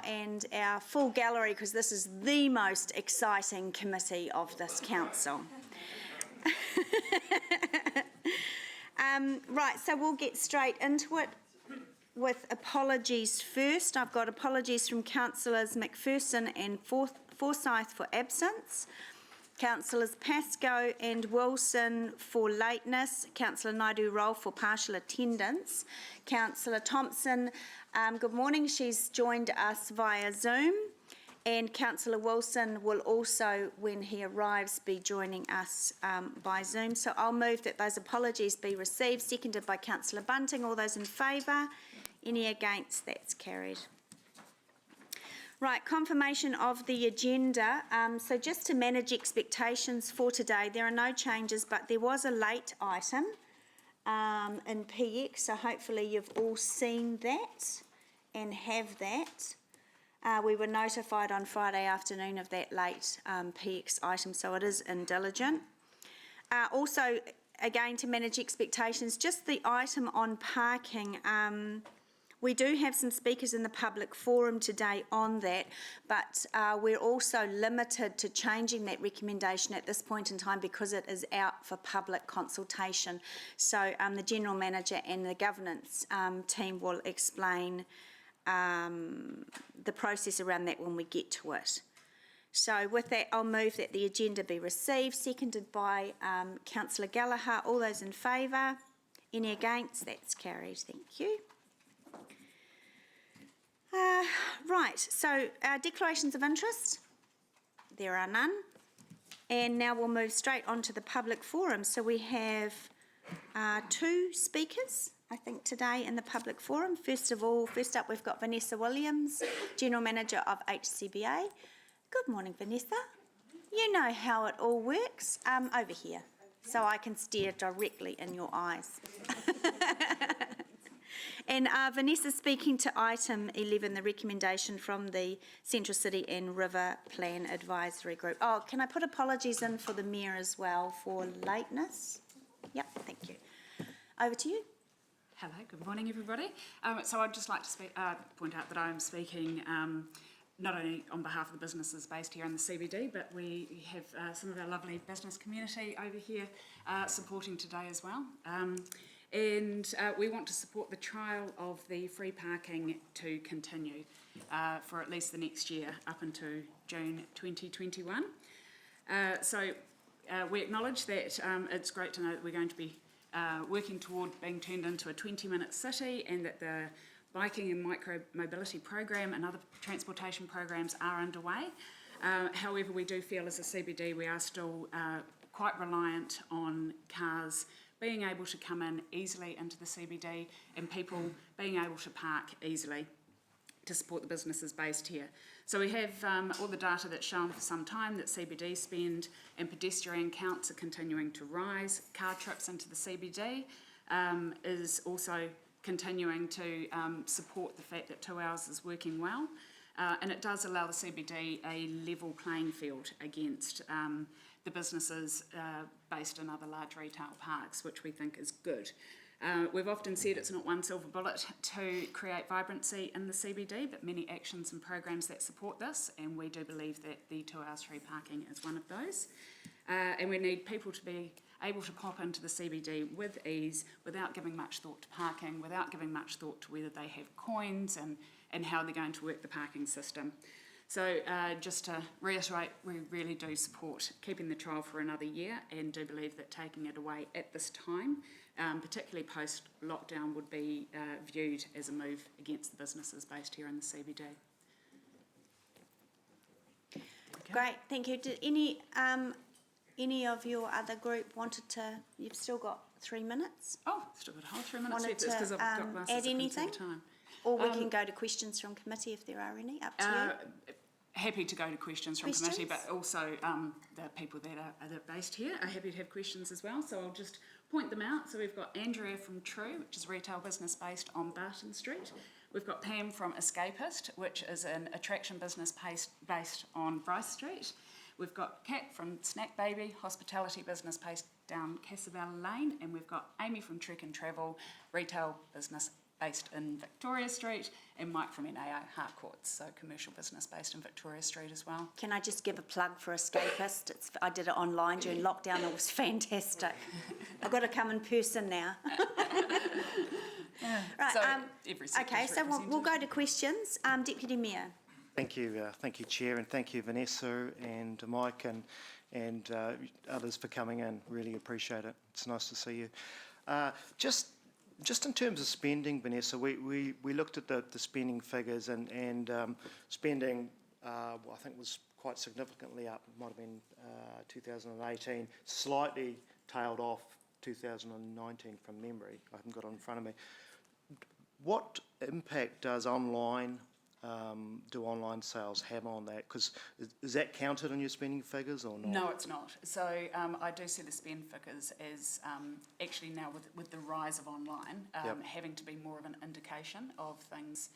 and our full gallery, because this is the most exciting committee of this council. Right, so we'll get straight into it with apologies first. I've got apologies from Councillors McPherson and Forsyth for absence, Councillors Pascoe and Wilson for lateness, Councillor Naidu-Roll for partial attendance, Councillor Thompson, good morning, she's joined us via Zoom, and Councillor Wilson will also, when he arrives, be joining us by Zoom. So I'll move that those apologies be received, seconded by Councillor Bunting. All those in favour? Any against? That's carried. Right, confirmation of the agenda. So just to manage expectations for today, there are no changes, but there was a late item in PX, so hopefully you've all seen that and have that. We were notified on Friday afternoon of that late PX item, so it is in diligent. Also, again, to manage expectations, just the item on parking. We do have some speakers in the public forum today on that, but we're also limited to changing that recommendation at this point in time because it is out for public consultation. So the General Manager and the governance team will explain the process around that when we get to it. So with that, I'll move that the agenda be received, seconded by Councillor Gallagher. All those in favour? Any against? That's carried. Thank you. Right, so declarations of interest, there are none. And now we'll move straight on to the public forum. So we have two speakers, I think, today in the public forum. First up, we've got Vanessa Williams, General Manager of HCBA. Good morning, Vanessa. You know how it all works. Over here, so I can stare directly in your eyes. And Vanessa's speaking to item 11, the recommendation from the Central City and River Plan Advisory Group. Oh, can I put apologies in for the Mayor as well for lateness? Yep, thank you. Over to you. Hello, good morning everybody. So I'd just like to point out that I'm speaking not only on behalf of the businesses based here in the CBD, but we have some of our lovely business community over here supporting today as well. And we want to support the trial of the free parking to continue for at least the next year up until June 2021. So we acknowledge that it's great to know that we're going to be working toward being turned into a 20-minute city, and that the biking and micro-mobility program and other transportation programs are underway. However, we do feel as a CBD we are still quite reliant on cars being able to come in easily into the CBD and people being able to park easily to support the businesses based here. So we have all the data that's shown for some time that CBD spend and pedestrian counts are continuing to rise. Car trips into the CBD is also continuing to support the fact that 2 hours is working well. And it does allow the CBD a level playing field against the businesses based in other large retail parks, which we think is good. We've often said it's not one silver bullet to create vibrancy in the CBD, but many actions and programs that support this, and we do believe that the 2 hours free parking is one of those. And we need people to be able to pop into the CBD with ease, without giving much thought to parking, without giving much thought to whether they have coins and how they're going to work the parking system. So just to reiterate, we really do support keeping the trial for another year, and do believe that taking it away at this time, particularly post-lockdown, would be viewed as a move against the businesses based here in the CBD. Okay. Great, thank you. Did any of your other group wanted to? You've still got 3 minutes. Oh, still got a whole 3 minutes. Wanted left. to I've add anything? Time. Or we can go to questions from committee if there are any. Up to you. Happy to go to questions from committee, but also the people that are based here are happy to have questions as well. So I'll just point them out. So we've got Andrea from True, which is a retail business based on Barton Street. We've got Pam from Escapist, which is an attraction business based on Bryce Street. We've got Kat from Snack Baby, hospitality business based down Casabella Lane, and we've got Amy from Trek and Travel, retail business based in Victoria Street, and Mike from NAO Harcourts, so commercial business based in Victoria Street as well. Can I just give a plug for Escapist? I did it online during lockdown. It was fantastic. I've got to come in person now. Right. So every sector's Okay, so we'll go to questions. Deputy Mayor. Thank you, Chair, and thank you, Vanessa and Mike and others for coming in. Really appreciate it. It's nice to see you. Just in terms of spending, Vanessa, we looked at the spending figures and spending, I think was quite significantly up. It might have been 2018, slightly tailed off 2019 from memory. I haven't got it in front of me. What impact does online sales have on that? Because is that counted in your spending figures or not? No, it's not. So I do see the spend figures as actually now with the rise of online having to be more of an indication of things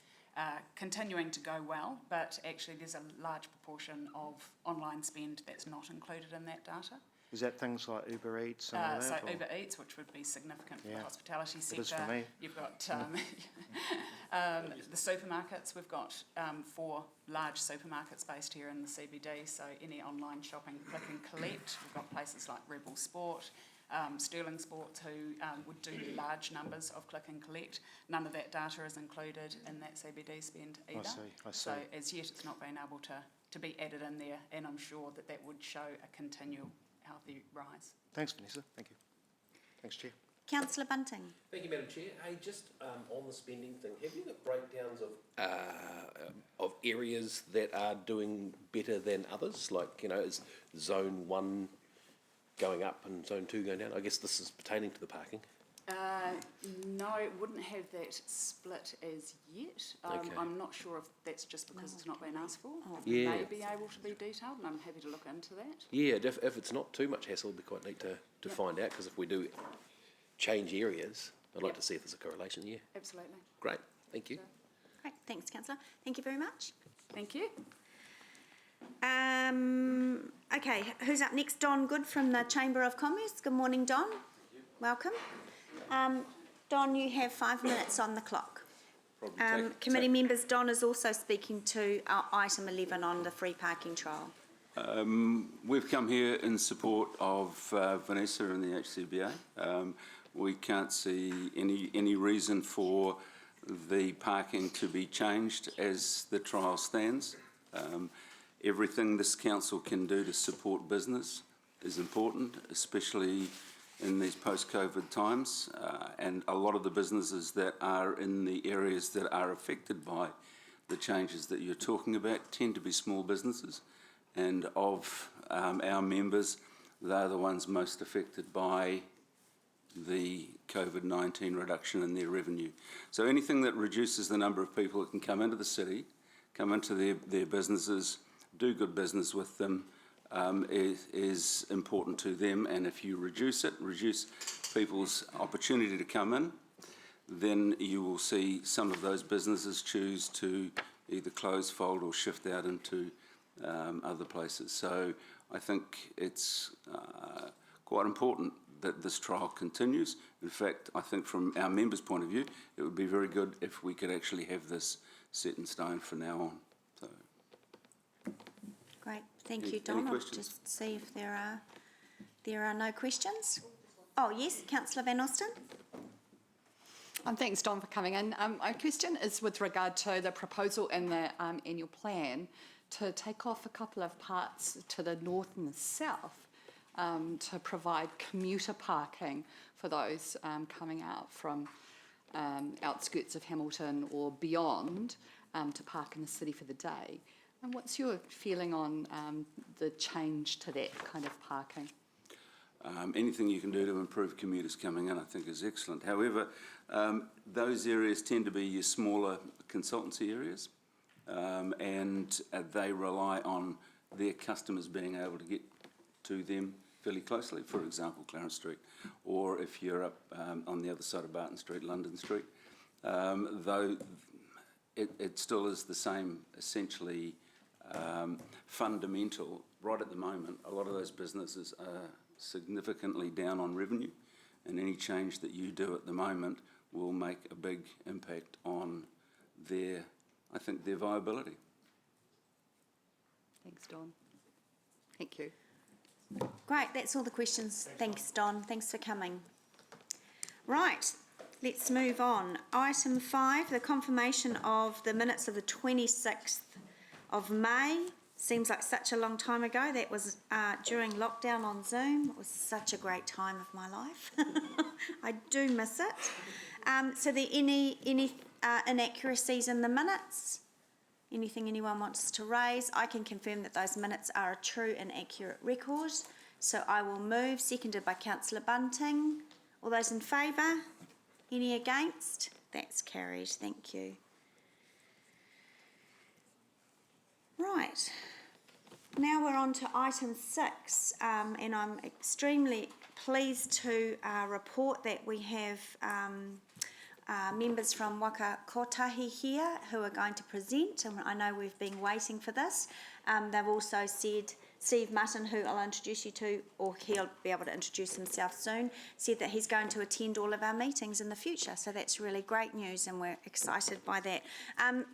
continuing to go well, but actually there's a large proportion of online spend that's not included in that data. Is that things like Uber Eats and all that? So or? Uber Eats, which would be significant for the hospitality sector. It is for me. You've got the supermarkets. We've got 4 large supermarkets based here in the CBD, so any online shopping, click and collect. We've got places like Rebel Sport, Sterling Sports, who would do large numbers of click and collect. None of that data is included in that CBD spend either. I see. So as yet it's not been able to be added in there, and I'm sure that would show a continual healthy rise. Thanks, Vanessa. Thank you. Thanks, Chair. Councillor Bunting. Thank you, Madam Chair. Hey, just on the spending thing, have you got breakdowns of areas that are doing better than others? Like, you know, is Zone 1 going up and Zone 2 going down? I guess this is pertaining to the parking. No, it wouldn't have that split as yet. Okay. I'm not sure if that's just because it's not been asked for. It Yeah. may be able to be detailed, and I'm happy to look into that. Yeah, if it's not too much hassle, it'd be quite neat to find out, because if we do change areas, I'd like to see if there's a correlation. Yeah. Absolutely. Great. Thank you. Great, thanks, Councillor. Thank you very much. Thank you. Okay, who's up next? Don Good from the Chamber of Commerce. Good morning, Don. Welcome. Don, you have 5 minutes on the clock. Committee members, Don is also speaking to our item 11 on the free parking trial. We've come here in support of Vanessa and the HCBA. We can't see any reason for the parking to be changed as the trial stands. Everything this council can do to support business is important, especially in these post-COVID times, and a lot of the businesses that are in the areas that are affected by the changes that you're talking about tend to be small businesses, and of our members, they're the ones most affected by the COVID-19 reduction in their revenue. So anything that reduces the number of people that can come into the city, come into their businesses, do good business with them, is important to them. And if you reduce people's opportunity to come in, then you will see some of those businesses choose to either close, fold or shift out into other places. So I think it's quite important that this trial continues. In fact, I think from our members' point of view, it would be very good if we could actually have this set in stone from now on. So. Great, thank you, Don. Any I'll questions? just see if there are no questions. Oh yes, Councillor Van Austin. Thanks, Don, for coming in. My question is with regard to the proposal in the annual plan to take off a couple of parts to the north and the south to provide commuter parking for those coming out from outskirts of Hamilton or beyond to park in the city for the day. And what's your feeling on the change to that kind of parking? Anything you can do to improve commuters coming in, I think, is excellent. However, those areas tend to be your smaller consultancy areas, and they rely on their customers being able to get to them fairly closely. For example, Clarence Street, or if you're up on the other side of Barton Street, London Street, though it still is the same, essentially fundamental. Right at the moment, a lot of those businesses are significantly down on revenue, and any change that you do at the moment will make a big impact on their viability. Thanks, Don. Thank you. Great, that's all the questions. Thanks, Don. Thanks for coming. Right, let's move on. Item 5, the confirmation of the minutes of the 26th of May. Seems like such a long time ago. That was during lockdown on Zoom. It was such a great time of my life. I do miss it. So are there any inaccuracies in the minutes? Anything anyone wants to raise? I can confirm that those minutes are a true and accurate record. So I will move, seconded by Councillor Bunting. All those in favour? Any against? That's carried. Thank you. Right. Now we're on to item 6, and I'm extremely pleased to report that we have members from Waka Kotahi here who are going to present, and I know we've been waiting for this. They've also said, Steve Mutton, who I'll introduce you to, or he'll be able to introduce himself soon, said that he's going to attend all of our meetings in the future, so that's really great news and we're excited by that.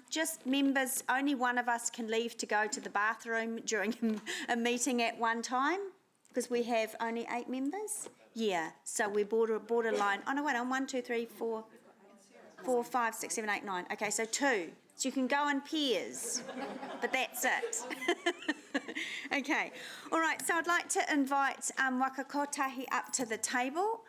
Just members, only one of us can leave to go to the bathroom during a meeting at one time, because we have only 8 members. Yeah, so we're borderline. Oh no, wait on, 1, 2, 3, 4, 5, 6, 7, 8, 9. Okay, so 2. So you can go in pairs, but that's it. Okay, all right, so I'd like to invite Waka Kotahi up to the table.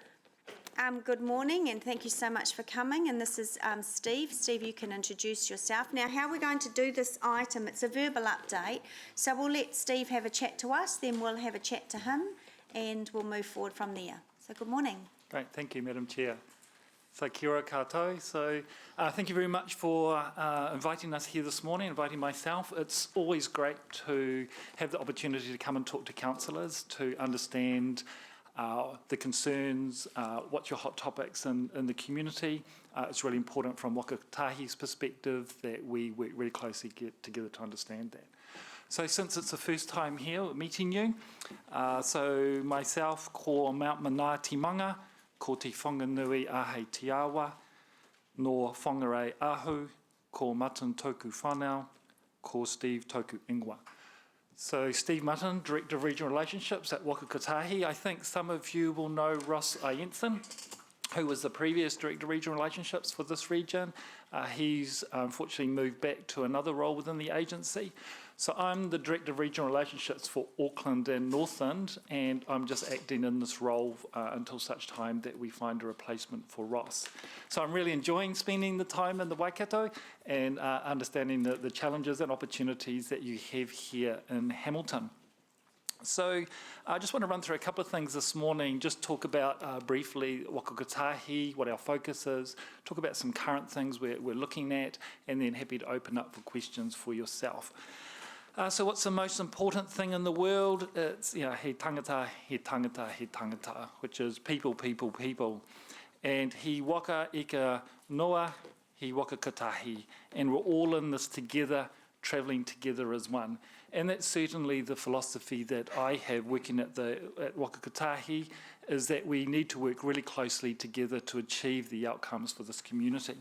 Good morning and thank you so much for coming, and this is Steve. Steve, you can introduce yourself. Now, how we're going to do this item, it's a verbal update, so we'll let Steve have a chat to us, then we'll have a chat to him, and we'll move forward from there. So good morning. Great, thank you, Madam Chair. So kia ora koutou. So thank you very much for inviting us here this morning, inviting myself. It's always great to have the opportunity to come and talk to councillors, to understand the concerns, what's your hot topics in the community. It's really important from Waka Kotahi's perspective that we work really closely together to understand that. So since it's the first time here meeting you, so myself, ko Mount Manaia Timanga, ko te whanganui ahei te awa, no whangarei ahu, ko Mutton toku whanau, ko Steve toku ingoa. So Steve Mutton, Director of Regional Relationships at Waka Kotahi. I think some of you will know Ross Iensen, who was the previous Director of Regional Relationships for this region. He's unfortunately moved back to another role within the agency. So I'm the Director of Regional Relationships for Auckland and Northland, and I'm just acting in this role until such time that we find a replacement for Ross. So I'm really enjoying spending the time in the Waikato and understanding the challenges and opportunities that you have here in Hamilton. So I just want to run through a couple of things this morning, just talk about briefly Waka Kotahi, what our focus is, talk about some current things we're looking at, and then happy to open up for questions for yourself. So what's the most important thing in the world? It's, he tangata, he tangata, he tangata, which is people, people, people. And he waka ika noa, he Waka Kotahi. And we're all in this together, travelling together as one. And that's certainly the philosophy that I have working at Waka Kotahi, is that we need to work really closely together to achieve the outcomes for this community.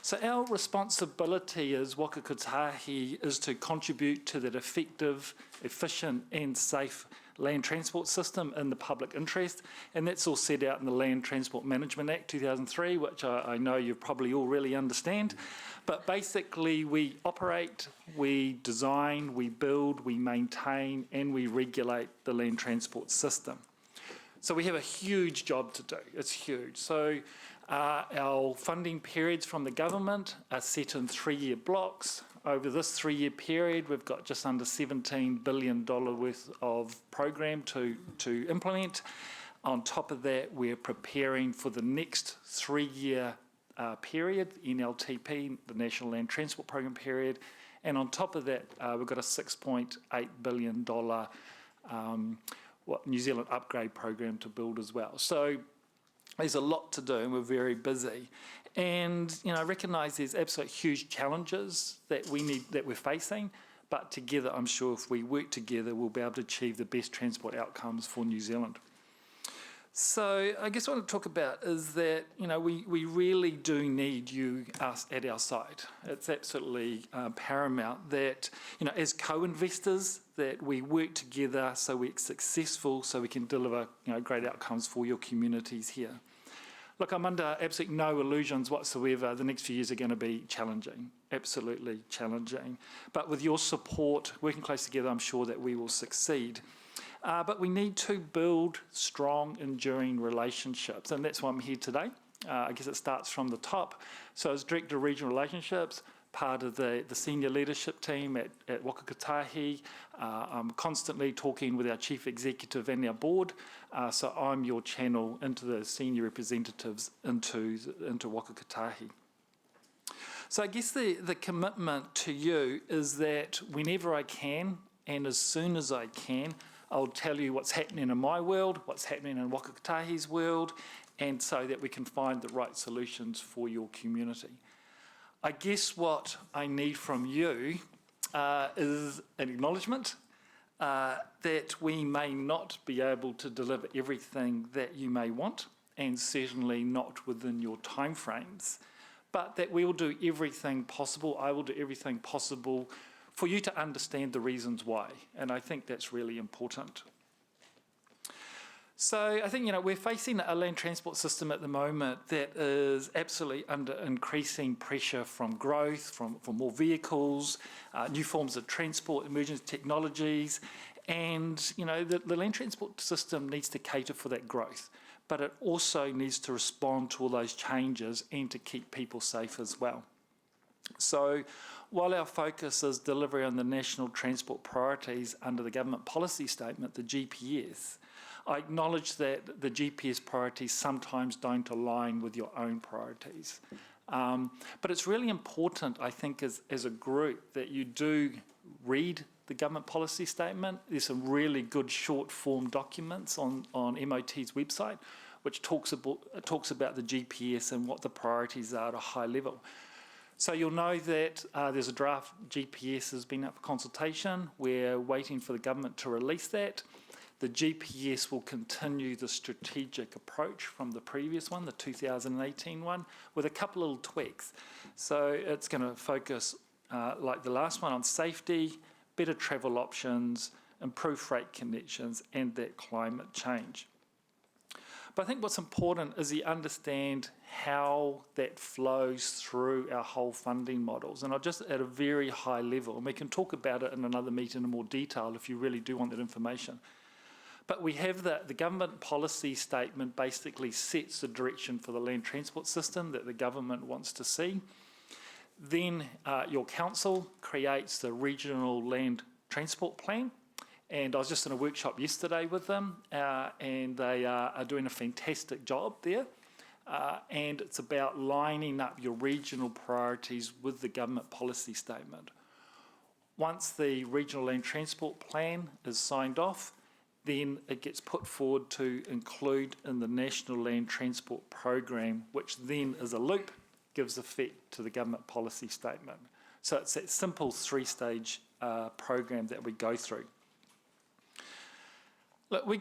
So our responsibility as Waka Kotahi is to contribute to that effective, efficient and safe land transport system in the public interest, and that's all set out in the Land Transport Management Act 2003, which I know you probably all really understand. But basically we operate, we design, we build, we maintain and we regulate the land transport system. So we have a huge job to do, it's huge. So our funding periods from the government are set in 3-year blocks. Over this 3-year period, we've got just under $17 billion worth of program to implement. On top of that, we're preparing for the next 3-year period, NLTP, the National Land Transport Program period. And on top of that, we've got a $6.8 billion New Zealand upgrade program to build as well. So there's a lot to do and we're very busy. And I recognise there's absolute huge challenges that we're facing, but together I'm sure if we work together we'll be able to achieve the best transport outcomes for New Zealand. So I guess what I want to talk about is that, we really do need us at our side. It's absolutely paramount that, as co-investors, that we work together so we're successful, so we can deliver, great outcomes for your communities here. Look, I'm under absolutely no illusions whatsoever. The next few years are going to be challenging, absolutely challenging. But with your support, working close together, I'm sure that we will succeed. But we need to build strong, enduring relationships, and that's why I'm here today. I guess it starts from the top. So as Director of Regional Relationships, part of the senior leadership team at Waka Kotahi, I'm constantly talking with our Chief Executive and our board, so I'm your channel into the senior representatives into Waka Kotahi. So I guess the commitment to you is that whenever I can, and as soon as I can, I'll tell you what's happening in my world, what's happening in Waka Kotahi's world, and so that we can find the right solutions for your community. I guess what I need from you is an acknowledgement that we may not be able to deliver everything that you may want, and certainly not within your timeframes, but that we will do everything possible, I will do everything possible for you to understand the reasons why, and I think that's really important. So I think, we're facing a land transport system at the moment that is absolutely under increasing pressure from growth, from more vehicles, new forms of transport, emerging technologies, and, the land transport system needs to cater for that growth, but it also needs to respond to all those changes and to keep people safe as well. So while our focus is delivery on the national transport priorities under the government policy statement, the GPS, I acknowledge that the GPS priorities sometimes don't align with your own priorities. But it's really important, I think, as a group, that you do read the government policy statement. There's some really good short form documents on MOT's website, which talks about the GPS and what the priorities are at a high level. So you'll know that there's a draft GPS has been up for consultation. We're waiting for the government to release that. The GPS will continue the strategic approach from the previous one, the 2018 one, with a couple of little tweaks. So it's going to focus, like the last one, on safety, better travel options, improved freight connections, and that climate change. But I think what's important is you understand how that flows through our whole funding models. And I'll just at a very high level, and we can talk about it in another meeting in more detail if you really do want that information. But we have the government policy statement basically sets the direction for the land transport system that the government wants to see. Then your council creates the regional land transport plan. And I was just in a workshop yesterday with them, and they are doing a fantastic job there. And it's about lining up your regional priorities with the government policy statement. Once the regional land transport plan is signed off, then it gets put forward to include in the National Land Transport Program, which then, as a loop, gives effect to the government policy statement. So it's that simple three-stage program that we go through. Look, we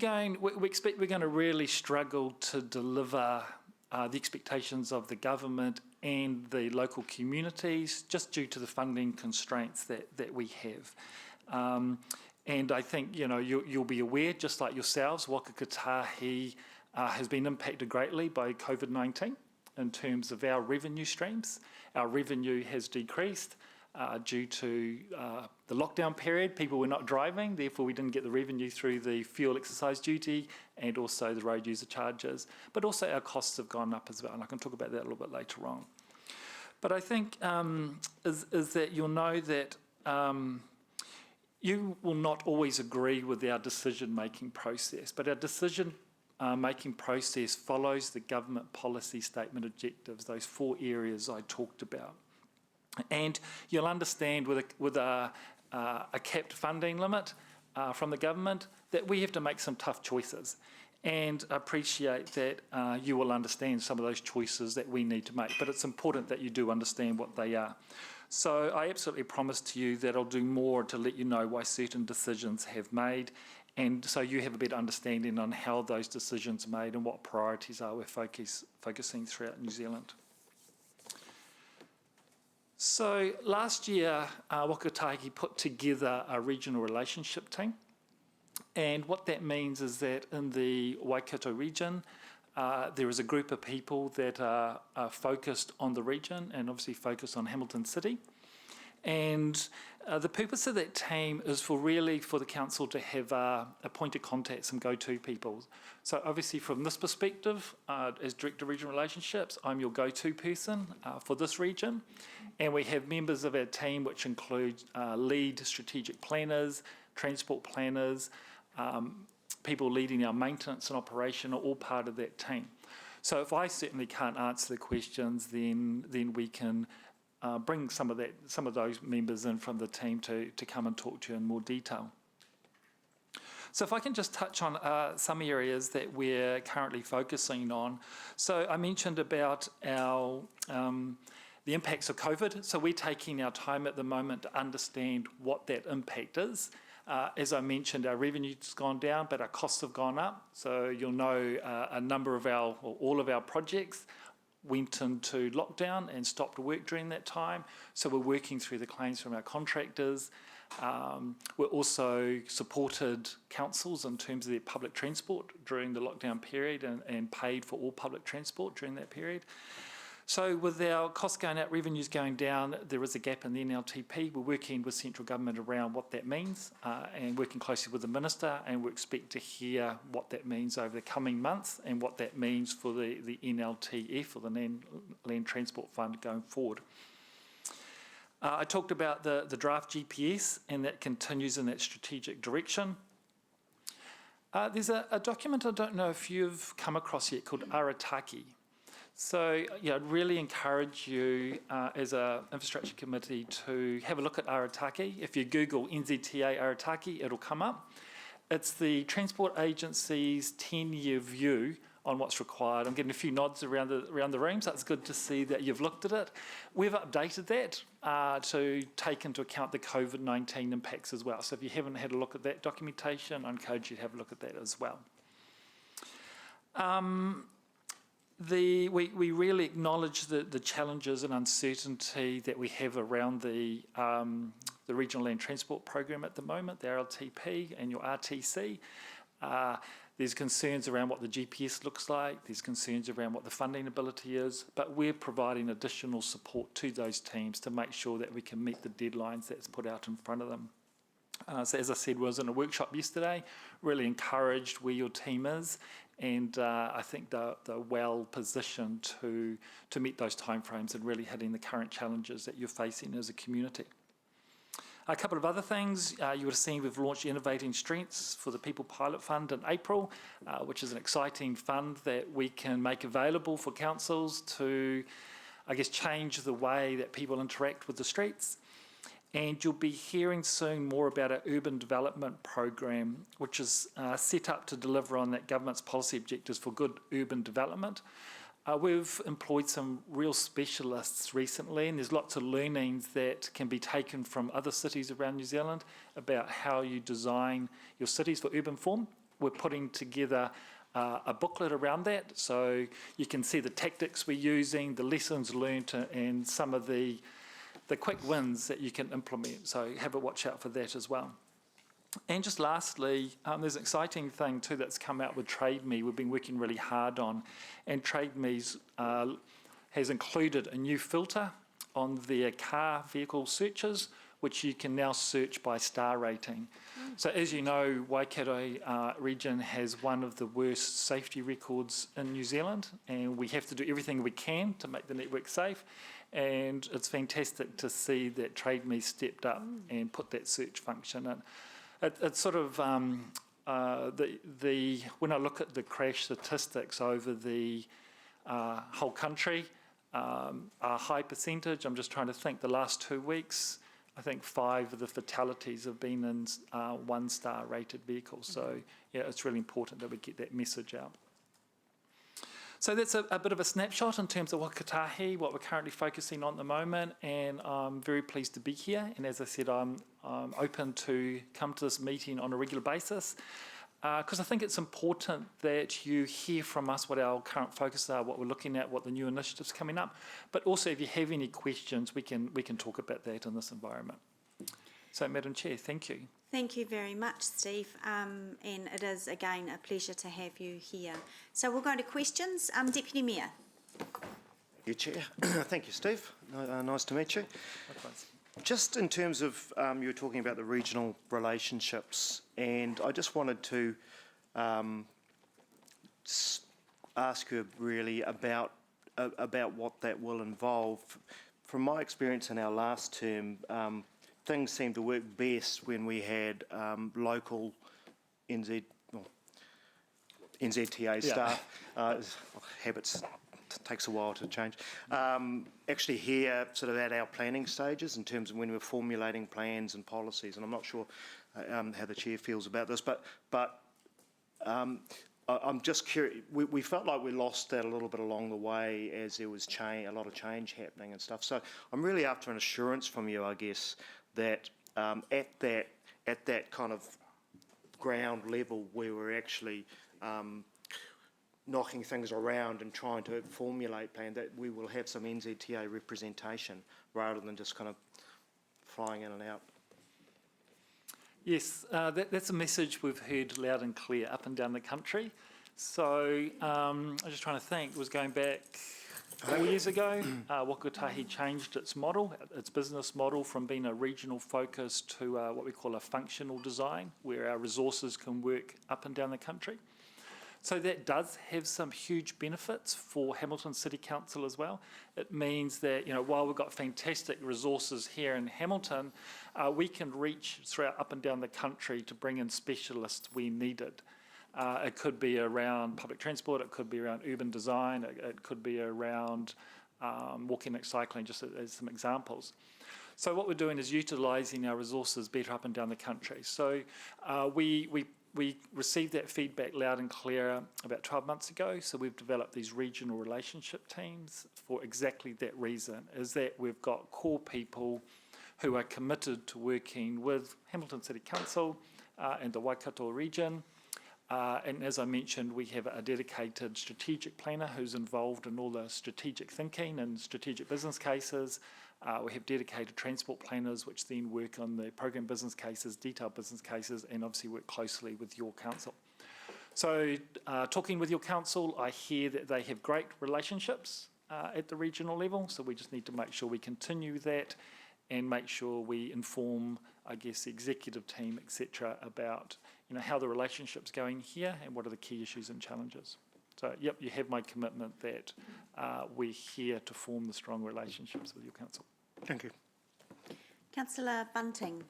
expect we're going to really struggle to deliver the expectations of the government and the local communities just due to the funding constraints that we have. And I think, you'll be aware, just like yourselves, Waka Kotahi has been impacted greatly by COVID-19 in terms of our revenue streams. Our revenue has decreased due to the lockdown period. People were not driving, therefore we didn't get the revenue through the fuel excise duty and also the road user charges. But also our costs have gone up as well, and I can talk about that a little bit later on. But I think is that you'll know that you will not always agree with our decision-making process, but our decision-making process follows the government policy statement objectives, those 4 areas I talked about. And you'll understand with a capped funding limit from the government that we have to make some tough choices, and appreciate that you will understand some of those choices that we need to make, but it's important that you do understand what they are. So I absolutely promise to you that I'll do more to let you know why certain decisions have made, And so you have a better understanding on how those decisions are made and what priorities are we're focusing throughout New Zealand. So last year, Whakataki put together a regional relationship team. And what that means is that in the Waikato region, there is a group of people that are focused on the region and obviously focused on Hamilton City. And the purpose of that team is for the council to have a point of contact, some go-to people. So obviously from this perspective, as Director of Regional Relationships, I'm your go-to person for this region. And we have members of our team which include lead strategic planners, transport planners, people leading our maintenance and operation are all part of that team. So if I certainly can't answer the questions, then we can bring some of those members in from the team to come and talk to you in more detail. So if I can just touch on some areas that we're currently focusing on. So I mentioned about our the impacts of COVID. So we're taking our time at the moment to understand what that impact is. As I mentioned, our revenue's gone down, but our costs have gone up. So you'll know a number of all of our projects went into lockdown and stopped work during that time. So we're working through the claims from our contractors. We're also supported councils in terms of their public transport during the lockdown period and paid for all public transport during that period. So with our costs going up, revenues going down, there is a gap in the NLTP. We're working with central government around what that means and working closely with the Minister, and we expect to hear what that means over the coming months and what that means for the NLTF, or the Land Transport Fund, going forward. I talked about the draft GPS, and that continues in that strategic direction. There's a document I don't know if you've come across yet called Arataki. So yeah, I'd really encourage you as an infrastructure committee to have a look at Arataki. If you Google NZTA Arataki, it'll come up. It's the Transport Agency's 10-year view on what's required. I'm getting a few nods around the room, so it's good to see that you've looked at it. We've updated that to take into account the COVID-19 impacts as well. So if you haven't had a look at that documentation, I encourage you to have a look at that as well. We really acknowledge the challenges and uncertainty that we have around the Regional Land Transport Program at the moment, the RLTP and your RTC. There's concerns around what the GPS looks like, there's concerns around what the funding ability is, but we're providing additional support to those teams to make sure that we can meet the deadlines that's put out in front of them. So as I said, was in a workshop yesterday, really encouraged where your team is, and I think they're well positioned to meet those timeframes and really hitting the current challenges that you're facing as a community. A couple of other things, you would have seen we've launched Innovating Strengths for the People Pilot Fund in April, which is an exciting fund that we can make available for councils to, I guess, change the way that people interact with the streets. And you'll be hearing soon more about our urban development program, which is set up to deliver on that government's policy objectives for good urban development. We've employed some real specialists recently, and there's lots of learnings that can be taken from other cities around New Zealand about how you design your cities for urban form. We're putting together a booklet around that, so you can see the tactics we're using, the lessons learned, and some of the quick wins that you can implement. So have a watch out for that as well. And just lastly, there's an exciting thing too that's come out with TradeMe we've been working really hard on. And TradeMe has included a new filter on their car vehicle searches, which you can now search by star rating. So as you know, Waikato region has one of the worst safety records in New Zealand, and we have to do everything we can to make the network safe. And it's fantastic to see that TradeMe stepped up and put that search function in. It's sort of when I look at the crash statistics over the whole country, a high percentage. I'm just trying to think. The last 2 weeks, I think 5 of the fatalities have been in 1-star rated vehicles. So yeah, it's really important that we get that message out. So that's a bit of a snapshot in terms of Wakatahi, what we're currently focusing on at the moment, and I'm very pleased to be here. And as I said, I'm open to come to this meeting on a regular basis, because I think it's important that you hear from us what our current focus are, what we're looking at, what the new initiatives coming up. But also, if you have any questions, we can talk about that in this environment. So, Madam Chair, thank you. Thank you very much, Steve. And it is, again, a pleasure to have you here. So we'll go to questions. Deputy Mayor. Thank you, Chair. Thank you, Steve. Nice to meet you. Likewise. Just in terms of, you were talking about the regional relationships, and I just wanted to ask you really about what that will involve. From my experience in our last term, things seemed to work best when we had local NZTA staff. Habits takes a while to change. Actually here, sort of at our planning stages, in terms of when we're formulating plans and policies, and I'm not sure how the chair feels about this, but I'm just curious. We felt like we lost that a little bit along the way as there was a lot of change happening and stuff. So I'm really after an assurance from you, I guess, that at that kind of ground level where we're actually knocking things around and trying to formulate plan, that we will have some NZTA representation rather than just kind of flying in and out. Yes, that's a message we've heard loud and clear up and down the country. So I'm just trying to think, it was going back 4 years ago, Wakatahi changed its model, its business model, from being a regional focus to what we call a functional design, where our resources can work up and down the country. So that does have some huge benefits for Hamilton City Council as well. It means that, while we've got fantastic resources here in Hamilton, we can reach throughout up and down the country to bring in specialists we needed. It could be around public transport, it could be around urban design, it could be around walking and cycling, just as some examples. So what we're doing is utilising our resources better up and down the country. So we received that feedback loud and clear about 12 months ago, so we've developed these regional relationship teams for exactly that reason, is that we've got core people who are committed to working with Hamilton City Council and the Waikato region. And as I mentioned, we have a dedicated strategic planner who's involved in all the strategic thinking and strategic business cases. We have dedicated transport planners which then work on the program business cases, detailed business cases, and obviously work closely with your council. So talking with your council, I hear that they have great relationships at the regional level, so we just need to make sure we continue that and make sure we inform, I guess, the executive team, etc., about how the relationship's going here and what are the key issues and challenges. So, yep, you have my commitment that we're here to form the strong relationships with your council. Thank you. Councillor Bunting.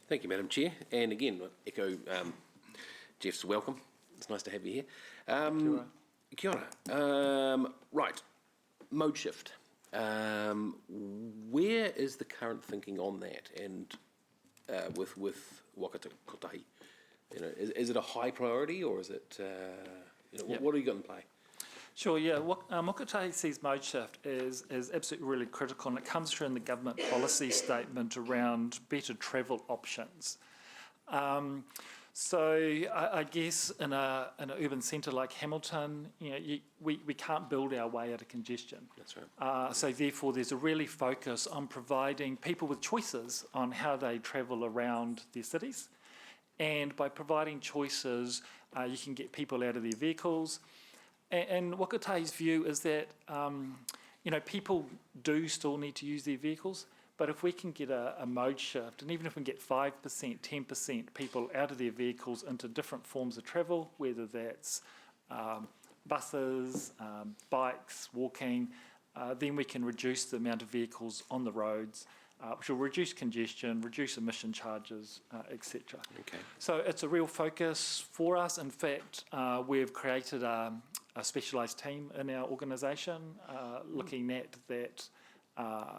Thank you, Madam Chair. And again, echo Jeff's welcome. It's nice to have you here. Kia ora. Right, mode shift. Where is the current thinking on that, and with Wakatahi? Is it a high priority, or is it? What do you got in play? Sure, yeah. Wakatahi sees mode shift is absolutely really critical, and it comes through in the government policy statement around better travel options. So I guess in an urban centre like Hamilton, we can't build our way out of congestion. That's right. So therefore, there's a really focus on providing people with choices on how they travel around their cities, and by providing choices, you can get people out of their vehicles. And Wakatahi's view is that people do still need to use their vehicles. But if we can get a mode shift, and even if we can get 5%, 10% people out of their vehicles into different forms of travel, whether that's buses, bikes, walking, then we can reduce the amount of vehicles on the roads, which will reduce congestion, reduce emission charges, etc. Okay. So it's a real focus for us. In fact, we've created a specialised team in our organisation looking at that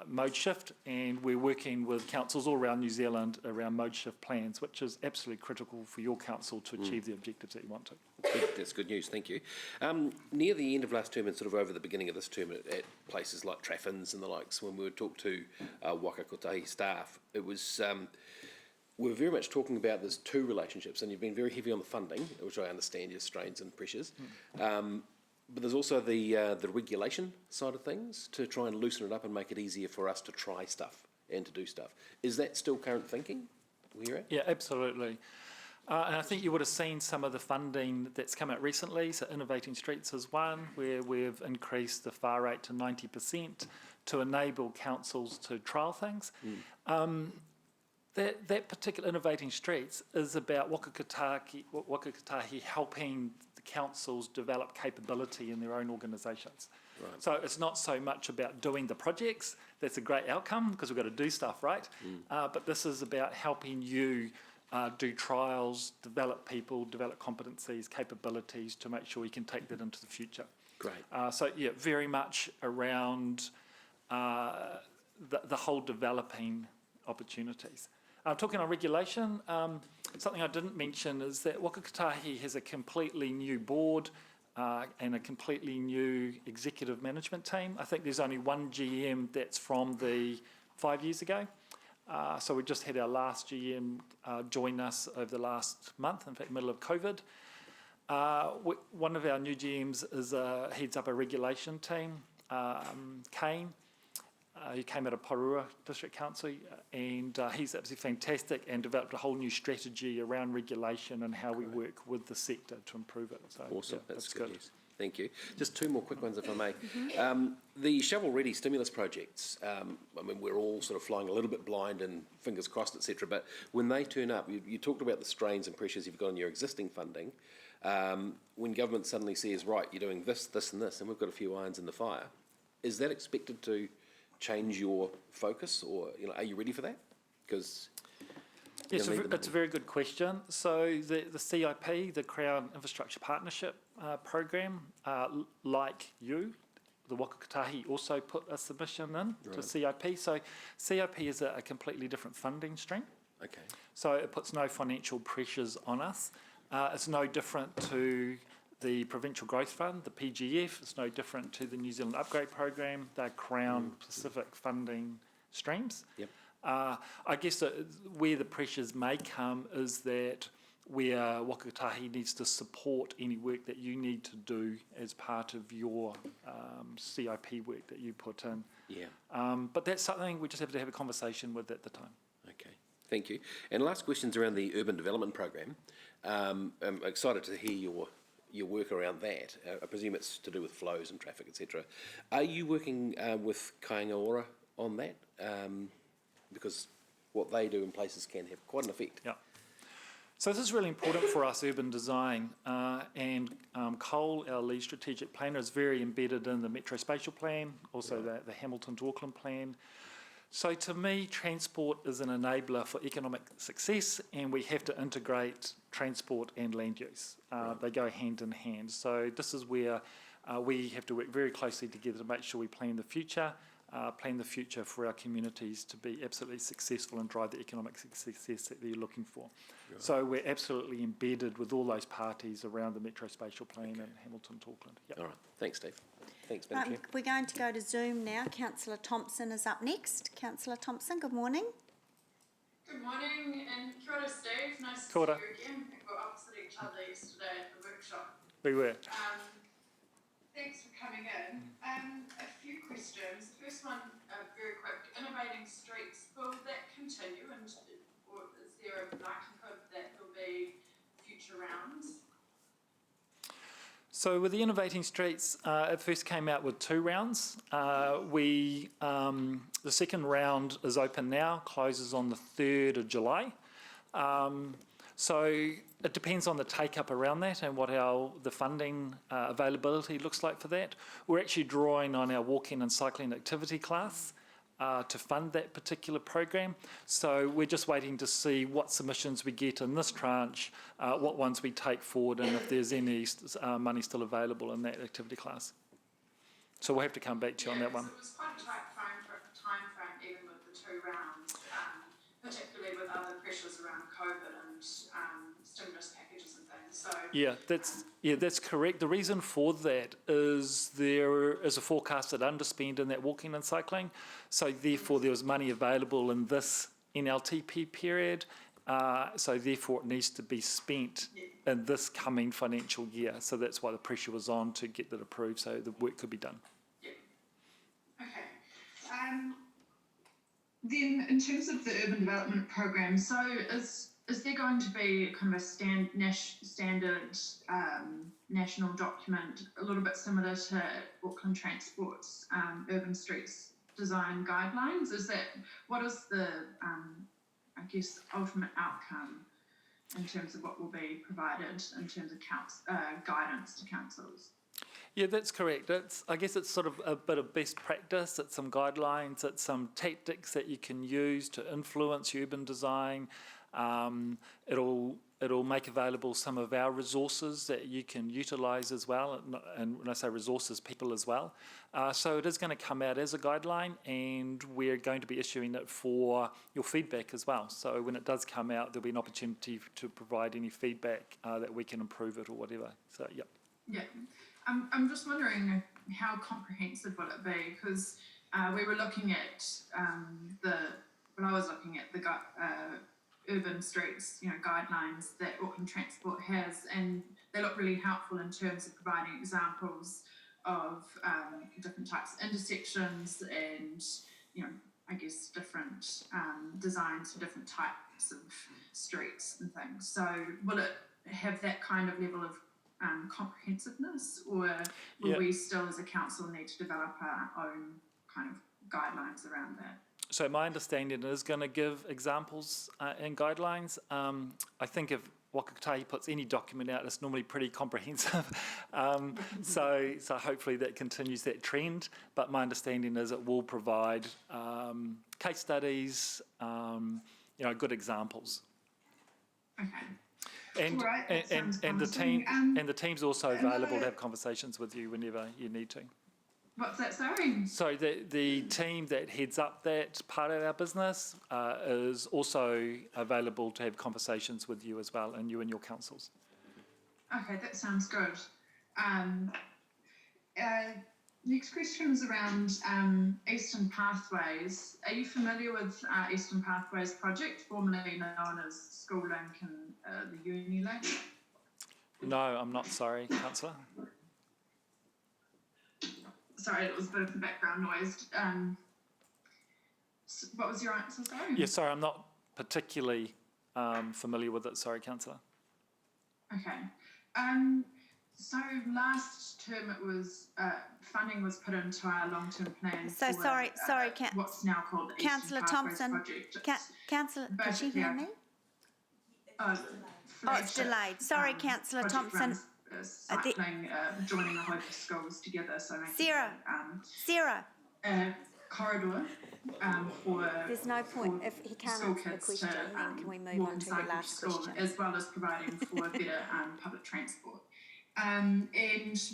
mode shift, and we're working with councils all around New Zealand around mode shift plans, which is absolutely critical for your council to achieve the objectives that you want to. Good, that's good news, thank you. Near the end of last term and sort of over the beginning of this term at places like Traffins and the likes, when we would talk to Waka Kotahi staff, it was, we were very much talking about there's two relationships, and you've been very heavy on the funding, which I understand your strains and pressures. But there's also the regulation side of things to try and loosen it up and make it easier for us to try stuff and to do stuff. Is that still current thinking where you're at? Yeah, absolutely. And I think you would have seen some of the funding that's come out recently. So Innovating Streets is one, where we've increased the FAR rate to 90% to enable councils to trial things. That particular Innovating Streets is about Waka Kotahi helping the councils develop capability in their own organisations. Right. So it's not so much about doing the projects. That's a great outcome because we've got to do stuff, right? But this is about helping you do trials, develop people, develop competencies, capabilities to make sure you can take that into the future. Great. So yeah, very much around the whole developing opportunities. Talking on regulation, something I didn't mention is that Waka Kotahi has a completely new board and a completely new executive management team. I think there's only one GM that's from the 5 years ago. So we just had our last GM join us over the last month, in fact, middle of COVID. One of our new GMs heads up a regulation team, Kane. He came out of Parua District Council, and he's absolutely fantastic and developed a whole new strategy around regulation and how we work with the sector to improve it. So, Awesome, yeah, that's good news. Thank you. Just two more quick ones, if I may. The shovel-ready stimulus projects, I mean, we're all sort of flying a little bit blind and fingers crossed, etc. But when they turn up, you talked about the strains and pressures you've got on your existing funding. When government suddenly says, right, you're doing this, this and this, and we've got a few irons in the fire, is that expected to change your focus, or are you ready for that? Because yes, it's a very good question. So the CIP, the Crown Infrastructure Partnership Program, like you, the Waka Kotahi also put a submission in to CIP. So CIP is a completely different funding stream. Okay. So it puts no financial pressures on us. It's no different to the Provincial Growth Fund, the PGF. It's no different to the New Zealand Upgrade Program. They're Crown Pacific funding streams. Yep. I guess where the pressures may come is that where Waka Kotahi needs to support any work that you need to do as part of your CIP work that you put in. Yeah. But that's something we just have to have a conversation with at the time. Okay, thank you. And last question's around the urban development program. I'm excited to hear your work around that. I presume it's to do with flows and traffic, etc. Are you working with Kāinga Ora on that? Because what they do in places can have quite an effect. Yeah. So this is really important for us, urban design, and Cole, our lead strategic planner, is very embedded in the Metro Spatial Plan, also the Hamilton to Auckland Plan. So to me, transport is an enabler for economic success, and we have to integrate transport and land use. They go hand in hand. So this is where we have to work very closely together to make sure we plan the future for our communities to be absolutely successful and drive the economic success that they're looking for. Right. So we're absolutely embedded with all those parties around the Metro Spatial Plan and Hamilton to Auckland. Yep. All right, thanks, Steve. Thanks, Madam Chair. We're going to go to Zoom now. Councillor Thompson is up next. Councillor Thompson, good morning. Good morning, and kia ora, Steve. Nice to Kia ora. see you again. I think we were opposite each other yesterday at the workshop. We were. Thanks for coming in. A few questions. The first one, very quick. Innovating Streets, will that continue, or is there a likelihood that there'll be future rounds? So with the Innovating Streets, it first came out with 2 rounds. The second round is open now, closes on the 3rd of July. So it depends on the take-up around that and what the funding availability looks like for that. We're actually drawing on our walking and cycling activity class to fund that particular program. So we're just waiting to see what submissions we get in this tranche, what ones we take forward, and if there's any money still available in that activity class. So we'll have to come back to you on that one. It was quite a tight particularly with other pressures around COVID and stimulus packages and things. So That's correct. The reason for that is there is a forecasted underspend in that walking and cycling, so therefore there was money available in this NLTP period. So therefore it needs to be spent in this coming financial year. So that's why the pressure was on to get that approved so the work could be done. Okay. Then in terms of the urban development program, so is there going to be kind of a standard national document, a little bit similar to Auckland Transport's urban streets design guidelines? What is the I guess ultimate outcome in terms of what will be provided in terms of guidance to councils? Yeah, that's correct. I guess it's sort of a bit of best practice. It's some guidelines. It's some tactics that you can use to influence urban design. It'll make available some of our resources that you can utilise as well. And when I say resources, people as well. So it is going to come out as a guideline, and we're going to be issuing it for your feedback as well. So when it does come out, there'll be an opportunity to provide any feedback that we can improve it or whatever. So, yeah. Yeah. I'm just wondering how comprehensive will it be? Because we were looking at when I was looking at the urban streets, guidelines that Auckland Transport has, and they look really helpful in terms of providing examples of different types of intersections and, I guess different designs for different types of streets and things. So will it have that kind of level of comprehensiveness, or will we still as a council need to develop our own kind of guidelines around that? So my understanding is going to give examples and guidelines. I think if Waka Kotahi puts any document out, it's normally pretty comprehensive. So hopefully that continues that trend. But my understanding is it will provide case studies, good examples. Okay. And the team's also available to have conversations with you whenever you need to. What's that, sorry? So the team that heads up that part of our business is also available to have conversations with you as well, and you and your councils. Okay, that sounds good. Next question is around Eastern Pathways. Are you familiar with Eastern Pathways project, formerly known as Schoollink and the Unilink? No, I'm not, sorry, Councillor. Sorry, it was a bit of background noise. What was your answer, sorry? Yeah, sorry, I'm not particularly familiar with it. Sorry, Councillor. Okay. So last term it was, funding was put into our long-term plan So for sorry, what's now called the Councillor Eastern Pathways Thompson. project. Councillor, did you hear me? Oh, it's delayed. Sorry, Councillor Thompson. Cycling, joining the Hope schools together, so making Sarah. Corridor for. There's no point if he can't school answer the kids question. to, Then can we move on to the last school, question? as well as providing for better public transport. And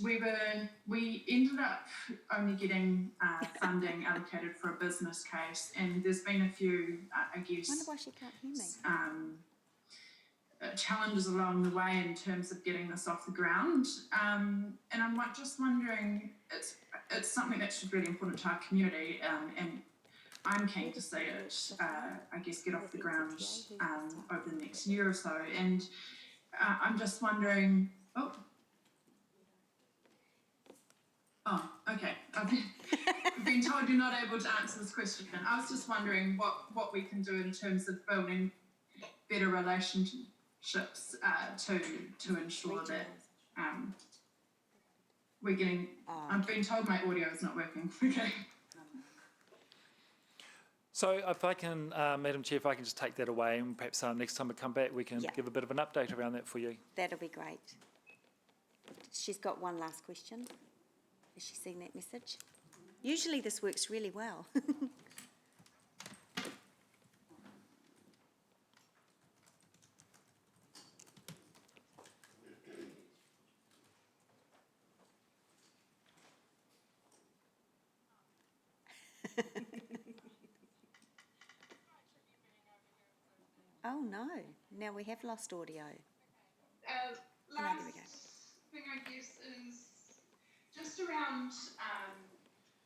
we ended up only getting funding allocated for a business case, and there's been a few, I guess. I wonder why she can't hear me. Challenges along the way in terms of getting this off the ground, and I'm just wondering, it's something that's really important to our community, and I'm keen to see it, I guess, get off the ground over the next year or so, and I'm just wondering. Oh, okay. I've been told you're not able to answer this question. I was just wondering what we can do in terms of building better relationships to ensure that we're getting. I've been told my audio is not working. Okay. So if I can, Madam Chair, if I can just take that away, and perhaps next time we come back we can give a bit of an update around that for you. That'll be great. She's got one last question. Has she seen that message? Usually this works really well. Oh no, now we have lost audio. Last there we go. thing I guess is just around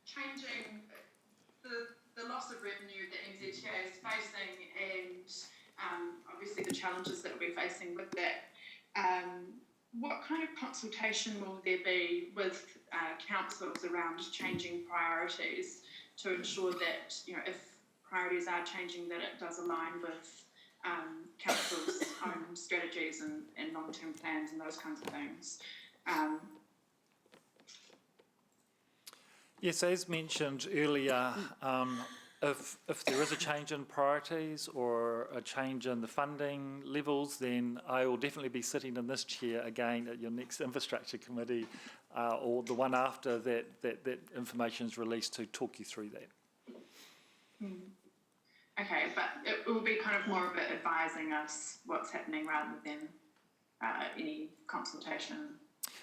changing the loss of revenue that NZTA is facing and obviously the challenges that we're facing with that. What kind of consultation will there be with councils around changing priorities to ensure that, you know, if priorities are changing, that it does align with councils' own strategies and long-term plans and those kinds of things? Yes, as mentioned earlier, if there is a change in priorities or a change in the funding levels, then I will definitely be sitting in this chair again at your next infrastructure committee or the one after that information is released to talk you through that. Okay, but it will be kind of more of it advising us what's happening rather than any consultation.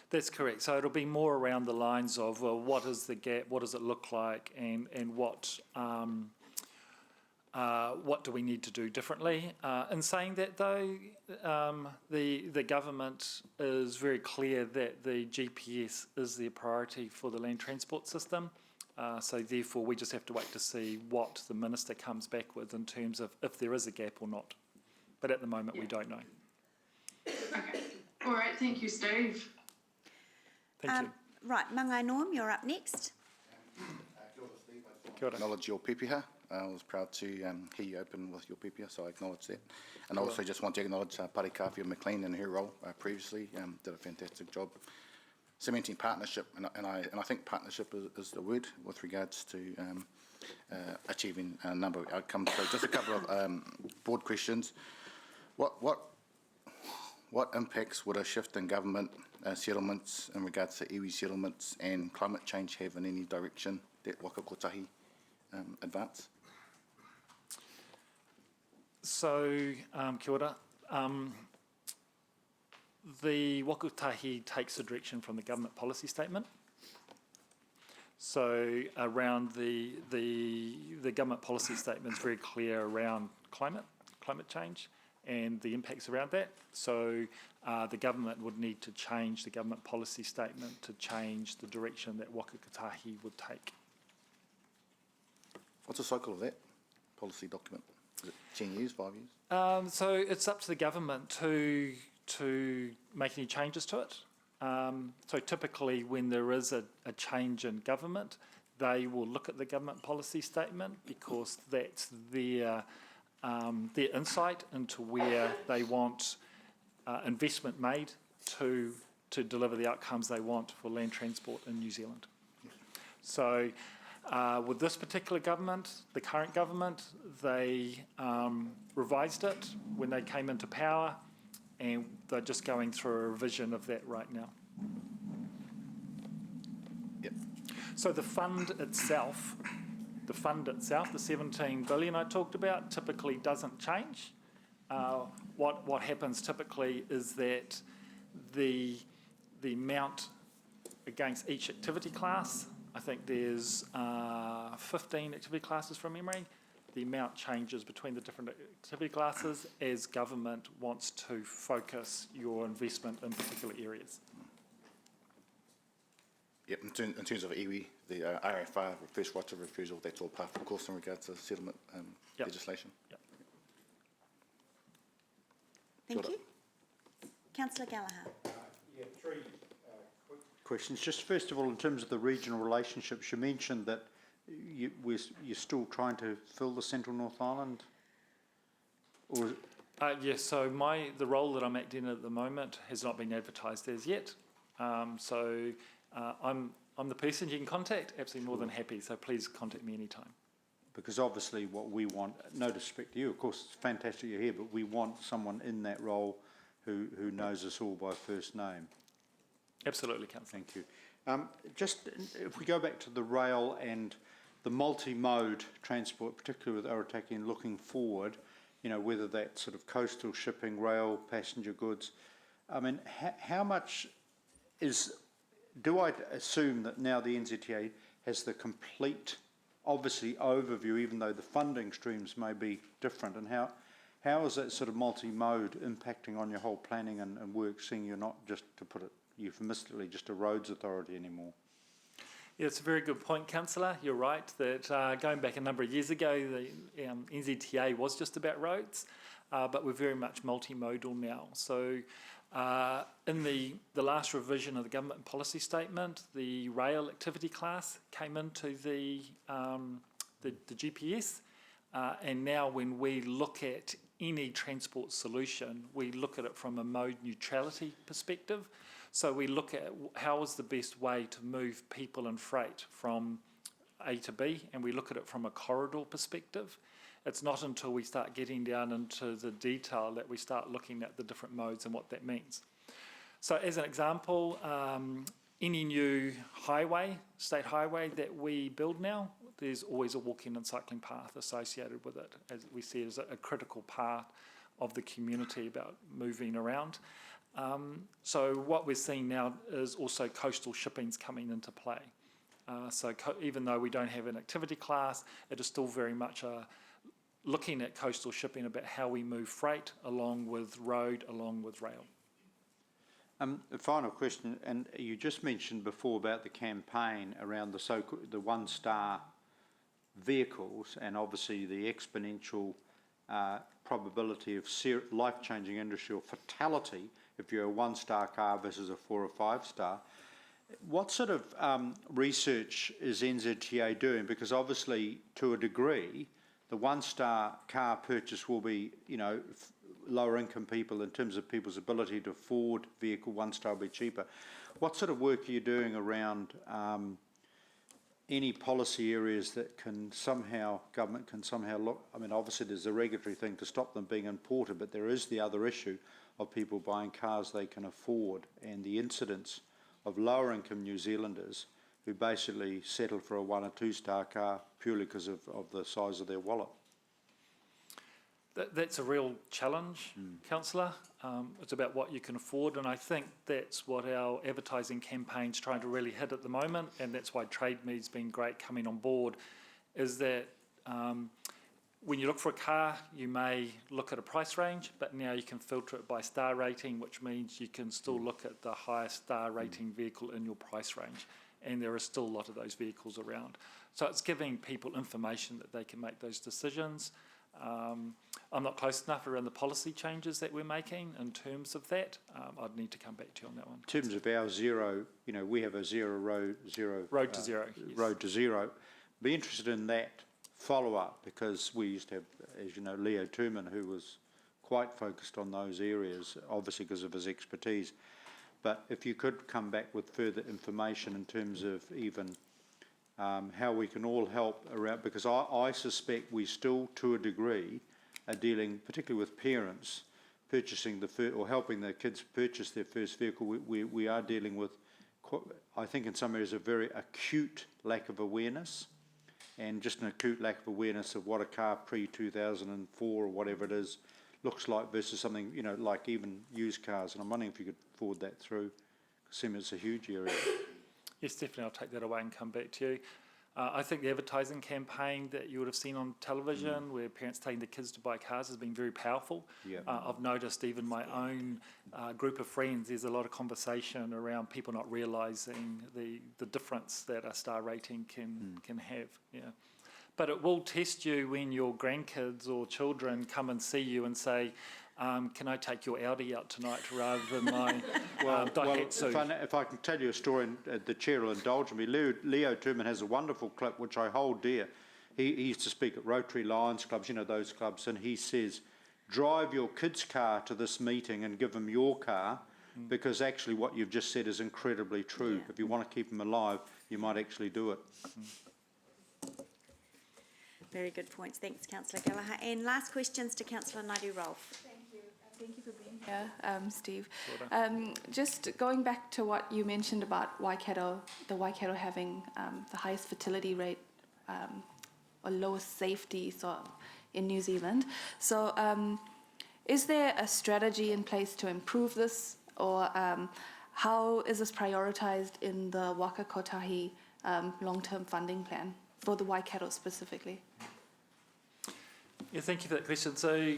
That's correct. So it'll be more around the lines of, well, what is the gap, what does it look like, and what do we need to do differently? In saying that, though, the government is very clear that the GPS is their priority for the land transport system. So therefore, we just have to wait to see what the minister comes back with in terms of if there is a gap or not. But at the moment, we don't know. Okay. All right. Thank you, Steve. Thank you. Right, Mangai Norm, you're up next. Kia ora. Acknowledge your pipiha. I was proud to hear you open with your pipiha, so I acknowledge that. And I also just want to acknowledge Parikawhia McLean in her role previously, did a fantastic job cementing partnership, and I think partnership is the word with regards to achieving a number of outcomes. So just a couple of board questions. What impacts would a shift in government settlements in regards to iwi settlements and climate change have in any direction that Waka Kotahi advance? So, kia ora. The Waka Kotahi takes the direction from the government policy statement. So around the government policy statement is very clear around climate change and the impacts around that. So the government would need to change the government policy statement to change the direction that Waka Kotahi would take. What's the cycle of that policy document? Is it 10 years, 5 years? So it's up to the government to make any changes to it. So typically when there is a change in government, they will look at the government policy statement because that's their insight into where they want investment made to deliver the outcomes they want for land transport in New Zealand. So with this particular government, the current government, they revised it when they came into power, and they're just going through a revision of that right now. Yep. So the fund itself, the 17 billion I talked about, typically doesn't change. What happens typically is that the amount against each activity class, I think there's 15 activity classes from memory, the amount changes between the different activity classes as government wants to focus your investment in particular areas. Yep, in terms of iwi, the RFR, first right of refusal, that's all part of course in regards to settlement legislation. Yep. Thank you. Councillor Gallagher. Yeah, three quick questions. Just first of all, in terms of the regional relationships, you mentioned that you're still trying to fill the Central North Island? Or Yes, so the role that I'm acting in at the moment has not been advertised as yet. I'm the person you can contact, absolutely more than happy, so please contact me anytime. because obviously what we want, no disrespect to you, of course it's fantastic you're here, but we want someone in that role who knows us all by first name. Absolutely, Councillor. Thank you. Just if we go back to the rail and the multi-mode transport, particularly with Arataki and looking forward, you know, whether that's sort of coastal shipping, rail, passenger goods, I mean, how much do I assume that now the NZTA has the complete, obviously, overview, even though the funding streams may be different, and How is that sort of multi-mode impacting on your whole planning and work, seeing you're not, just to put it euphemistically, just a roads authority anymore? Yeah, it's a very good point, Councillor. You're right that going back a number of years ago, the NZTA was just about roads, but we're very much multimodal now. So in the last revision of the government policy statement, the rail activity class came into the GPS, and now when we look at any transport solution, we look at it from a mode neutrality perspective. So we look at how is the best way to move people and freight from A to B, and we look at it from a corridor perspective. It's not until we start getting down into the detail that we start looking at the different modes and what that means. So as an example, any new highway, state highway that we build now, there's always a walking and cycling path associated with it, as we see it as a critical part of the community about moving around. So what we're seeing now is also coastal shipping's coming into play. Even though we don't have an activity class, it is still very much looking at coastal shipping about how we move freight along with road, along with rail. A final question, and you just mentioned before about the campaign around the one-star vehicles, and obviously the exponential probability of life-changing industry or fatality if you're a one-star car versus a 4 or 5-star. What sort of research is NZTA doing? Because obviously, to a degree, the one-star car purchase will be, lower income people in terms of people's ability to afford vehicle. One-star will be cheaper. What sort of work are you doing around any policy areas that government can somehow look? I mean, obviously there's a regulatory thing to stop them being imported, but there is the other issue of people buying cars they can afford, and the incidence of lower income New Zealanders who basically settle for a 1 or 2-star car purely because of the size of their wallet. That's a real challenge, Councillor. It's about what you can afford, and I think that's what our advertising campaign's trying to really hit at the moment, and that's why Trade Me's been great coming on board, is that when you look for a car, you may look at a price range, but now you can filter it by star rating, which means you can still look at the highest star rating vehicle in your price range, and there are still a lot of those vehicles around. So it's giving people information that they can make those decisions. I'm not close enough around the policy changes that we're making in terms of that. I'd need to come back to you on that one. In terms of our zero, we have a road to zero. Yes. Road to zero. Be interested in that follow-up, because we used to have, as you know, Leo Turman, who was quite focused on those areas, obviously because of his expertise. But if you could come back with further information in terms of even how we can all help around, because I suspect we still, to a degree, are dealing, particularly with parents, purchasing or helping their kids purchase their first vehicle. We are dealing with, I think in some areas, a very acute lack of awareness, and just an acute lack of awareness of what a car pre-2004 or whatever it is looks like versus something, like even used cars. And I'm wondering if you could forward that through, because it seems it's a huge area. Yes, definitely. I'll take that away and come back to you. I think the advertising campaign that you would have seen on television, where parents taking their kids to buy cars, has been very powerful. Yeah. I've noticed even my own group of friends, there's a lot of conversation around people not realising the difference that a star rating can have. Yeah. But it will test you when your grandkids or children come and see you and say, can I take your Audi out tonight rather than my Daihatsu? If I can tell you a story, and the chair will indulge me. Leo Turman has a wonderful clip which I hold dear. He used to speak at Rotary Lions clubs, those clubs, and he says, drive your kid's car to this meeting and give them your car, because actually what you've just said is incredibly true. Yeah. If you want to keep them alive, you might actually do it. Very good points. Thanks, Councillor Gallagher. And last questions to Councillor Naidoo-Rolfe. Thank you for being here, Steve. Just going back to what you mentioned about Waikato, the Waikato having the highest fertility rate or lowest safety in New Zealand. So is there a strategy in place to improve this, or how is this prioritised in the Waka Kotahi long-term funding plan for the Waikato specifically? Yeah, thank you for that question. So,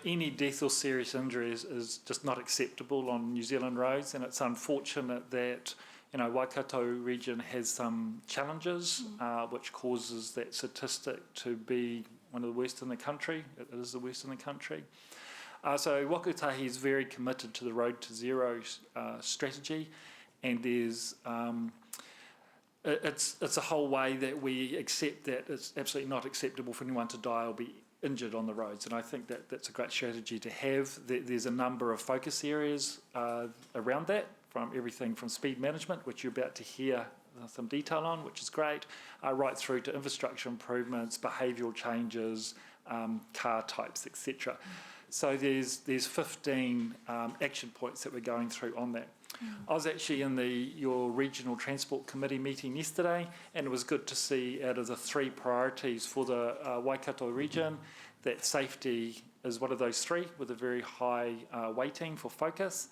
any death or serious injury is just not acceptable on New Zealand roads, and it's unfortunate that, Waikato region has some challenges, which causes that statistic to be one of the worst in the country. It is the worst in the country. So Waka Kotahi is very committed to the Road to Zero strategy, and there's it's a whole way that we accept that it's absolutely not acceptable for anyone to die or be injured on the roads, and I think that that's a great strategy to have. There's a number of focus areas around that, from everything from speed management, which you're about to hear some detail on, which is great, right through to infrastructure improvements, behavioural changes, car types, etc. So there's 15 action points that we're going through on that. I was actually in your Regional Transport Committee meeting yesterday, and it was good to see out of the 3 priorities for the Waikato region that safety is one of those 3 with a very high weighting for focus,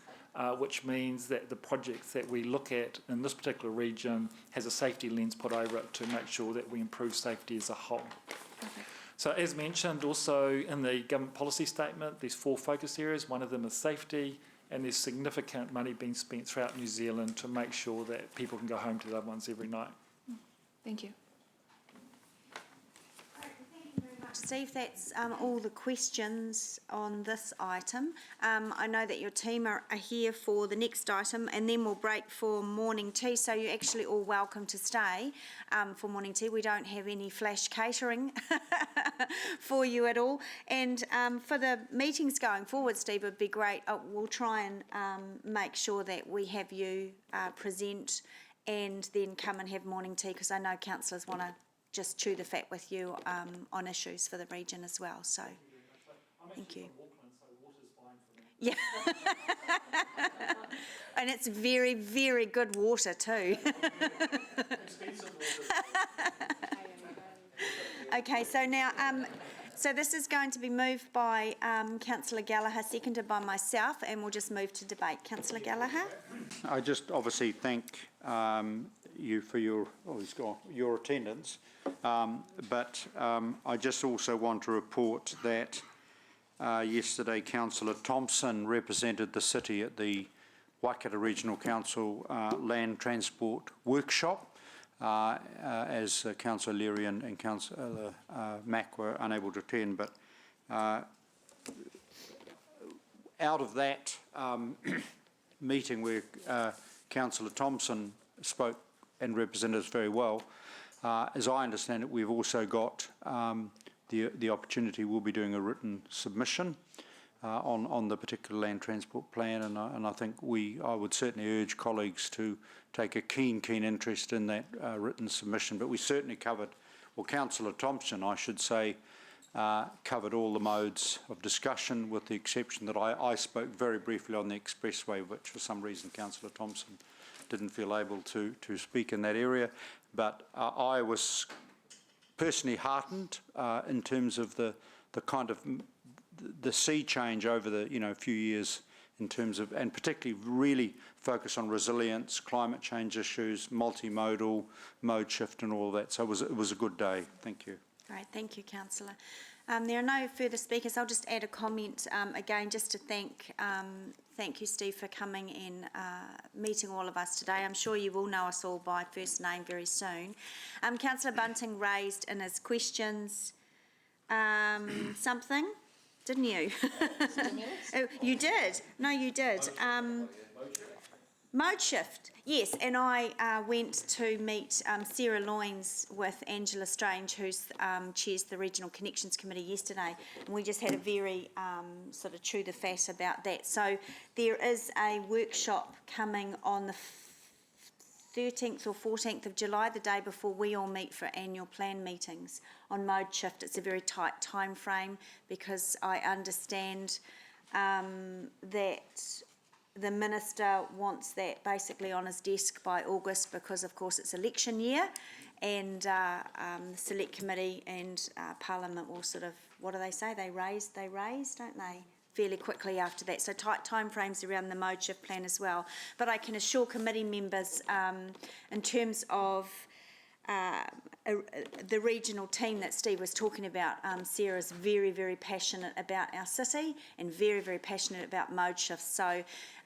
which means that the projects that we look at in this particular region has a safety lens put over it to make sure that we improve safety as a whole. So as mentioned also in the government policy statement, there's 4 focus areas. One of them is safety, and there's significant money being spent throughout New Zealand to make sure that people can go home to their loved ones every night. Thank you. Steve, that's all the questions on this item. I know that your team are here for the next item, and then we'll break for morning tea, so you're actually all welcome to stay for morning tea. We don't have any flash catering for you at all. And for the meetings going forward, Steve, it would be great. We'll try and make sure that we have you present and then come and have morning tea, because I know councillors want to just chew the fat with you on issues for the region as well. So, thank you. Yeah, and it's very, very good water too. Okay, so now, so this is going to be moved by Councillor Gallagher, seconded by myself, and we'll just move to debate. Councillor Gallagher. I just obviously thank you for your attendance, but I just also want to report that yesterday Councillor Thompson represented the city at the Waikato Regional Council Land Transport Workshop, as Councillor Leary and Councillor Mack were unable to attend, but out of that meeting where Councillor Thompson spoke and represented us very well, as I understand it, we've also got the opportunity. We'll be doing a written submission on the particular land transport plan, and I think I would certainly urge colleagues to take a keen interest in that written submission. But we certainly covered, well, Councillor Thompson, I should say, covered all the modes of discussion, with the exception that I spoke very briefly on the expressway, which for some reason Councillor Thompson didn't feel able to speak in that area. But I was personally heartened in terms of the kind of the sea change over the few years, in terms of, and particularly really focus on resilience, climate change issues, multimodal, mode shift and all of that. So it was a good day. Thank you. Great, thank you, Councillor. There are no further speakers. I'll just add a comment again, just to thank you, Steve, for coming and meeting all of us today. I'm sure you will know us all by first name very soon. Councillor Bunting raised in his questions something, didn't you? Oh, you did. No, you did. Mode shift, yes, and I went to meet Sarah Loynes with Angela Strange, who chairs the Regional Connections Committee, yesterday, and we just had a very sort of chew the fat about that. So there is a workshop coming on the 13th or 14th of July, the day before we all meet for annual plan meetings, on mode shift. It's a very tight time frame, because I understand that the Minister wants that basically on his desk by August, because of course it's election year, and the Select Committee and Parliament will sort of, what do they say, they raise, don't they, fairly quickly after that. So tight time frames around the mode shift plan as well. But I can assure committee members, in terms of the regional team that Steve was talking about, Sarah's very, very passionate about our city and very, very passionate about mode shifts. So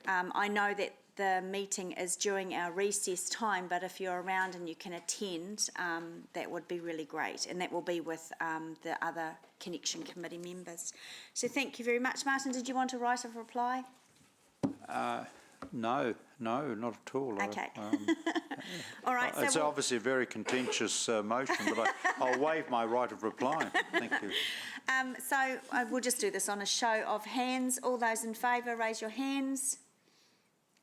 I know that the meeting is during our recess time, but if you're around and you can attend, that would be really great. And that will be with the other Connection Committee members. So thank you very much. Martin, did you want to write a reply? No, not at all. Okay. All right. It's so obviously a very contentious motion, but I'll waive my right of reply. Thank you. So we'll just do this on a show of hands. All those in favour, raise your hands.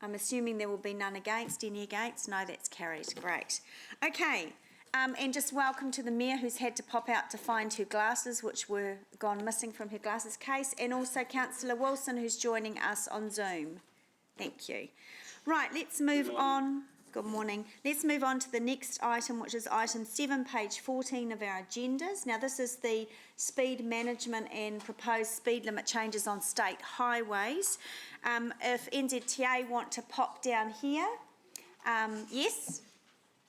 I'm assuming there will be none against. Any against? No, that's carried. Great. Okay. And just welcome to the Mayor, who's had to pop out to find her glasses, which were gone missing from her glasses case, and also Councillor Wilson, who's joining us on Zoom. Thank you. Right, let's move on. Good morning. Let's move on to the next item, which is item 7, page 14 of our agendas. Now, this is the speed management and proposed speed limit changes on state highways. If NZTA want to pop down here, yes,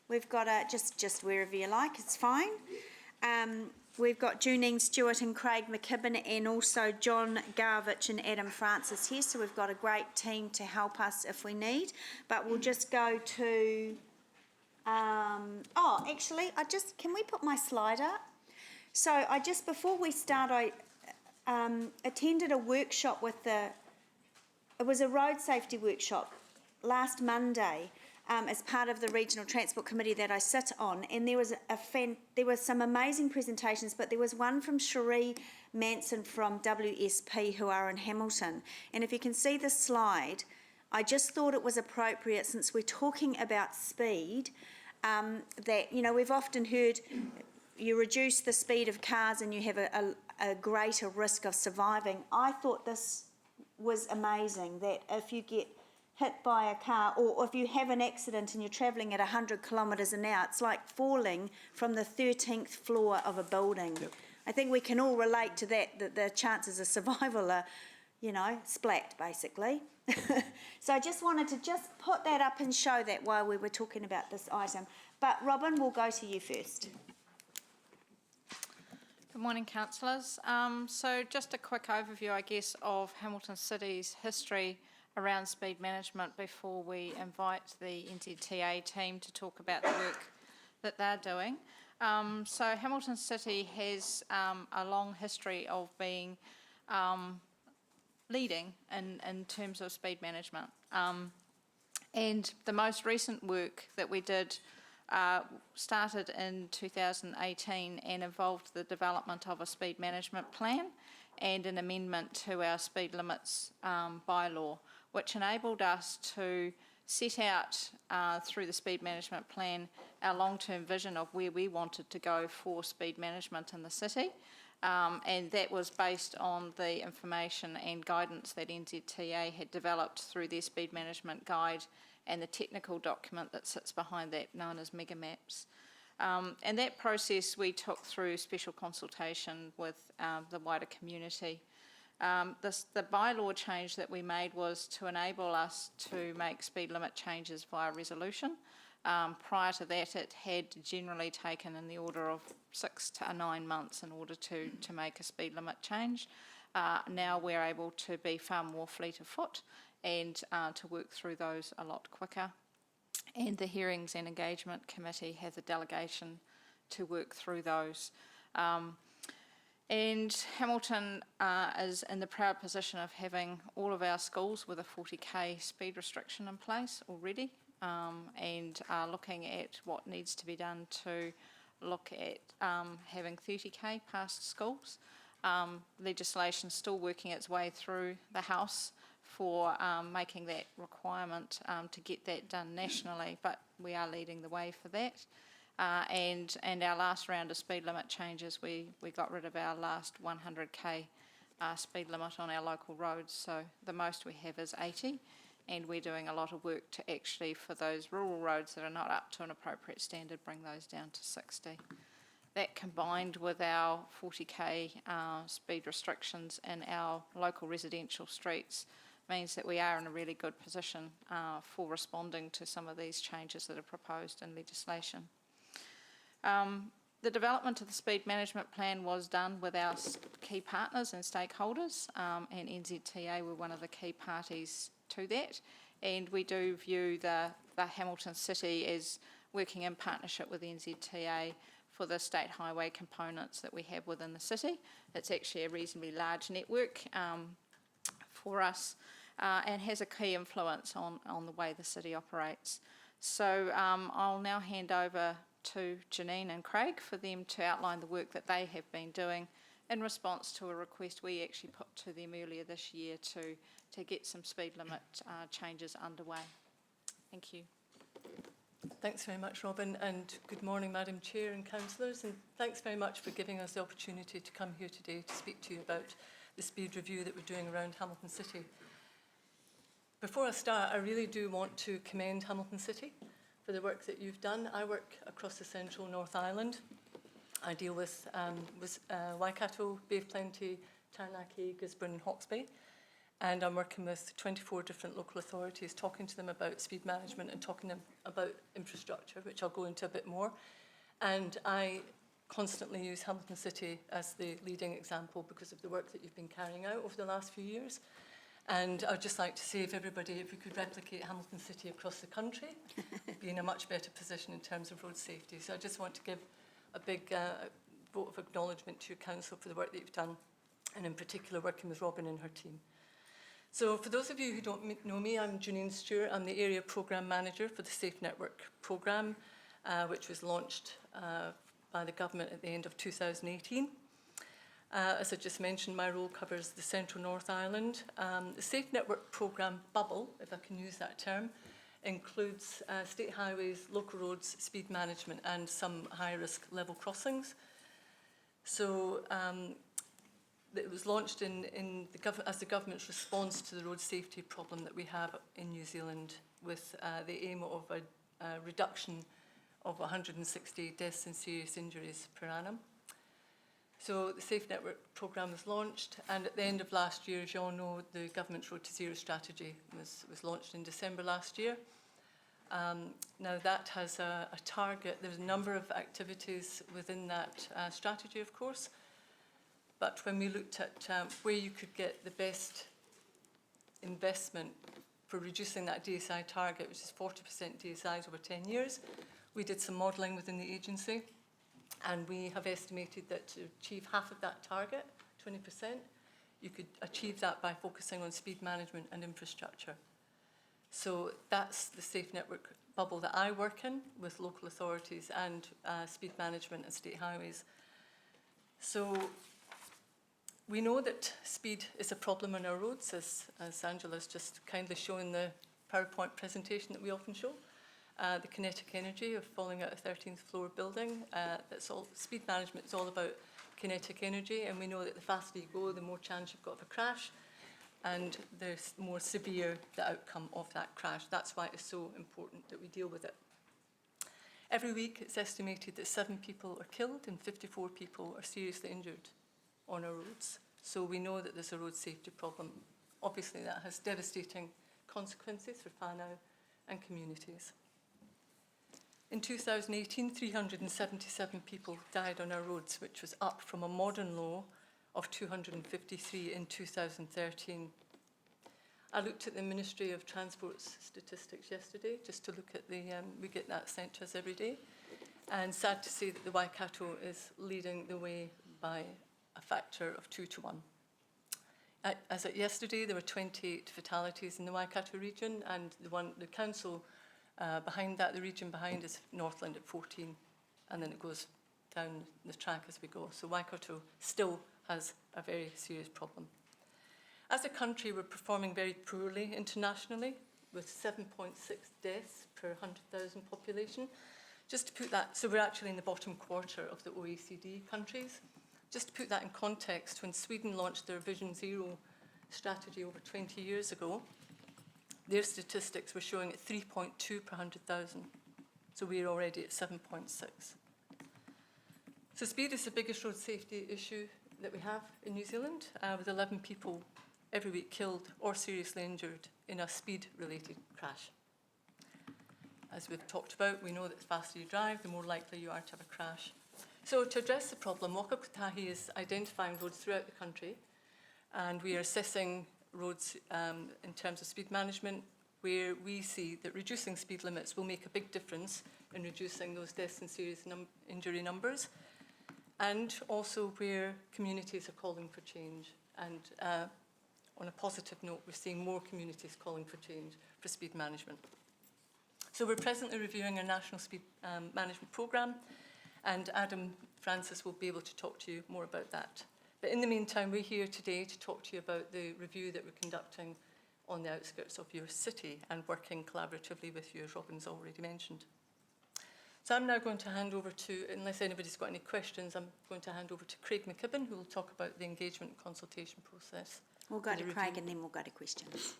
we've got a, just wherever you like, it's fine. We've got Junine Stewart and Craig McKibben and also John Garvich and Adam Francis here, so we've got a great team to help us if we need. But we'll just go to, actually, can we put my slide up? So before we start, I attended a workshop with it was a road safety workshop last Monday, as part of the Regional Transport Committee that I sit on, and there were some amazing presentations, but there was one from Cherie Manson from WSP, who are in Hamilton. And if you can see the slide, I just thought it was appropriate, since we're talking about speed, that, you know, we've often heard you reduce the speed of cars and you have a greater risk of surviving. I thought this was amazing, that if you get hit by a car, or if you have an accident and you're travelling at 100 kilometres an hour, it's like falling from the 13th floor of a building. Yep. I think we can all relate to that the chances of survival are, you know, splat, basically. So I just wanted to put that up and show that while we were talking about this item. But Robin, we'll go to you first. Good morning, councillors. So just a quick overview, I guess, of Hamilton City's history around speed management before we invite the NZTA team to talk about the work that they're doing. So Hamilton City has a long history of being leading in terms of speed management. And the most recent work that we did started in 2018 and involved the development of a speed management plan and an amendment to our speed limits bylaw, which enabled us to set out through the speed management plan our long-term vision of where we wanted to go for speed management in the city. And that was based on the information and guidance that NZTA had developed through their speed management guide and the technical document that sits behind that, known as Mega Maps. And that process we took through special consultation with the wider community. The bylaw change that we made was to enable us to make speed limit changes via resolution. Prior to that, it had generally taken in the order of 6 to 9 months in order to make a speed limit change. Now we're able to be far more fleet of foot and to work through those a lot quicker. And the Hearings and Engagement Committee has a delegation to work through those. And Hamilton is in the proud position of having all of our schools with a 40k speed restriction in place already, and are looking at what needs to be done to look at having 30k past schools. Legislation still working its way through the House for making that requirement to get that done nationally, but we are leading the way for that. And our last round of speed limit changes, we got rid of our last 100k speed limit on our local roads, so the most we have is 80, and we're doing a lot of work to actually, for those rural roads that are not up to an appropriate standard, bring those down to 60. That combined with our 40k speed restrictions in our local residential streets means that we are in a really good position for responding to some of these changes that are proposed in legislation. The development of the speed management plan was done with our key partners and stakeholders, and NZTA were one of the key parties to that. And we do view the Hamilton City as working in partnership with NZTA for the state highway components that we have within the city. It's actually a reasonably large network for us and has a key influence on the way the city operates. So I'll now hand over to Janine and Craig for them to outline the work that they have been doing in response to a request we actually put to them earlier this year to get some speed limit changes underway. Thank you. Thanks very much, Robin, and good morning, Madam Chair and councillors, and thanks very much for giving us the opportunity to come here today to speak to you about the speed review that we're doing around Hamilton City. Before I start, I really do want to commend Hamilton City for the work that you've done. I work across the central North Island. I deal with Waikato, Bay of Plenty, Taranaki, Gisborne and Hawke's Bay. And I'm working with 24 different local authorities, talking to them about speed management and talking to them about infrastructure, which I'll go into a bit more. And I constantly use Hamilton City as the leading example because of the work that you've been carrying out over the last few years. And I'd just like to say, if we could replicate Hamilton City across the country, we'd be in a much better position in terms of road safety. So I just want to give a big vote of acknowledgement to your council for the work that you've done, and in particular working with Robin and her team. So for those of you who don't know me, I'm Janine Stewart. I'm the Area Programme Manager for the Safe Network Programme, which was launched by the government at the end of 2018. As I just mentioned, my role covers the Central North Island. The Safe Network Programme bubble, if I can use that term, includes state highways, local roads, speed management and some high-risk level crossings. So it was launched as the government's response to the road safety problem that we have in New Zealand, with the aim of a reduction of 160 deaths and serious injuries per annum. So the Safe Network Programme was launched, and at the end of last year, as you all know, the government's Road to Zero strategy was launched in December last year. Now that has a target. There's a number of activities within that strategy, of course. But when we looked at where you could get the best investment for reducing that DSI target, which is 40% DSIs over 10 years, we did some modelling within the agency, and we have estimated that to achieve half of that target, 20%, you could achieve that by focusing on speed management and infrastructure. So that's the Safe Network bubble that I work in with local authorities and speed management and state highways. So we know that speed is a problem on our roads, as Angela's just kindly shown the PowerPoint presentation that we often show. The kinetic energy of falling out a 13th floor building. Speed management is all about kinetic energy, and we know that the faster you go, the more chance you've got of a crash, and the more severe the outcome of that crash. That's why it's so important that we deal with it. Every week, it's estimated that 7 people are killed and 54 people are seriously injured on our roads. So we know that there's a road safety problem. Obviously, that has devastating consequences for whānau and communities. In 2018, 377 people died on our roads, which was up from a modern low of 253 in 2013. I looked at the Ministry of Transport's statistics yesterday, just to look at we get that sent to us every day, and sad to say that the Waikato is leading the way by a factor of 2 to 1. As of yesterday, there were 28 fatalities in the Waikato region, and the council behind that, the region behind, is Northland at 14, and then it goes down the track as we go. So Waikato still has a very serious problem. As a country, we're performing very poorly internationally, with 7.6 deaths per 100,000 population. Just to put that, so we're actually in the bottom quarter of the OECD countries. Just to put that in context, when Sweden launched their Vision Zero strategy over 20 years ago, their statistics were showing at 3.2 per 100,000. So we're already at 7.6. So speed is the biggest road safety issue that we have in New Zealand, with 11 people every week killed or seriously injured in a speed-related crash. As we've talked about, we know that the faster you drive, the more likely you are to have a crash. So to address the problem, Waka Kotahi is identifying roads throughout the country, and we are assessing roads in terms of speed management, where we see that reducing speed limits will make a big difference in reducing those deaths and serious injury numbers, and also where communities are calling for change. And on a positive note, we're seeing more communities calling for change for speed management. So we're presently reviewing our National Speed Management Programme, and Adam Francis will be able to talk to you more about that. But in the meantime, we're here today to talk to you about the review that we're conducting on the outskirts of your city and working collaboratively with you, as Robin's already mentioned. So I'm now going to hand over to, unless anybody's got any questions, I'm going to hand over to Craig McKibben, who will talk about the engagement and consultation process. We'll go to Craig and then we'll go to questions.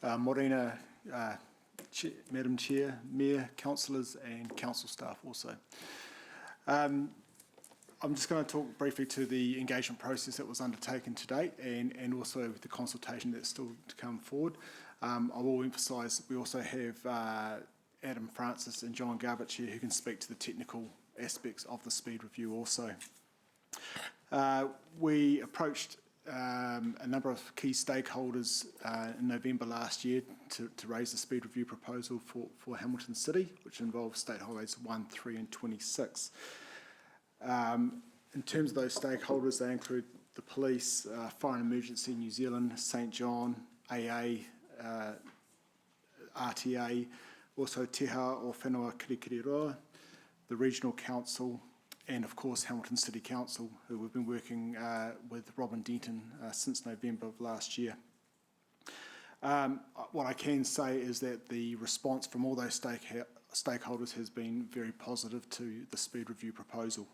Morena, Madam Chair, Mayor, councillors and council staff also. I'm just going to talk briefly to the engagement process that was undertaken to date and also the consultation that's still to come forward. I will emphasise we also have Adam Francis and John Garbage here who can speak to the technical aspects of the speed review also. We approached a number of key stakeholders in November last year to raise the speed review proposal for Hamilton City, which involves State Highways 1, 3 and 26. In terms of those stakeholders, they include the police, Fire and Emergency New Zealand, St John, AA, RTA, also Te Hā o Whenua Kirikiriroa, the Regional Council, and of course Hamilton City Council, who we've been working with Robin Denton since November of last year. What I can say is that the response from all those stakeholders has been very positive to the speed review proposal.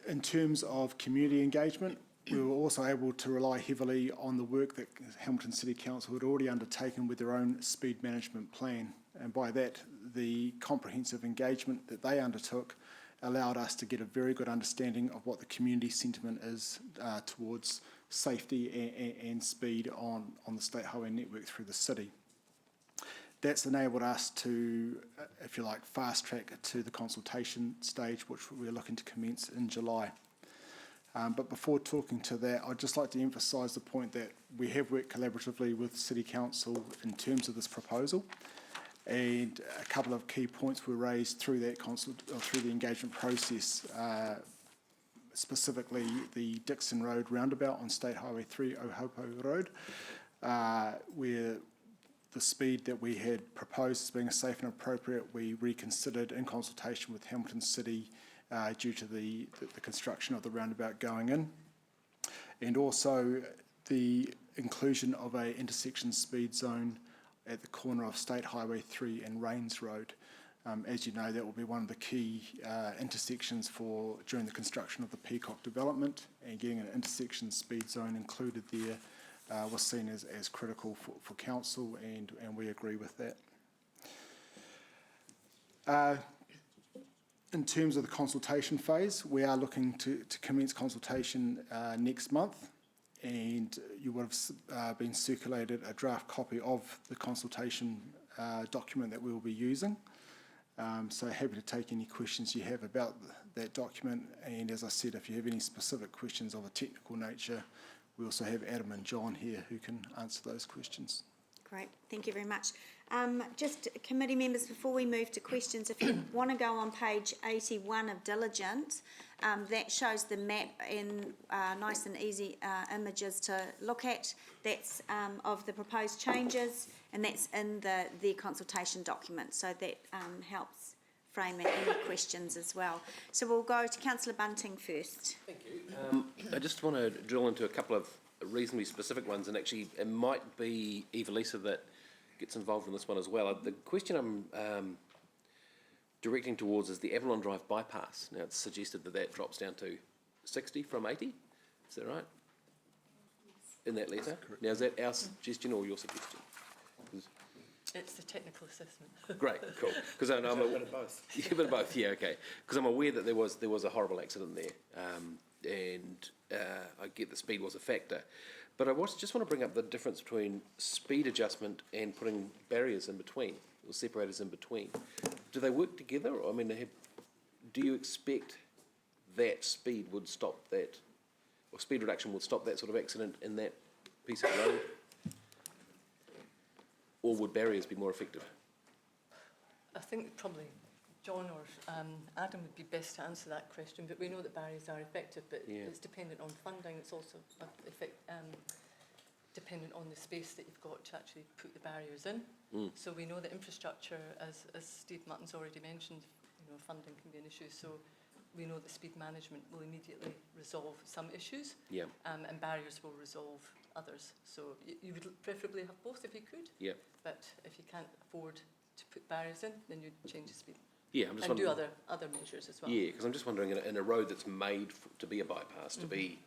In terms of community engagement, we were also able to rely heavily on the work that Hamilton City Council had already undertaken with their own speed management plan. And by that, the comprehensive engagement that they undertook allowed us to get a very good understanding of what the community sentiment is towards safety and speed on the state highway network through the city. That's enabled us to, if you like, fast track to the consultation stage, which we're looking to commence in July. But before talking to that, I'd just like to emphasise the point that we have worked collaboratively with City Council in terms of this proposal, and a couple of key points were raised through that through the engagement process, specifically the Dixon Road roundabout on State Highway 3 Ohopo Road, where the speed that we had proposed as being safe and appropriate, we reconsidered in consultation with Hamilton City due to the construction of the roundabout going in, and also the inclusion of a intersection speed zone at the corner of State Highway 3 and Rains Road. As you know, that will be one of the key intersections during the construction of the Peacock development, and getting an intersection speed zone included there was seen as critical for council, and we agree with that. In terms of the consultation phase, we are looking to commence consultation next month, and you would have been circulated a draft copy of the consultation document that we will be using. So happy to take any questions you have about that document, and as I said, if you have any specific questions of a technical nature, we also have Adam and John here who can answer those questions. Great, thank you very much. Just committee members, before we move to questions, if you want to go on page 81 of Diligent, that shows the map in nice and easy images to look at. That's of the proposed changes, and that's in the consultation document, so that helps frame any questions as well. So we'll go to Councillor Bunting first. Thank you. I just want to drill into a couple of reasonably specific ones, and actually it might be Eva-Lisa that gets involved in this one as well. The question I'm directing towards is the Avalon Drive bypass. Now it's suggested that drops down to 60 from 80, is that right? In that letter? Now is that our suggestion or your suggestion? It's the technical assessment. Great, cool. Because I'm a bit of both. Yeah, a bit of both. Yeah, okay. Because I'm aware that there was a horrible accident there, and I get the speed was a factor, but I just want to bring up the difference between speed adjustment and putting barriers in between. or separators in between. Do they work together? Or, I mean, do you expect that speed would stop that, or speed reduction would stop that sort of accident in that piece of road? Or would barriers be more effective? I think probably John or Adam would be best to answer that question, but we know that barriers are effective, but it's dependent on funding. It's also dependent on the space that you've got to actually put the barriers in. So we know that infrastructure, as Steve Mutton's already mentioned, funding can be an issue. So we know that speed management will immediately resolve some issues, and barriers will resolve others. So you would preferably have both if you could, but if you can't afford to put barriers in, then you'd change the speed. Yeah, I'm just and do wondering, other measures as well. Yeah, because I'm just wondering, in a road that's made to be a bypass, to be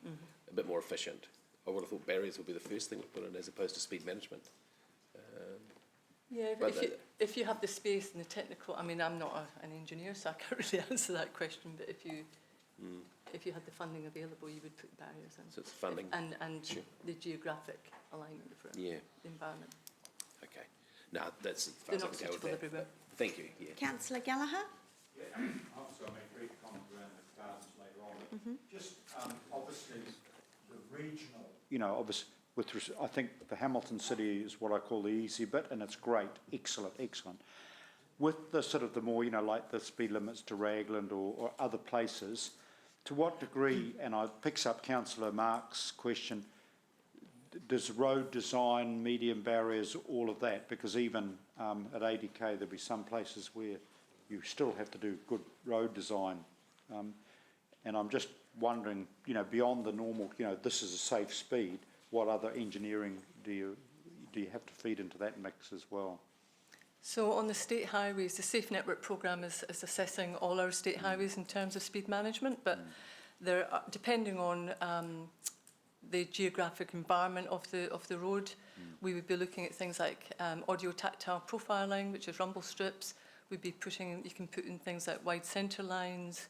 a bit more efficient, I would have thought barriers would be the first thing to put in as opposed to speed management. Yeah, but if you have the space and the technical, I mean, I'm not an engineer, so I can't really answer that question, but if you had the funding available, you would put barriers in. So it's funding. And the geographic alignment for the environment. Okay. No, that's as far as I can go with that. Everywhere. Thank you, Councillor Gallagher? Obviously, I'll make a brief comment around the gardens later on. Just obviously the regional, obviously, I think the Hamilton City is what I call the easy bit, and it's great, excellent. With the sort of the more, like the speed limits to Raglan or other places, to what degree, and I picks up Councillor Mark's question, does road design, medium barriers, all of that? Because even at 80k, there'll be some places where you still have to do good road design. And I'm just wondering, beyond the normal, this is a safe speed, what other engineering do you have to feed into that mix as well? So on the state highways, the Safe Network Programme is assessing all our state highways in terms of speed management, but there are, depending on the geographic environment of the road, we would be looking at things like audio tactile profiling, which is rumble strips. We'd be you can put in things like wide centre lines,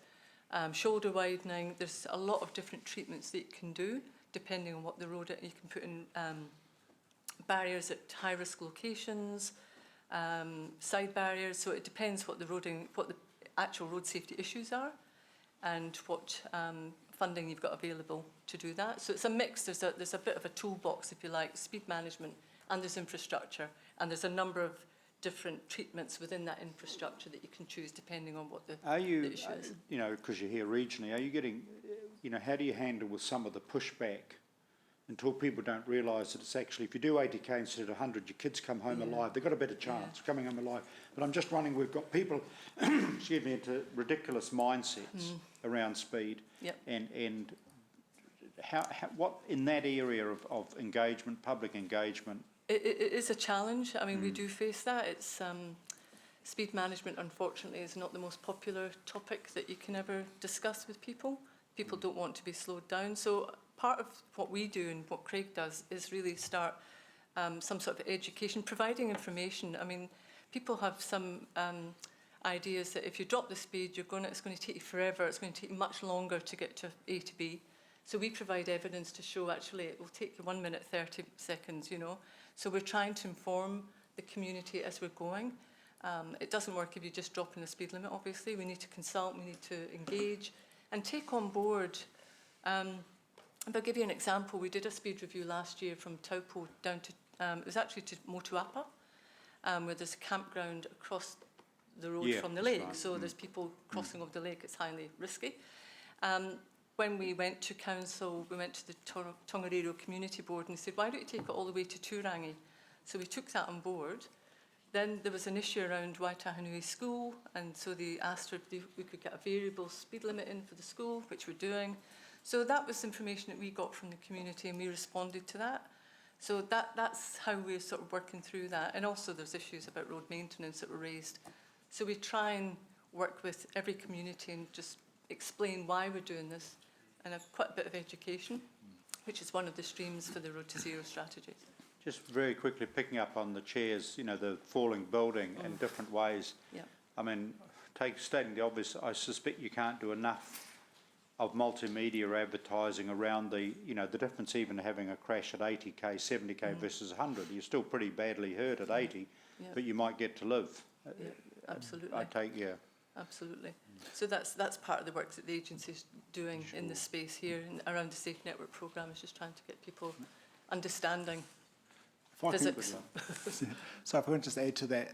shoulder widening. There's a lot of different treatments that you can do depending on what the road is. You can put in barriers at high-risk locations, side barriers. So it depends what the actual road safety issues are, and what funding you've got available to do that. So it's a mix. There's a bit of a toolbox, if you like, speed management, and there's infrastructure, and there's a number of different treatments within that infrastructure that you can choose depending on what the issue is. Because you're here regionally, are you getting, how do you handle with some of the pushback until people don't realise that it's actually, if you do 80k instead of 100, your kids come home alive. They've got a better chance of coming home alive. But I'm just running, we've got people, excuse me, into ridiculous mindsets around speed. And how, what in that area of engagement, public engagement? It is a challenge. I mean, we do face that. It's speed management, unfortunately, is not the most popular topic that you can ever discuss with people. People don't want to be slowed down. So part of what we do and what Craig does is really start some sort of education, providing information. I mean, people have some ideas that if you drop the speed, it's going to take you forever. It's going to take you much longer to get to A to B. So we provide evidence to show actually it will take you 1 minute 30 seconds. So we're trying to inform the community as we're going. It doesn't work if you just drop in the speed limit, obviously. We need to consult, we need to engage and take on board. If I'll give you an example, we did a speed review last year from Taupo down to, it was actually to Motuapa, where there's a campground across the road from the lake. Right. So there's people crossing over the lake, it's highly risky. When we went to council, we went to the Tongariro Community Board and said, why don't you take it all the way to Turangi? So we took that on board. Then there was an issue around Waitahanui School, and so they asked if we could get a variable speed limit in for the school, which we're doing. So that was information that we got from the community, and we responded to that. So that's how we're sort of working through that. And also there's issues about road maintenance that were raised. So we try and work with every community and just explain why we're doing this, and have quite a bit of education, which is one of the streams for the Road to Zero strategy. Just very quickly picking up on the chairs, the falling building in different ways. Yeah. I mean, stating the obvious, I suspect you can't do enough of multimedia advertising around the difference even having a crash at 80k, 70k versus 100. You're still pretty badly hurt at 80. Yeah. but you might get to live. Yeah, absolutely. I take, yeah. Absolutely. So that's part of the work that the agency's doing in this space here and around the Safe Network programme, is just trying to get people understanding If I can- physics. So if I can just add to that,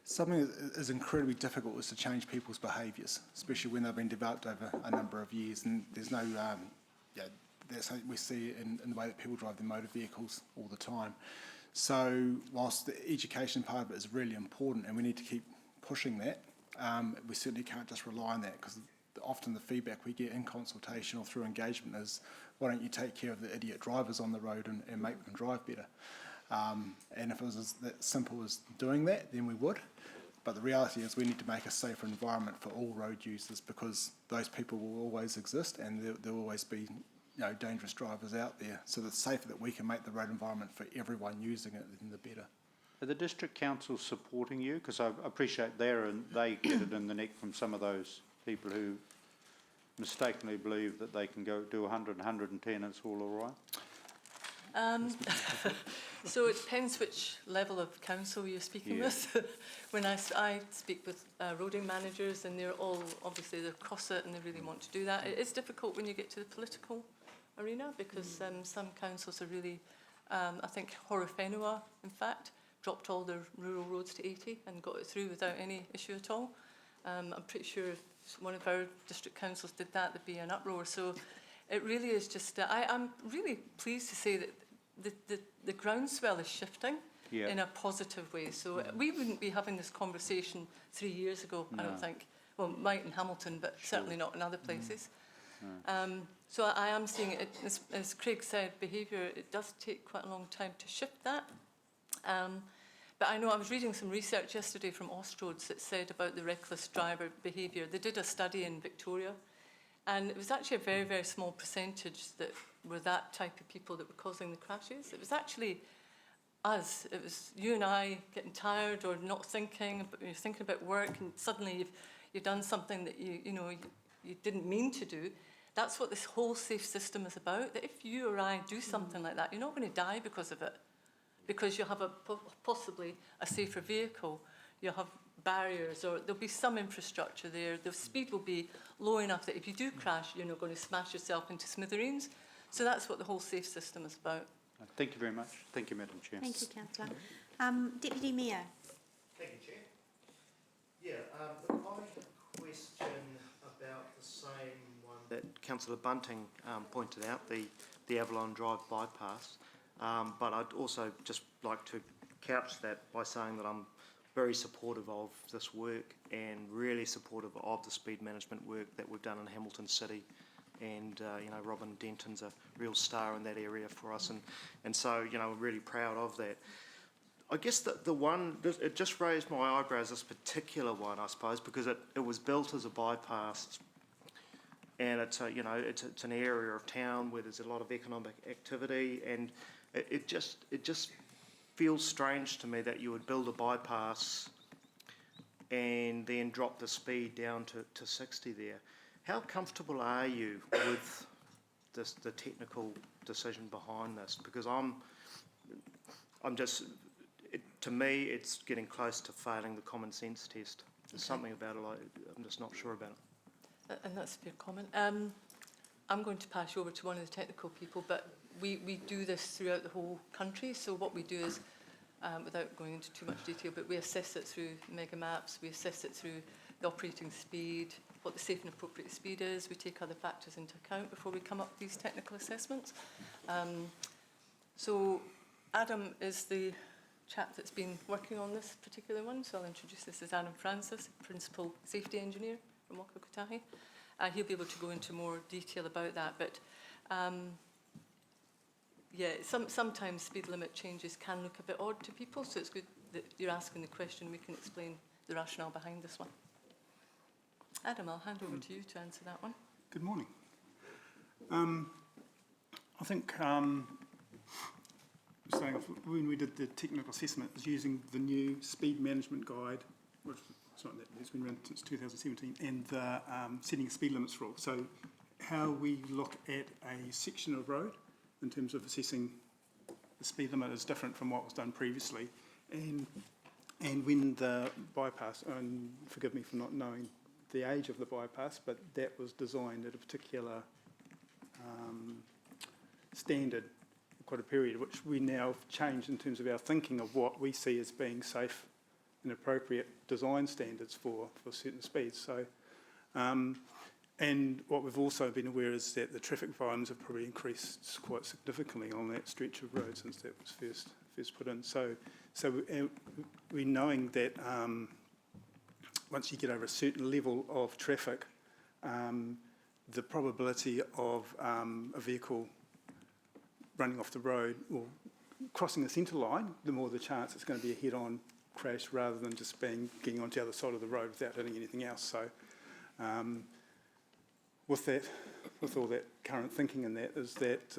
something that is incredibly difficult is to change people's behaviours, especially when they've been developed over a number of years, and there's no, that's something we see in the way that people drive their motor vehicles all the time. So whilst the education part of it is really important, and we need to keep pushing that, we certainly can't just rely on that, because often the feedback we get in consultation or through engagement is, why don't you take care of the idiot drivers on the road and make them drive better? And if it was that simple as doing that, then we would. But the reality is we need to make a safer environment for all road users, because those people will always exist, and there will always be dangerous drivers out there. So the safer that we can make the road environment for everyone using it, then the better. Are the district councils supporting you? Because I appreciate they get it in the neck from some of those people who mistakenly believe that they can go do 100 and 110 and it's all right. So it depends which level of council you're speaking with. When I speak with roading managers, and they're all, obviously they're across it and they really want to do that. It is difficult when you get to the political arena, because some councils are really, I think Horowhenua, in fact, dropped all their rural roads to 80 and got it through without any issue at all. I'm pretty sure if one of our district councils did that, there'd be an uproar. So it really is just, I'm really pleased to say that the groundswell is shifting in a positive way. So we wouldn't be having this conversation 3 years ago, I don't think. Well, might in Hamilton, but certainly not in other places. So I am seeing it, as Craig said, behaviour, it does take quite a long time to shift that. But I know I was reading some research yesterday from Austroads that said about the reckless driver behaviour. They did a study in Victoria, and it was actually a very, very small percentage that were that type of people that were causing the crashes. It was actually us. It was you and I getting tired or not thinking, but you're thinking about work, and suddenly you've done something that you didn't mean to do. That's what this whole safe system is about, that if you or I do something like that, you're not going to die because of it, because you have possibly a safer vehicle, you'll have barriers, or there'll be some infrastructure there. The speed will be low enough that if you do crash, you're not going to smash yourself into smithereens. So that's what the whole safe system is about. Thank you very much. Thank you, Madam Chair. Thank you, Councillor. Deputy Mayor. Thank you, Chair. Yeah, look, I have a question about the same one that Councillor Bunting pointed out, the Avalon Drive bypass. But I'd also just like to couch that by saying that I'm very supportive of this work, and really supportive of the speed management work that we've done in Hamilton City. And Robin Denton's a real star in that area for us, and so we're really proud of that. I guess the one, it just raised my eyebrows, this particular one, I suppose, because it was built as a bypass, and it's it's an area of town where there's a lot of economic activity, and it just feels strange to me that you would build a bypass and then drop the speed down to 60 there. How comfortable are you with the technical decision behind this? Because to me, it's getting close to failing the common sense test. There's something about it I'm just not sure about it. And that's a fair comment. I'm going to pass you over to one of the technical people, but we do this throughout the whole country. So what we do is, without going into too much detail, but we assess it through mega maps, we assess it through the operating speed, what the safe and appropriate speed is. We take other factors into account before we come up with these technical assessments. So Adam is the chap that's been working on this particular one, so I'll introduce this as Adam Francis, Principal Safety Engineer from Waka Kotahi. He'll be able to go into more detail about that, but sometimes speed limit changes can look a bit odd to people, so it's good that you're asking the question. We can explain the rationale behind this one. Adam, I'll hand over to you to answer that one. Good morning. I think starting off, when we did the technical assessment, it was using the new speed management guide, which it's been around since 2017, and the setting speed limits rule. So how we look at a section of road in terms of assessing the speed limit is different from what was done previously. And And when the bypass, and forgive me for not knowing the age of the bypass, but that was designed at a particular standard for quite a period, which we now have changed in terms of our thinking of what we see as being safe and appropriate design standards for certain speeds. So, and what we've also been aware is that the traffic volumes have probably increased quite significantly on that stretch of road since that was first put in. So we're knowing that once you get over a certain level of traffic, the probability of a vehicle running off the road or crossing the centre line, the more the chance it's going to be a head-on crash rather than just getting onto the other side of the road without hitting anything else. So with all that current thinking in that, is that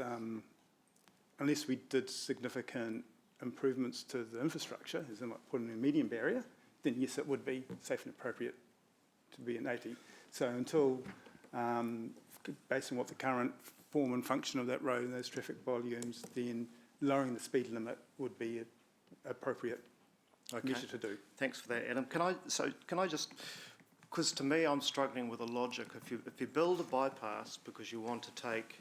unless we did significant improvements to the infrastructure, as in like putting in a median barrier, then yes, it would be safe and appropriate to be an 80. So until, based on what the current form and function of that road and those traffic volumes, then lowering the speed limit would be an appropriate measure to do. Thanks for that, Adam. Can I just, because to me I'm struggling with the logic. If you build a bypass because you want to take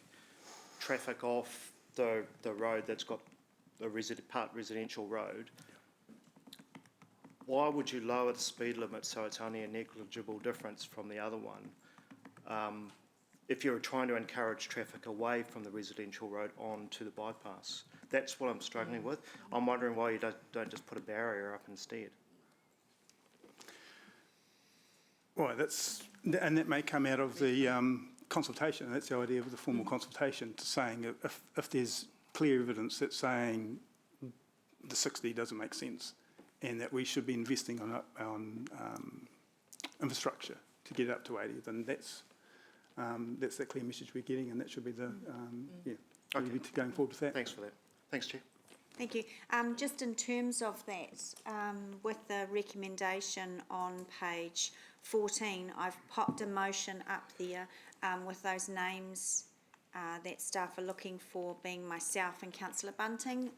traffic off the road that's got a part residential road, why would you lower the speed limit so it's only a negligible difference from the other one? If you're trying to encourage traffic away from the residential road onto the bypass. That's what I'm struggling with. I'm wondering why you don't just put a barrier up instead. Well, and that may come out of the consultation. That's the idea of the formal consultation, to saying if there's clear evidence that's saying the 60 doesn't make sense and that we should be investing on infrastructure to get up to 80, then that's the clear message we're getting, and that should be the okay. Going forward with that. Thanks for that. Thanks, Chair. Thank you. Just in terms of that, with the recommendation on page 14, I've popped a motion up there with those names that staff are looking for, being myself and Councillor Bunting,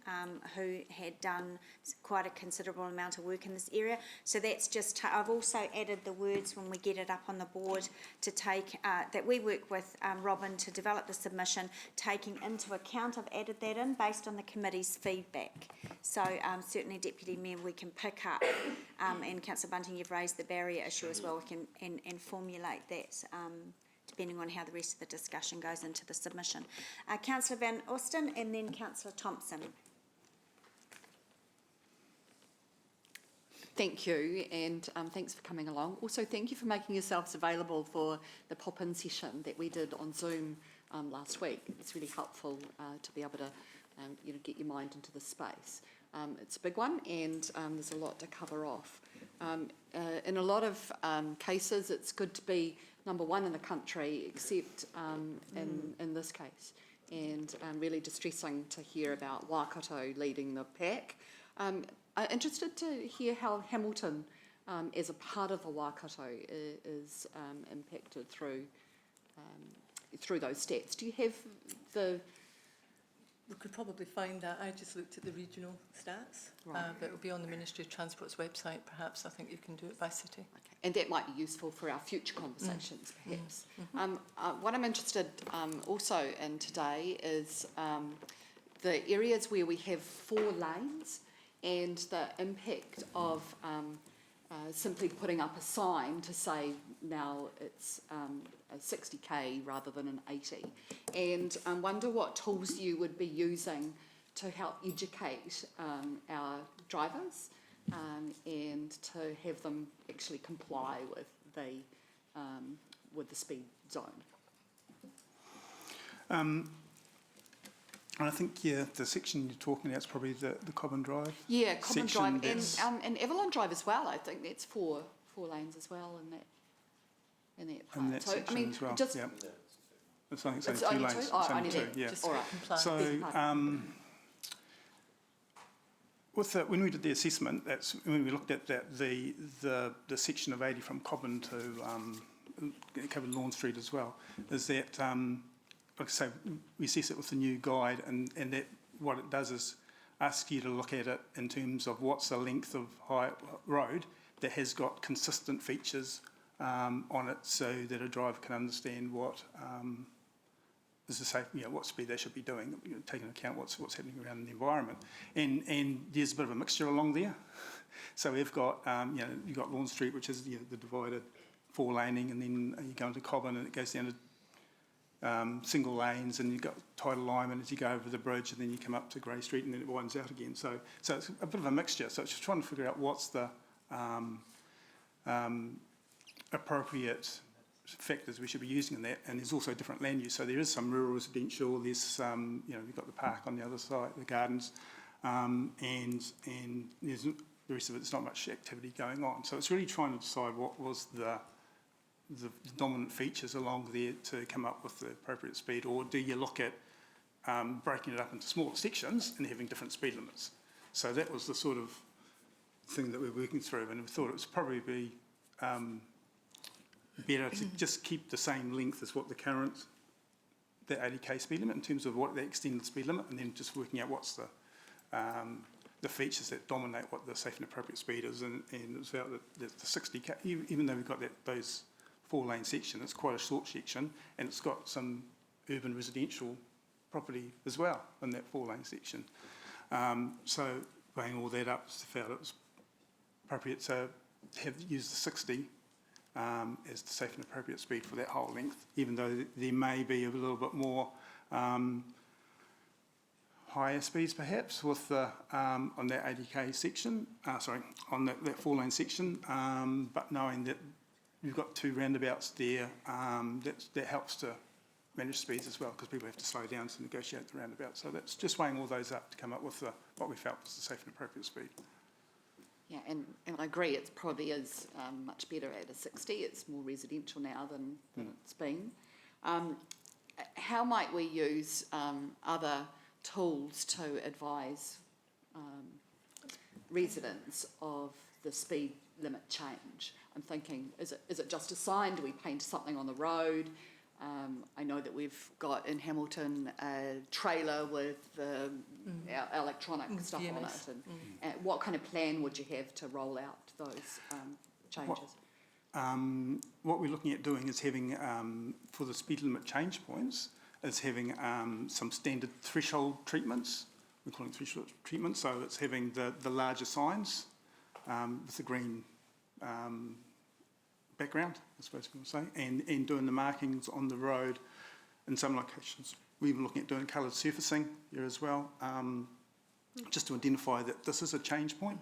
who had done quite a considerable amount of work in this area. So that's just, I've also added the words when we get it up on the board to take, that we work with Robin to develop the submission, taking into account, I've added that in based on the committee's feedback. So certainly Deputy Mayor, we can pick up, and Councillor Bunting, you've raised the barrier issue as well, we can and formulate that depending on how the rest of the discussion goes into the submission. Councillor Van Oosten and then Councillor Thompson. Thank you, and thanks for coming along. Also, thank you for making yourselves available for the pop-in session that we did on Zoom last week. It's really helpful to be able to get your mind into the space. It's a big one, and there's a lot to cover off. In a lot of cases, it's good to be number one in the country, except in this case, and really distressing to hear about Waikato leading the pack. I'm interested to hear how Hamilton, as a part of the Waikato, is impacted through those stats. Do you have the... We could probably find that. I just looked at the regional stats, Right. but it will be on the Ministry of Transport's website, perhaps. I think you can do it by city. Okay. And that might be useful for our future conversations, perhaps. What I'm interested also in today is the areas where we have 4 lanes and the impact of simply putting up a sign to say now it's a 60k rather than an 80. And I wonder what tools you would be using to help educate our drivers and to have them actually comply with the speed zone. And I think, the section you're talking about is probably the Cobham Drive. Yeah, Cobham section Drive and Avalon Drive as well. I think that's four lanes as well in that part. And that So, section I mean, as well. just Yeah. It's only, it's only only 2 lanes. two? Oh, It's only only 2, that. yeah. Just all right. So, when we did the assessment, that's when we looked at that the section of 80 from Cobham to covered Lawn Street as well, is that like I say, we assess it with the new guide, and that what it does is ask you to look at it in terms of what's the length of high road that has got consistent features on it, so that a driver can understand what is the safe, what speed they should be doing, taking into account what's happening around the environment. And there's a bit of a mixture along there. So we've got, you've got Lawn Street, which is the divided 4-laning, and then you go into Cobham and it goes down to single lanes, and you've got tidal alignment as you go over the bridge, and then you come up to Grey Street, and then it widens out again. So it's a bit of a mixture. So it's just trying to figure out what's the appropriate factors we should be using in that, and there's also different land use. So there is some rural residential, there's some, we've got the park on the other side, the gardens, and there's the rest of it, there's not much activity going on. So it's really trying to decide what was the dominant features along there to come up with the appropriate speed, or do you look at breaking it up into smaller sections and having different speed limits? So that was the sort of thing that we're working through, and we thought it was probably be better to just keep the same length as what the current, the 80k speed limit, in terms of what the extended speed limit, and then just working out what's the features that dominate what the safe and appropriate speed is. And it was out that the 60k, even though we've got those 4-lane section, it's quite a short section, and it's got some urban residential property as well in that 4-lane section. So weighing all that up, just felt it was appropriate to use the 60 as the safe and appropriate speed for that whole length, even though there may be a little bit more higher speeds perhaps with the on that 80k section, on that 4-lane section, but knowing that you've got 2 roundabouts there, that helps to manage speeds as well, because people have to slow down to negotiate the roundabout. So that's just weighing all those up to come up with what we felt was the safe and appropriate speed. Yeah, and I agree, it probably is much better at a 60. It's more residential now than it's been. How might we use other tools to advise residents of the speed limit change? I'm thinking, is it just a sign? Do we paint something on the road? I know that we've got in Hamilton a trailer with our electronic stuff on it. And what kind of plan would you have to roll out those changes? What we're looking at doing is having, for the speed limit change points, is having some standard threshold treatments. We're calling threshold treatments. So it's having the larger signs with the green background, I suppose we will say, and doing the markings on the road in some locations. We're even looking at doing coloured surfacing here as well, just to identify that this is a change point.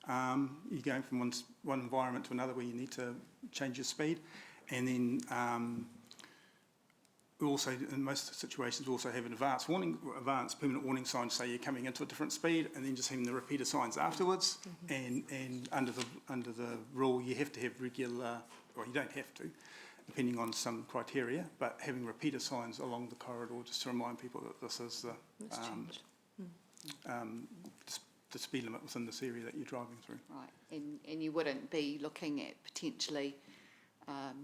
You're going from one environment to another where you need to change your speed. And then we also, in most situations, we also have an advanced permanent warning sign to say you're coming into a different speed, and then just having the repeater signs afterwards. And under the rule, you have to have regular, or you don't have to, depending on some criteria, but having repeater signs along the corridor just to remind people that this is the speed limit within this area that you're driving through. Right, and you wouldn't be looking at potentially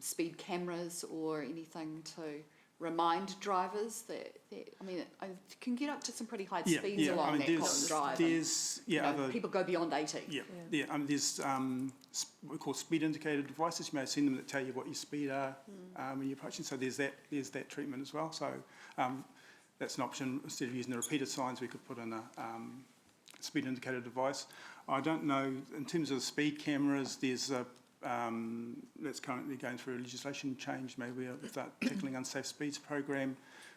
speed cameras or anything to remind drivers that I mean, I can get up to some pretty high speeds along that common drive. People go beyond 80. There's what we call speed indicator devices. You may have seen them that tell you what your speed are when you're approaching. So there's that treatment as well. So that's an option. Instead of using the repeater signs, we could put in a speed indicator device. I don't know, in terms of the speed cameras, there's a that's currently going through a legislation change, maybe with that Tackling Unsafe Speeds program,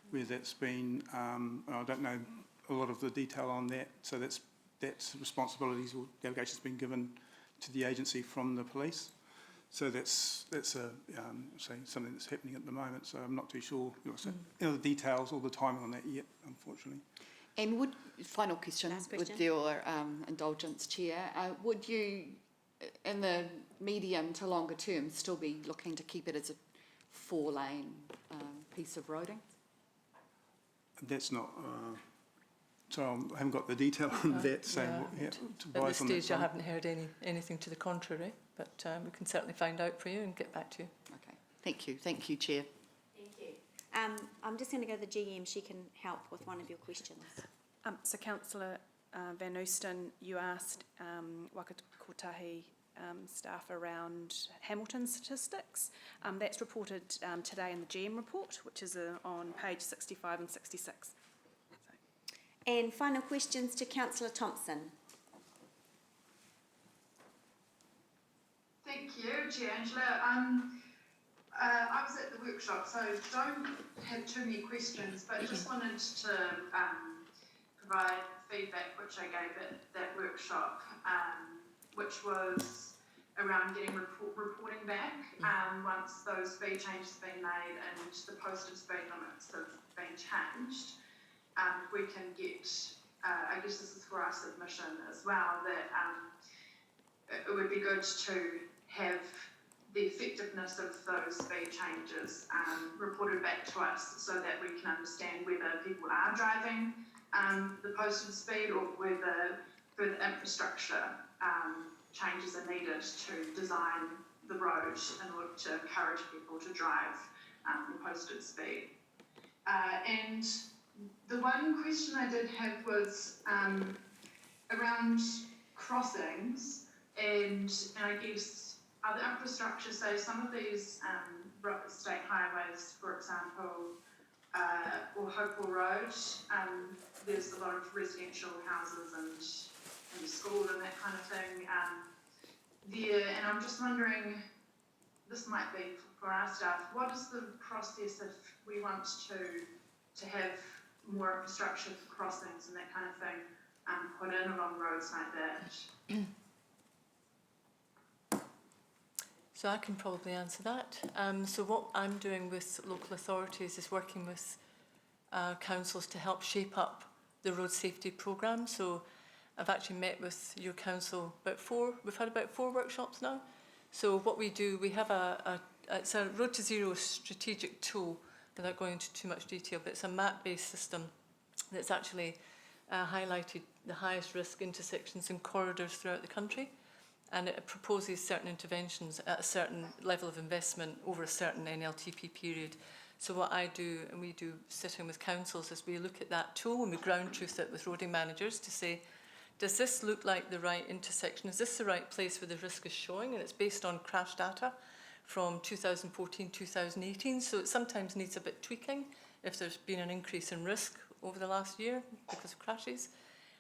where that's been, I don't know a lot of the detail on that, so that's responsibilities or delegations been given to the agency from the police. So that's something that's happening at the moment, so I'm not too sure the details or the timing on that yet, unfortunately. And final question, with your indulgence, Chair, would you, in the medium to longer term, still be looking to keep it as a 4-lane piece of roading? That's not, so I haven't got the detail on that. So at this stage I haven't heard anything to the contrary, but we can certainly find out for you and get back to you. Okay, thank you, Chair. Thank you. I'm just going to go to the GM, she can help with one of your questions. So Councillor Van Oosten, you asked Waka Kotahi staff around Hamilton statistics. That's reported today in the GM report, which is on page 65 and 66. And final questions to Councillor Thompson. Thank you, Chair Angela. I was at the workshop, so don't have too many questions, but just wanted to provide feedback which I gave at that workshop, which was around getting reporting back once those speed changes have been made and the posted speed limits have been changed. We can get, I guess this is for our submission as well, that it would be good to have the effectiveness of those speed changes reported back to us so that we can understand whether people are driving the posted speed or whether further infrastructure changes are needed to design the road in order to encourage people to drive the posted speed. And the one question I did have was around crossings and I guess other infrastructure. So some of these state highways, for example, or Hopewell Road, there's a lot of residential houses and a school and that kind of thing there. And I'm just wondering, this might be for our staff, what is the process if we want to have more infrastructure for crossings and that kind of thing put in along roads like that? So I can probably answer that. So what I'm doing with local authorities is working with councils to help shape up the road safety programme. So I've actually met with your council we've had about 4 workshops now. So what we do, we have it's a Road to Zero strategic tool, without going into too much detail, but it's a map-based system that's actually highlighted the highest risk intersections and corridors throughout the country. And it proposes certain interventions at a certain level of investment over a certain NLTP period. So what I do, and we do sitting with councils, is we look at that tool and we ground truth it with roading managers to say, does this look like the right intersection? Is this the right place where the risk is showing? And it's based on crash data from 2014, 2018. So it sometimes needs a bit tweaking if there's been an increase in risk over the last year because of crashes.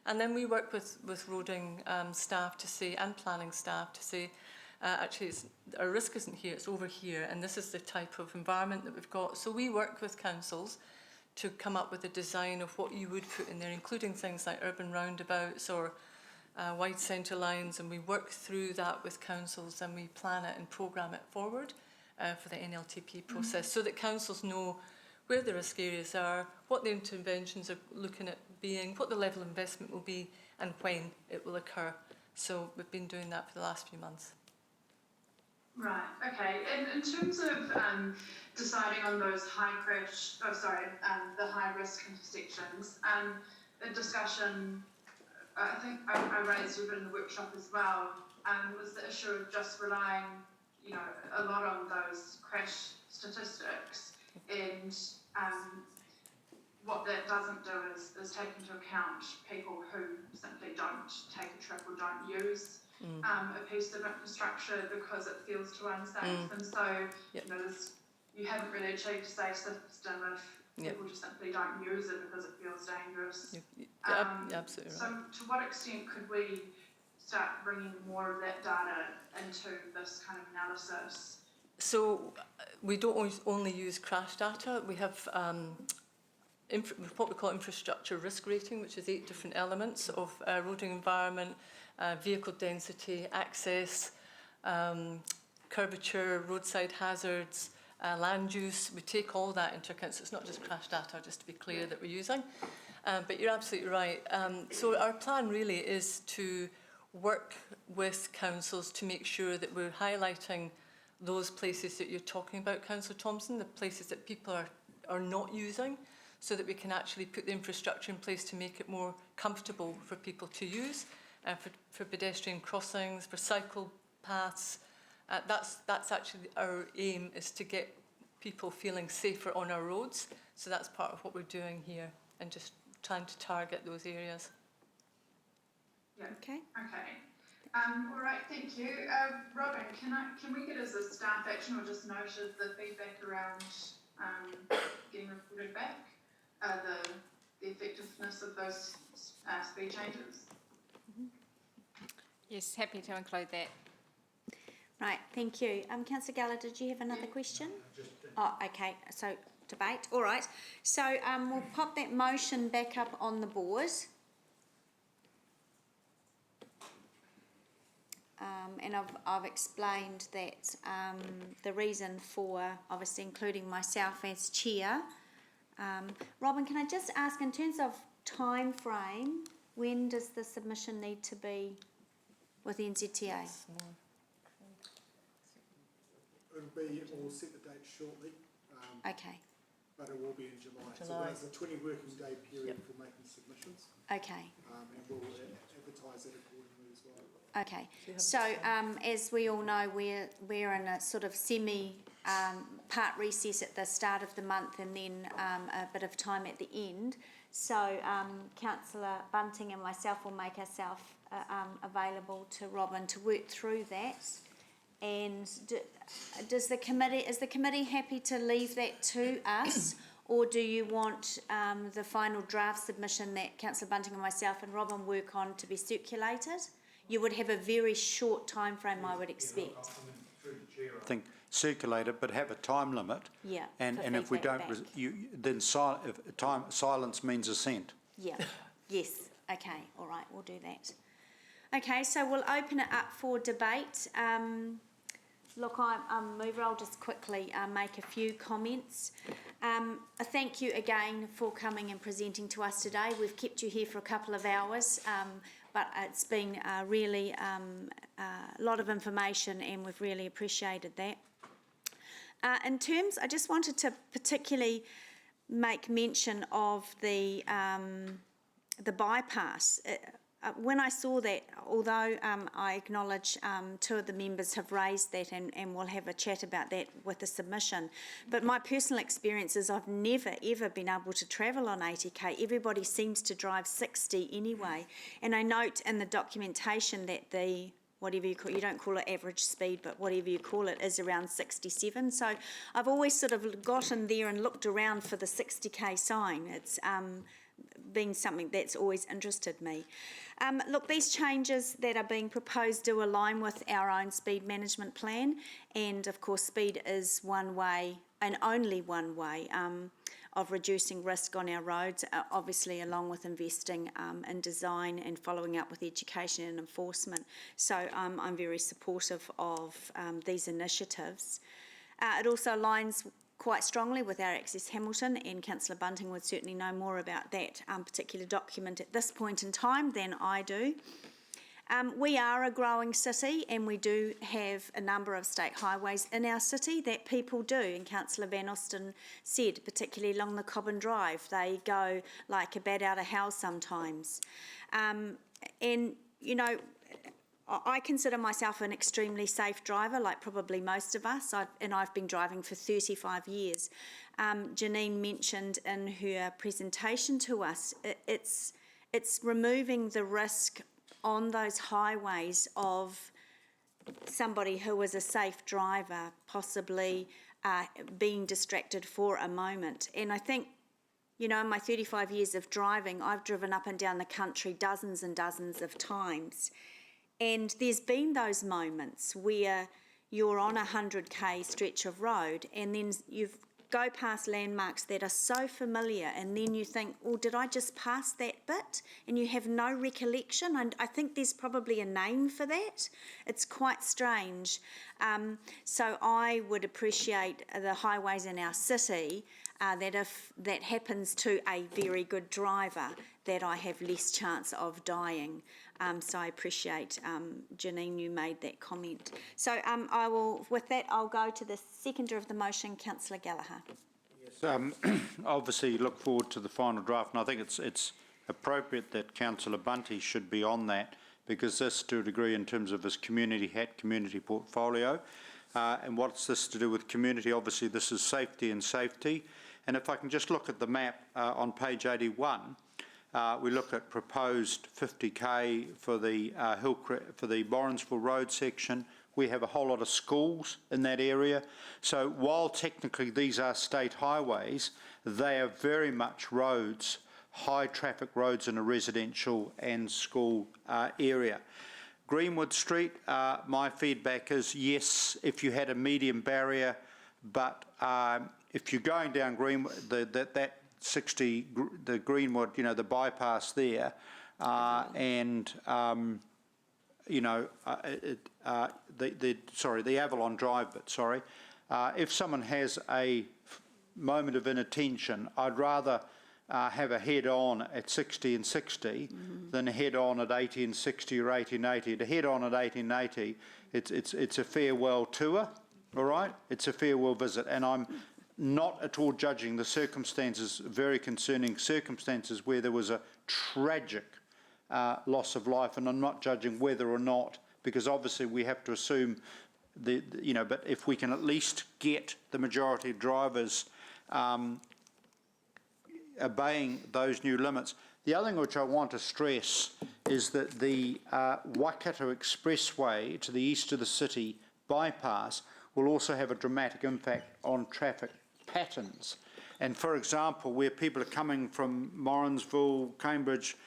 And then we work with roading staff to say, and planning staff to say, actually our risk isn't here, it's over here, and this is the type of environment that we've got. So we work with councils to come up with a design of what you would put in there, including things like urban roundabouts or wide centre lines, and we work through that with councils and we plan it and programme it forward for the NLTP process so that councils know where the risk areas are, what the interventions are looking at being, what the level of investment will be and when it will occur. So we've been doing that for the last few months. Right, okay. And in terms of deciding on those the high risk intersections, the discussion, I think I raised a bit in the workshop as well, was the issue of just relying, a lot on those crash statistics, and what that doesn't do is take into account people who simply don't take a trip or don't use a piece of infrastructure because it feels too unsafe. And so, you haven't really achieved a safe system if people just simply don't use it because it feels dangerous. Absolutely right. So to what extent could we start bringing more of that data into this kind of analysis? So we don't only use crash data. We have what we call infrastructure risk rating, which is 8 different elements of roading environment, vehicle density, access, curvature, roadside hazards, land use. We take all that into account, so it's not just crash data, just to be clear, that we're using. But you're absolutely right. So our plan really is to work with councils to make sure that we're highlighting those places that you're talking about, Councillor Thompson, the places that people are not using, so that we can actually put the infrastructure in place to make it more comfortable for people to use, for pedestrian crossings, for cycle paths. That's actually our aim, is to get people feeling safer on our roads. So that's part of what we're doing here, and just trying to target those areas. Yeah. Okay. Okay. All right, thank you. Robin, can we get as a staff action or just noted the feedback around getting reported back, the effectiveness of those speed changes? Yes, happy to include that. Right, thank you. Councillor Geller, did you have another question? Oh, okay, so debate, all right. So we'll pop that motion back up on the board. And I've explained that the reason for obviously including myself as chair. Robin, can I just ask, in terms of time frame, when does the submission need to be with NZTA? We'll set the date shortly. Okay. But it will be in July. So there's a 20 working day period for making submissions. Okay. And we'll advertise it accordingly as well. Okay, so as we all know, we're in a sort of part recess at the start of the month and then a bit of time at the end. So Councillor Bunting and myself will make ourselves available to Robin to work through that. And is the committee happy to leave that to us, or do you want the final draft submission that Councillor Bunting and myself and Robin work on to be circulated? You would have a very short time frame, I would expect. I think circulate it, but have a time limit. Yeah. And if we don't, then silence means assent. Yeah. Yes. Okay. All right. We'll do that. Okay. So we'll open it up for debate. Look, I'm a mover. I'll just quickly make a few comments. Thank you again for coming and presenting to us today. We've kept you here for a couple of hours, but it's been really a lot of information and we've really appreciated that. In terms, I just wanted to particularly make mention of the bypass. When I saw that, although I acknowledge two of the members have raised that and we'll have a chat about that with the submission, but my personal experience is I've never ever been able to travel on 80k. Everybody seems to drive 60 anyway. And I note in the documentation that the, whatever you call, you don't call it average speed, but whatever you call it is around 67. So I've always sort of gotten there and looked around for the 60k sign. It's been something that's always interested me. Look, these changes that are being proposed do align with our own speed management plan, and of course speed is one way and only one way of reducing risk on our roads, obviously along with investing in design and following up with education and enforcement. So I'm very supportive of these initiatives. It also aligns quite strongly with our Access Hamilton, and Councillor Bunting would certainly know more about that particular document at this point in time than I do. We are a growing city and we do have a number of state highways in our city that people do, and Councillor Van Osten said, particularly along the Cobham Drive, they go like a bat out of hell sometimes. And, you know, I consider myself an extremely safe driver, like probably most of us, and I've been driving for 35 years. Janine mentioned in her presentation to us, it's removing the risk on those highways of somebody who is a safe driver possibly being distracted for a moment. And I think, you know, in my 35 years of driving, I've driven up and down the country dozens and dozens of times. And there's been those moments where you're on a 100k stretch of road and then you go past landmarks that are so familiar, and then you think, oh, did I just pass that bit? And you have no recollection. And I think there's probably a name for that. It's quite strange. So I would appreciate the highways in our city that if that happens to a very good driver, that I have less chance of dying. So I appreciate, Janine, you made that comment. So I will, with that, I'll go to the seconder of the motion, Councillor Gallagher. Yes, obviously look forward to the final draft, and I think it's appropriate that Councillor Bunty should be on that, because this, to a degree, in terms of his community portfolio, and what's this to do with community? Obviously this is safety and safety. And if I can just look at the map on page 81, We look at proposed 50k for the for the Morrinsville Road section. We have a whole lot of schools in that area. So while technically these are state highways, they are very much roads, high traffic roads in a residential and school area. Greenwood Street, my feedback is yes, if you had a medium barrier, but if you're going down Greenwood, that 60, the Greenwood, you know, the bypass there, and you know, the Avalon Drive bit, sorry. If someone has a moment of inattention, I'd rather have a head-on at 60 and 60 than a head-on at 80 and 60 or 80 and 80. To head-on at 80 and 80, it's a farewell tour, all right? It's a farewell visit, and I'm not at all judging the circumstances, very concerning circumstances where there was a tragic loss of life, and I'm not judging whether or not, because obviously we have to assume you know, but if we can at least get the majority of drivers obeying those new limits. The other thing which I want to stress is that the Waikato Expressway to the east of the city bypass will also have a dramatic impact on traffic patterns. And for example, where people are coming from Morrinsville, Cambridge,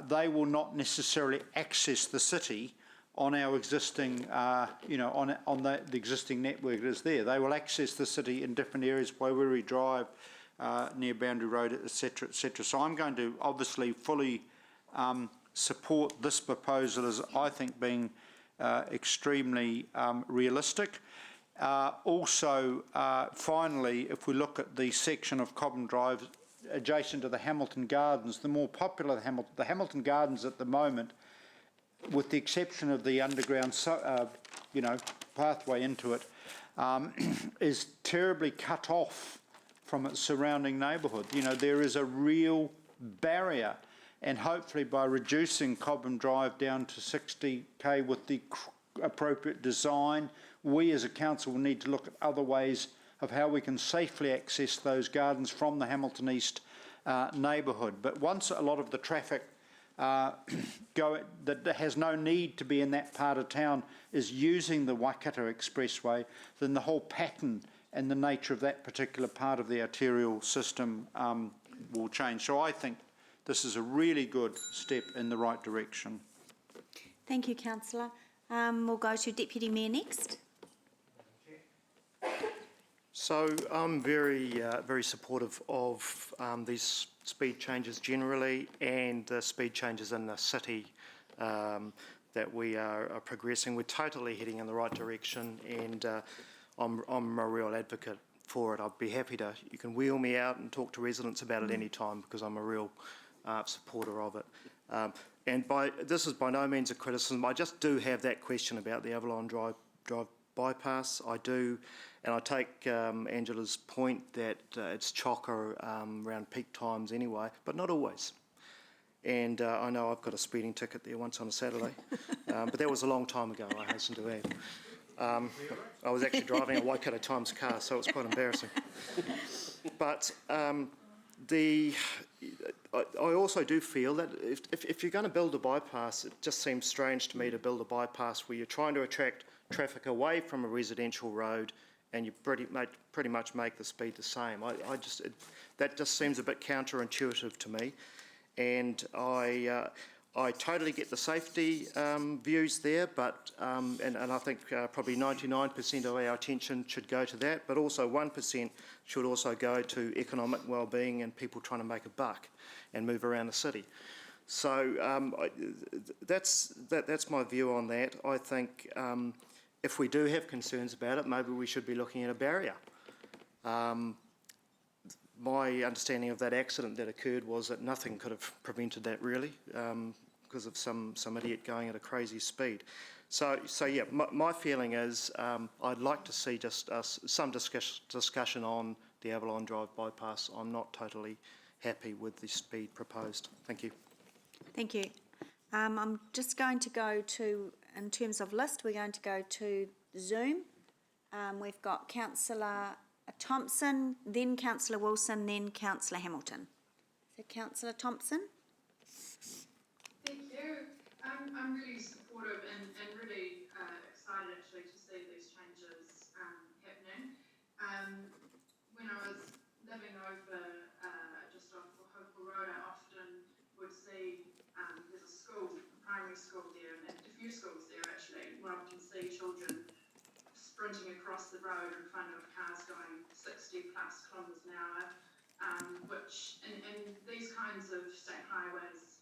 they will not necessarily access the city on our existing, you know, on the existing network that is there. They will access the city in different areas, Waiwiri Drive, near Boundary Road, etc., etc. So I'm going to obviously fully support this proposal as I think being extremely realistic. Also, finally, if we look at the section of Cobham Drive adjacent to the Hamilton Gardens, the more popular the Hamilton Gardens at the moment, with the exception of the underground, you know, pathway into it, is terribly cut off from its surrounding neighbourhood. You know, there is a real barrier, and hopefully by reducing Cobham Drive down to 60k with the appropriate design, we as a council will need to look at other ways of how we can safely access those gardens from the Hamilton East neighbourhood. But once a lot of the traffic that has no need to be in that part of town is using the Waikato Expressway, then the whole pattern and the nature of that particular part of the arterial system will change. So I think this is a really good step in the right direction. Thank you, Councillor. We'll go to Deputy Mayor next. So I'm very supportive of these speed changes generally and the speed changes in the city that we are progressing. We're totally heading in the right direction, and I'm a real advocate for it. I'd be happy to, you can wheel me out and talk to residents about it any time, because I'm a real supporter of it. And this is by no means a criticism. I just do have that question about the Avalon Drive bypass. I do, and I take Angela's point that it's chocker around peak times anyway, but not always. And I know I've got a speeding ticket there once on a Saturday, but that was a long time ago, I hasten to add. I was actually driving a Waikato Times car, so it was quite embarrassing. But I also do feel that if you're going to build a bypass, it just seems strange to me to build a bypass where you're trying to attract traffic away from a residential road and you pretty much make the speed the same. That just seems a bit counterintuitive to me, and I totally get the safety views there, but and I think probably 99% of our attention should go to that, but also 1% should also go to economic well-being and people trying to make a buck and move around the city. So that's my view on that. I think if we do have concerns about it, maybe we should be looking at a barrier. My understanding of that accident that occurred was that nothing could have prevented that really, because of some idiot going at a crazy speed. So yeah, my feeling is I'd like to see just some discussion on the Avalon Drive bypass. I'm not totally happy with the speed proposed. Thank you. Thank you. I'm just going to go to, in terms of list, we're going to go to Zoom. We've got Councillor Thompson, then Councillor Wilson, then Councillor Hamilton. So Councillor Thompson. I'm really supportive and really excited actually to see these changes happening. When I was living over just off Hopewell Road, I often would see there's a school, a primary school there, and a few schools there actually, where I often see children sprinting across the road in front of cars going 60 plus kilometres an hour, which in these kinds of state highways,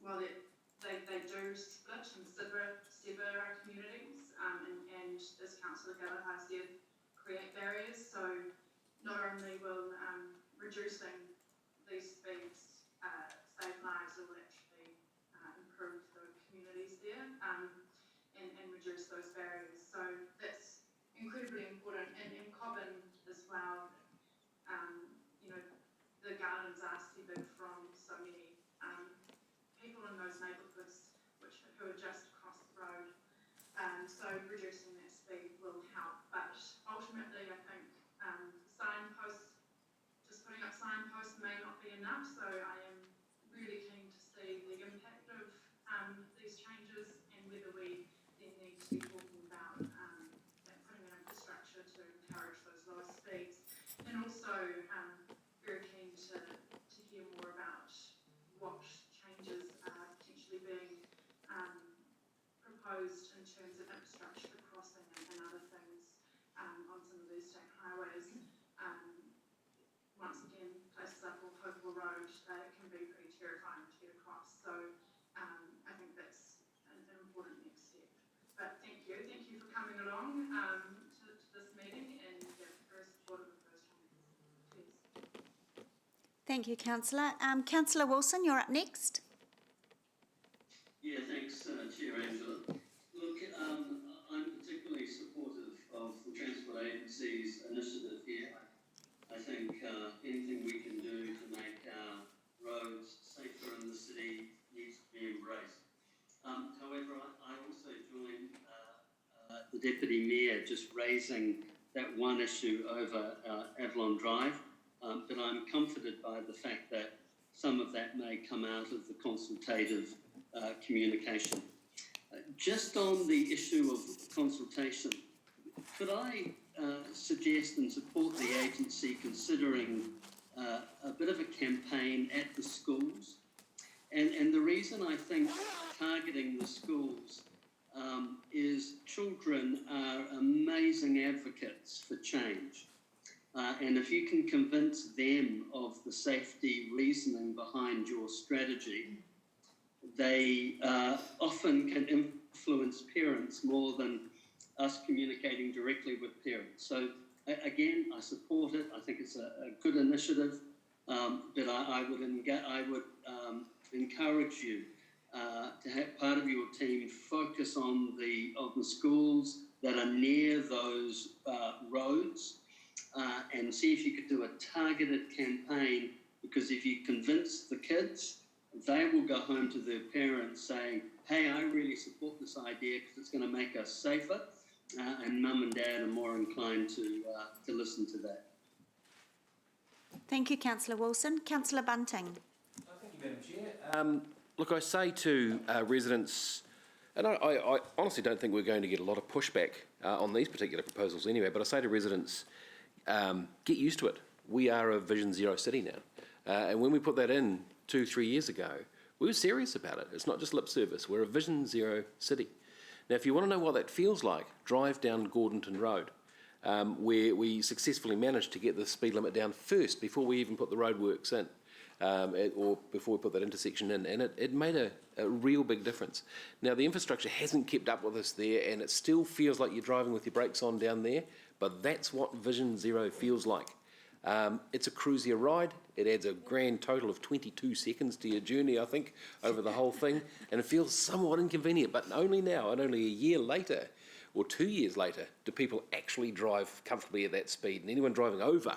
while they do split and sever our communities, and as Councillor Gallagher said, create barriers. So not only will reducing these speeds save lives, it will actually improve the communities there and reduce those barriers. So that's incredibly important. And in Cobbin as well, you know, the gardens are severed from so many people in those neighbourhoods who are just across the road. So reducing that speed will help. But ultimately, I think signposts, just putting up signposts may not be enough. So I am really keen to see the impact of these changes and whether we then need to be talking about putting in infrastructure to encourage those lower speeds. And also very keen to hear more about what changes are potentially being proposed in terms of infrastructure crossing and other things on some of these state highways. Once again, places like Hopewell Road, can be pretty terrifying to get across. So I think that's an important next step. But thank you for coming along to this meeting, and very supportive of those changes. Cheers. Thank you, Councillor. Councillor Wilson, you're up next. Yeah, thanks, Chair Angela. Look, I'm particularly supportive of the Transport Agency's initiative here. I think anything we can do to make our roads safer in the city needs to be embraced. However, I also join the Deputy Mayor just raising that one issue over Avalon Drive, but I'm comforted by the fact that some of that may come out of the consultative communication. Just on the issue of consultation, could I suggest and support the agency considering a bit of a campaign at the schools? And the reason I think targeting the schools is children are amazing advocates for change. And if you can convince them of the safety reasoning behind your strategy, they often can influence parents more than us communicating directly with parents. So again, I support it. I think it's a good initiative, but I would encourage you to have part of your team focus on the schools that are near those roads, and see if you could do a targeted campaign, because if you convince the kids, they will go home to their parents saying, hey, I really support this idea because it's going to make us safer, and mum and dad are more inclined to listen to that. Thank you, Councillor Wilson. Councillor Bunting. Thank you, Madam Chair. Look, I say to residents, and I honestly don't think we're going to get a lot of pushback on these particular proposals anyway, but I say to residents, get used to it. We are a Vision Zero city now. And when we put that in 2-3 years ago, we were serious about it. It's not just lip service. We're a Vision Zero city. Now, if you want to know what that feels like, drive down Gordonton Road, where we successfully managed to get the speed limit down first before we even put the roadworks in, or before we put that intersection in, and it made a real big difference. Now, the infrastructure hasn't kept up with us there, and it still feels like you're driving with your brakes on down there, but that's what Vision Zero feels like. It's a cruisier ride. It adds a grand total of 22 seconds to your journey, I think, over the whole thing, and it feels somewhat inconvenient, but only now, and only a year later, or 2 years later, do people actually drive comfortably at that speed, and anyone driving over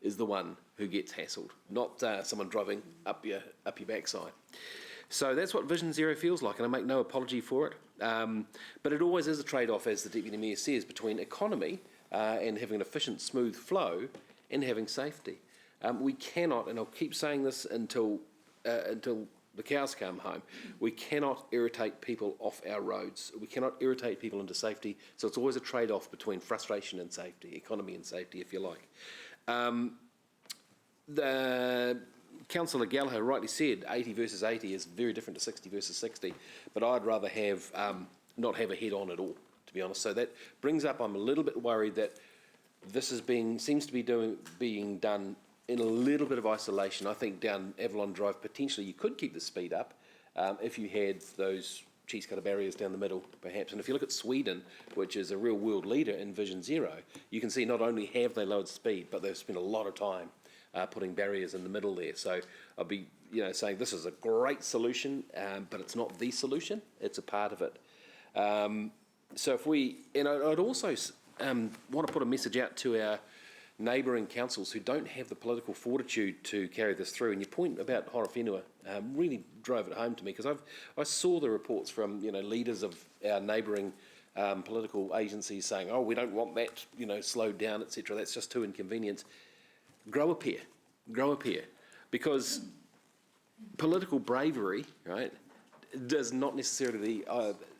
is the one who gets hassled, not someone driving up your backside. So that's what Vision Zero feels like, and I make no apology for it. But it always is a trade-off, as the Deputy Mayor says, between economy and having an efficient, smooth flow and having safety. We cannot, and I'll keep saying this until the cows come home. We cannot irritate people off our roads. We cannot irritate people into safety. So it's always a trade-off between frustration and safety, economy and safety, if you like. The Councillor Gallagher rightly said 80 versus 80 is very different to 60 versus 60, but I'd rather have not have a head-on at all, to be honest. So that brings up, I'm a little bit worried that this is seems to be being done in a little bit of isolation. I think down Avalon Drive, potentially you could keep the speed up if you had those cheese cutter barriers down the middle, perhaps. And if you look at Sweden, which is a real world leader in Vision Zero, you can see not only have they lowered speed, but they've spent a lot of time putting barriers in the middle there. So I'll be, saying this is a great solution, but it's not the solution. It's a part of it. So if we, and I'd also want to put a message out to our neighbouring councils who don't have the political fortitude to carry this through. And your point about Horowhenua really drove it home to me, because I saw the reports from leaders of our neighbouring political agencies saying, oh, we don't want that slowed down, etc. That's just too inconvenient. Grow a pair, because political bravery, right, does not necessarily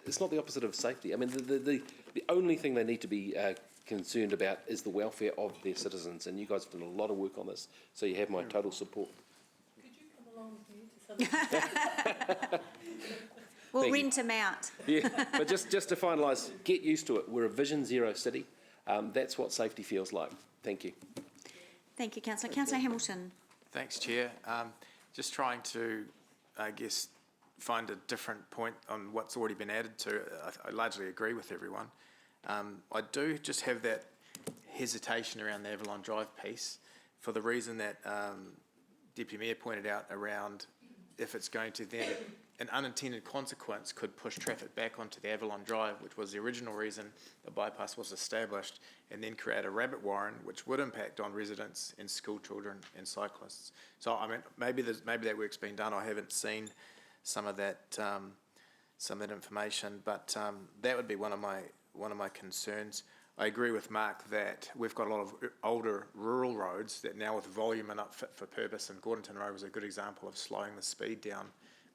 it's not the opposite of safety. I mean, the only thing they need to be concerned about is the welfare of their citizens, and you guys have done a lot of work on this, so you have my total support. Could you come along with me to some? We'll rent them out. Yeah, but just to finalise, get used to it. We're a Vision Zero city. That's what safety feels like. Thank you. Thank you, Councillor. Councillor Hamilton. Thanks, Chair. Just trying to, I guess, find a different point on what's already been added to. I largely agree with everyone. I do just have that hesitation around the Avalon Drive piece, for the reason that Deputy Mayor pointed out around, if it's going to then, an unintended consequence could push traffic back onto the Avalon Drive, which was the original reason the bypass was established, and then create a rabbit warren, which would impact on residents and school children and cyclists. So I mean, maybe that work's been done. I haven't seen some of that information, but that would be one of my concerns. I agree with Mark that we've got a lot of older rural roads that now with volume are not fit for purpose, and Gordonton Road was a good example of slowing the speed down.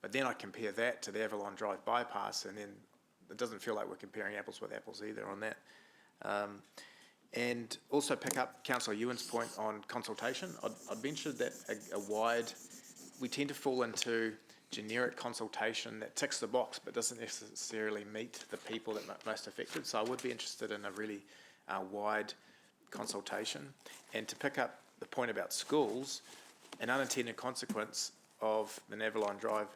But then I compare that to the Avalon Drive bypass, and then it doesn't feel like we're comparing apples with apples either on that. And also pick up Councillor Ewan's point on consultation. I'd be interested that we tend to fall into generic consultation that ticks the box but doesn't necessarily meet the people that are most affected. So I would be interested in a really wide consultation. And to pick up the point about schools, an unintended consequence of the Avalon Drive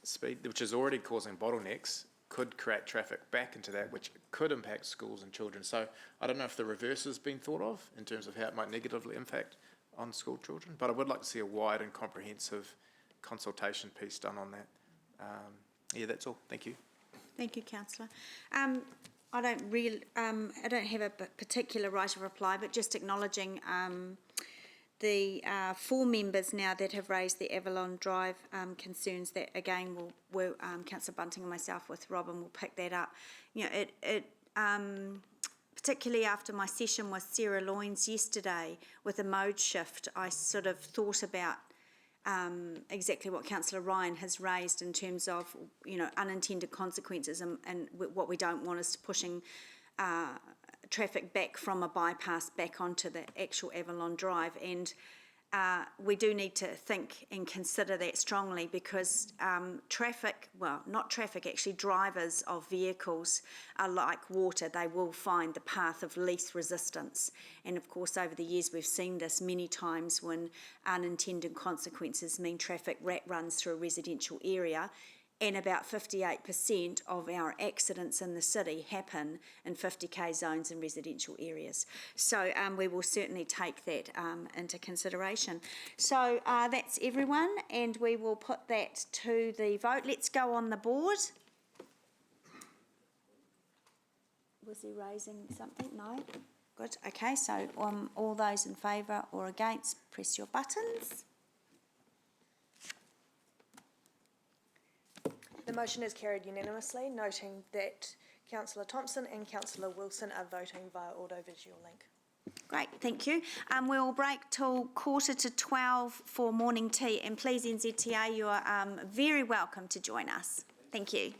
speed, which is already causing bottlenecks, could create traffic back into that, which could impact schools and children. So I don't know if the reverse has been thought of in terms of how it might negatively impact on school children, but I would like to see a wide and comprehensive consultation piece done on that. Yeah, that's all. Thank you. Thank you, Councillor. I don't have a particular right of reply, but just acknowledging the 4 members now that have raised the Avalon Drive concerns. That again will Councillor Bunting and myself with Robin will pick that up. Particularly after my session with Sarah Loynes yesterday with a mode shift, I sort of thought about exactly what Councillor Ryan has raised in terms of unintended consequences, and what we don't want is pushing traffic back from a bypass back onto the actual Avalon Drive. And we do need to think and consider that strongly, because drivers of vehicles are like water. They will find the path of least resistance. And of course, over the years, we've seen this many times when unintended consequences mean traffic runs through a residential area. And about 58% of our accidents in the city happen in 50k zones in residential areas. So we will certainly take that into consideration. So that's everyone, and we will put that to the vote. Let's go on the board. Was he raising something? No? Good. Okay, so all those in favour or against, press your buttons. The motion is carried unanimously, noting that Councillor Thompson and Councillor Wilson are voting via audiovisual link. Great, thank you. We'll break till 11:45 for morning tea, and please, NZTA, you are very welcome to join us. Thank you.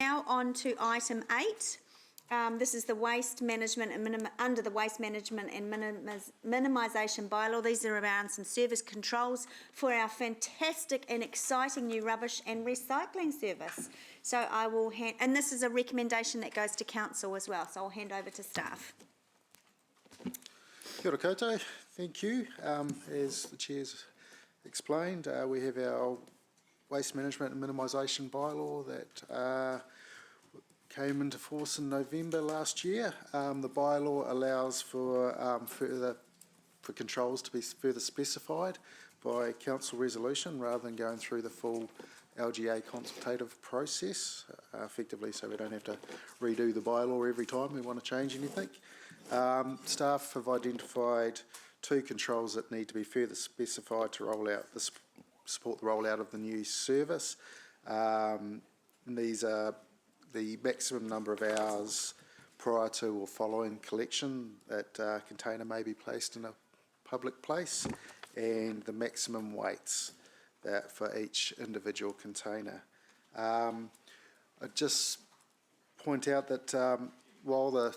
Now on to item 8. This is the waste management and under the waste management and minimisation bylaw. These are around some service controls for our fantastic and exciting new rubbish and recycling service. So I will hand, and this is a recommendation that goes to council as well. So I'll hand over to staff. Kia ora koutou, thank you. As the Chair's explained, we have our waste management and minimisation bylaw that came into force in November last year. The bylaw allows for for controls to be further specified by council resolution rather than going through the full LGA consultative process, effectively, so we don't have to redo the bylaw every time we want to change anything. Staff have identified 2 controls that need to be further specified to roll out support the rollout of the new service. These are the maximum number of hours prior to or following collection that a container may be placed in a public place, and the maximum weights that for each individual container. I just point out that while the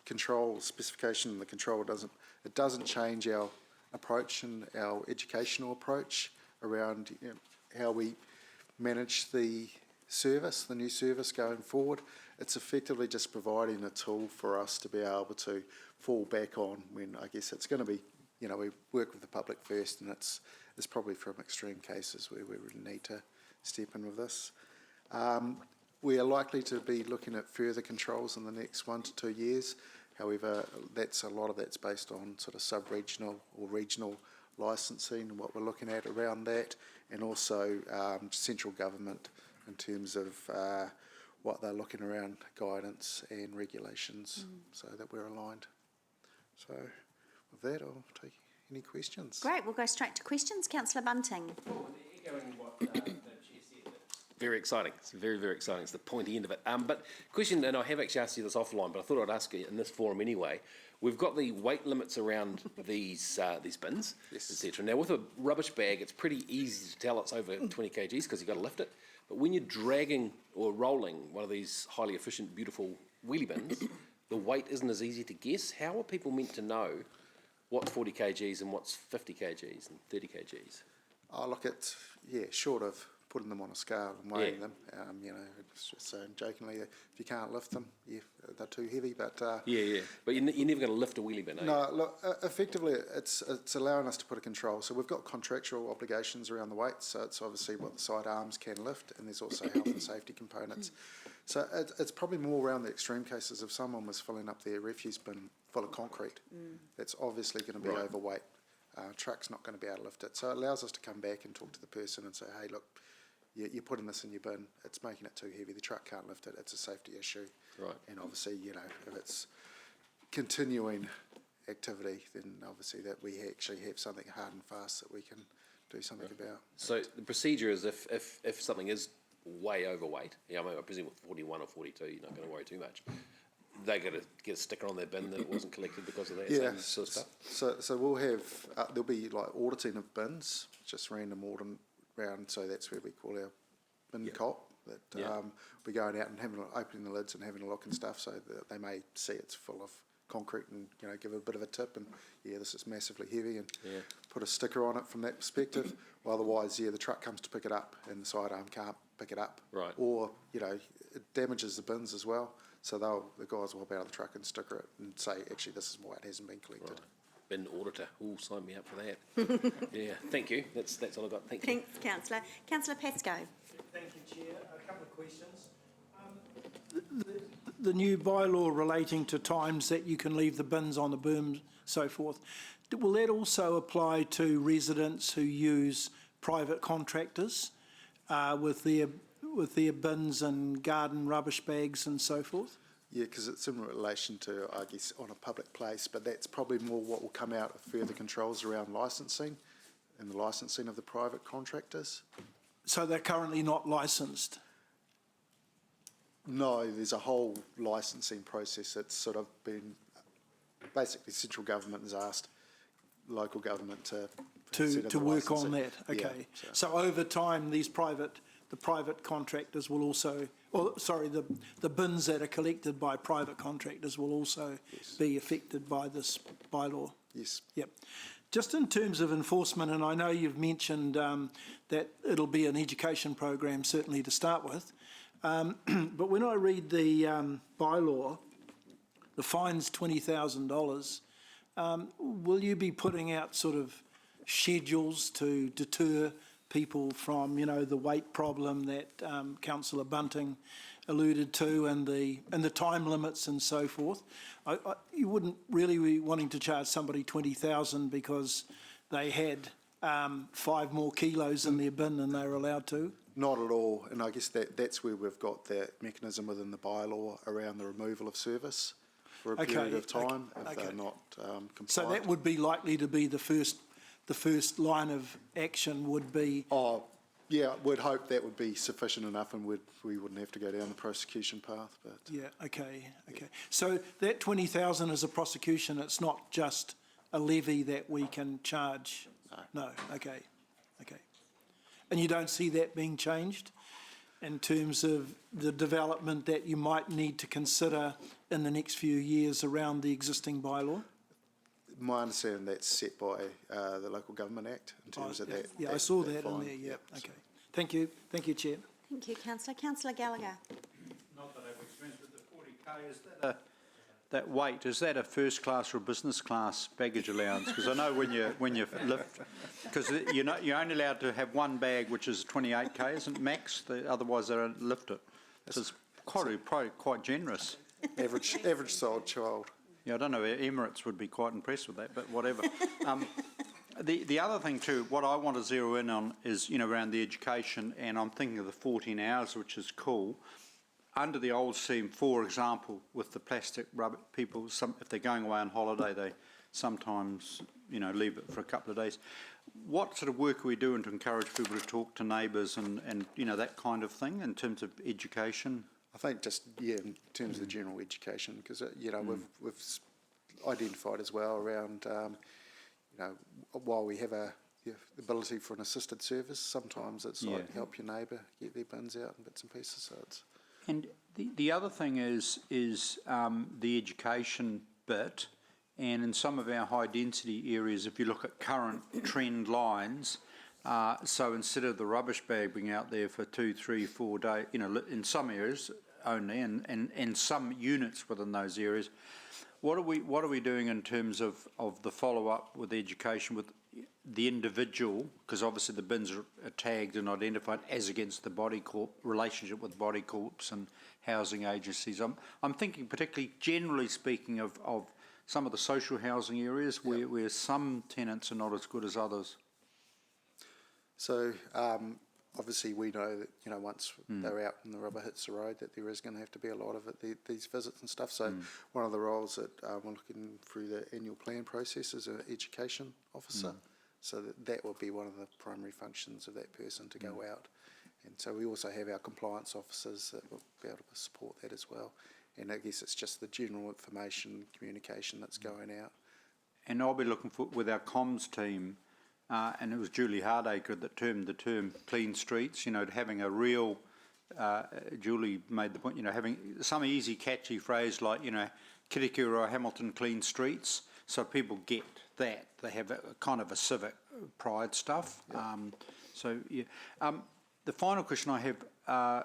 control specification and the control doesn't change our approach and our educational approach around how we manage the service, the new service going forward. It's effectively just providing a tool for us to be able to fall back on when I guess it's going to be, we work with the public first, and it's probably from extreme cases where we really need to step in with this. We are likely to be looking at further controls in the next 1 to 2 years. However, a lot of that's based on sort of sub-regional or regional licensing and what we're looking at around that, and also central government in terms of what they're looking around guidance and regulations, so that we're aligned. So with that, I'll take any questions. Great, we'll go straight to questions. Councillor Bunting. Echoing what the Chair said, very exciting. It's very, very exciting. It's the pointy end of it. But question, and I have actually asked you this offline, but I thought I'd ask you in this forum anyway. We've got the weight limits around these bins, etc. Now, with a rubbish bag, it's pretty easy to tell it's over 20 kgs because you've got to lift it. But when you're dragging or rolling one of these highly efficient, beautiful wheelie bins, the weight isn't as easy to guess. How are people meant to know what's 40 kgs and what's 50 kgs and 30 kgs? I look at, short of putting them on a scale and weighing them, it's just saying jokingly, if you can't lift them, they're too heavy, but... But you're never going to lift a wheelie bin, are you? No, look, effectively, it's allowing us to put a control. So we've got contractual obligations around the weight, so it's obviously what the sidearms can lift, and there's also health and safety components. So it's probably more around the extreme cases. If someone was filling up their refuse bin full of concrete, that's obviously going to be overweight. Truck's not going to be able to lift it. So it allows us to come back and talk to the person and say, hey, look, you're putting this in your bin, it's making it too heavy, the truck can't lift it, it's a safety issue. Right. And obviously, if it's continuing activity, then obviously that we actually have something hard and fast that we can do something about. So the procedure is if something is way overweight, I presume with 41 or 42, you're not going to worry too much. They got to get a sticker on their bin that it wasn't collected because of that sort of stuff. So we'll have there'll be like auditing of bins, just random audit round. So that's where we call our bin cop. That we're going out and opening the lids and having a look and stuff, so that they may see it's full of concrete and give it a bit of a tip and this is massively heavy and put a sticker on it from that perspective. Otherwise, the truck comes to pick it up and the sidearm can't pick it up, or it damages the bins as well. So the guys will hop out of the truck and sticker it and say, actually, this is why it hasn't been collected. Right. Bin auditor, sign me up for that. Thank you. That's all I've got. Thank you. Thanks, Councillor. Councillor Pascoe. Thank you, Chair. A couple of questions. The new bylaw relating to times that you can leave the bins on the boom, so forth, will that also apply to residents who use private contractors with their bins and garden rubbish bags and so forth? Yeah, because it's in relation to, I guess, on a public place, but that's probably more what will come out of further controls around licensing and the licensing of the private contractors. So they're currently not licensed? No, there's a whole licensing process that's sort of been, basically central government has asked local government to work on that. Okay. So over time, the private contractors will also or sorry, the bins that are collected by private contractors will also be affected by this bylaw. Yes. Yep. Just in terms of enforcement, and I know you've mentioned that it'll be an education program certainly to start with, but when I read the bylaw, the fine's $20,000. Will you be putting out sort of schedules to deter people from, you know, the weight problem that Councillor Bunting alluded to, and the time limits and so forth? You wouldn't really be wanting to charge somebody $20,000 because they had 5 more kilos in their bin than they were allowed to? Not at all, and I guess that's where we've got that mechanism within the bylaw around the removal of service for a period of time if they're not compliant. So that would be likely to be the first line of action would be... Oh, yeah, we'd hope that would be sufficient enough and we wouldn't have to go down the prosecution path. But Yeah, okay. So that $20,000 is a prosecution, it's not just a levy that we can charge? No, okay. And you don't see that being changed in terms of the development that you might need to consider in the next few years around the existing bylaw? my understanding that's set by the Local Government Act in terms of that. Yeah, I saw that in there, yeah, okay. Thank you, Chair. Thank you, Councillor. Councillor Gallagher. Not that I've experienced with the 40K, is that weight, is that a first class or a business class baggage allowance? Because I know when you lift, because you're only allowed to have one bag, which is 28K, isn't it, max? Otherwise they don't lift it. So it's probably quite generous. Average sold child. Yeah, I don't know, Emirates would be quite impressed with that, but whatever. The other thing too, what I want to zero in on is, around the education, and I'm thinking of the 14 hours, which is cool. Under the old scheme, for example, with the plastic rubber, people, if they're going away on holiday, they sometimes, leave it for a couple of days. What sort of work are we doing to encourage people to talk to neighbours and that kind of thing in terms of education? I think just, in terms of the general education, because, we've identified as well around, while we have the ability for an assisted service, sometimes it's like help your neighbour get their bins out and bits and pieces. So it's. And the other thing is the education bit, and in some of our high density areas, if you look at current trend lines, so instead of the rubbish bag being out there for 2, 3, 4 days, in some areas only, and some units within those areas, what are we doing in terms of the follow up with education with the individual, because obviously the bins are tagged and identified as against the body corp, relationship with body corps and housing agencies. I'm thinking particularly, generally speaking, of some of the social housing areas where some tenants are not as good as others. So obviously we know that once they're out and the rubber hits the road, that there is going to have to be a lot of it, these visits and stuff. So one of the roles that we're looking through the annual plan process is an education officer. So that will be one of the primary functions of that person to go out. And so we also have our compliance officers that will be able to support that as well. And I guess it's just the general information, communication that's going out. And I'll be looking for, with our comms team, and it was Julie Hardacre that termed the term clean streets, having a real, Julie made the point, having some easy catchy phrase like, Kirikura or Hamilton clean streets, so people get that. They have a kind of a civic pride stuff. Yep. The final question I have,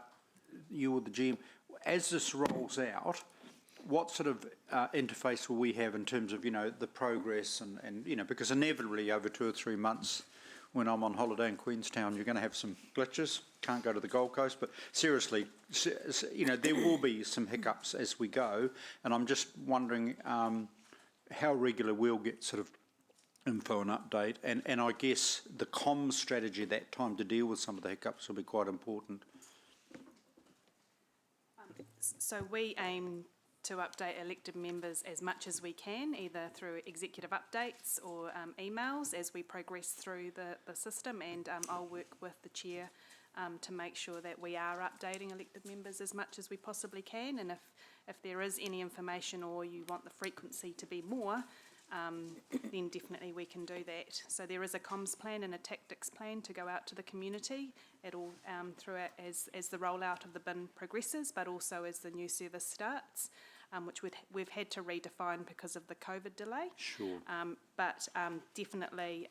you or the GM, as this rolls out, what sort of interface will we have in terms of, the progress and because inevitably over 2 or 3 months when I'm on holiday in Queenstown, you're going to have some glitches, can't go to the Gold Coast, but seriously, there will be some hiccups as we go, and I'm just wondering how regular we'll get sort of info and update, and I guess the comms strategy at that time to deal with some of the hiccups will be quite important. So we aim to update elected members as much as we can, either through executive updates or emails as we progress through the system, and I'll work with the chair to make sure that we are updating elected members as much as we possibly can, and if there is any information or you want the frequency to be more, then definitely we can do that. So there is a comms plan and a tactics plan to go out to the community at all throughout as the rollout of the bin progresses, but also as the new service starts, which we've had to redefine because of the COVID delay. Sure. But definitely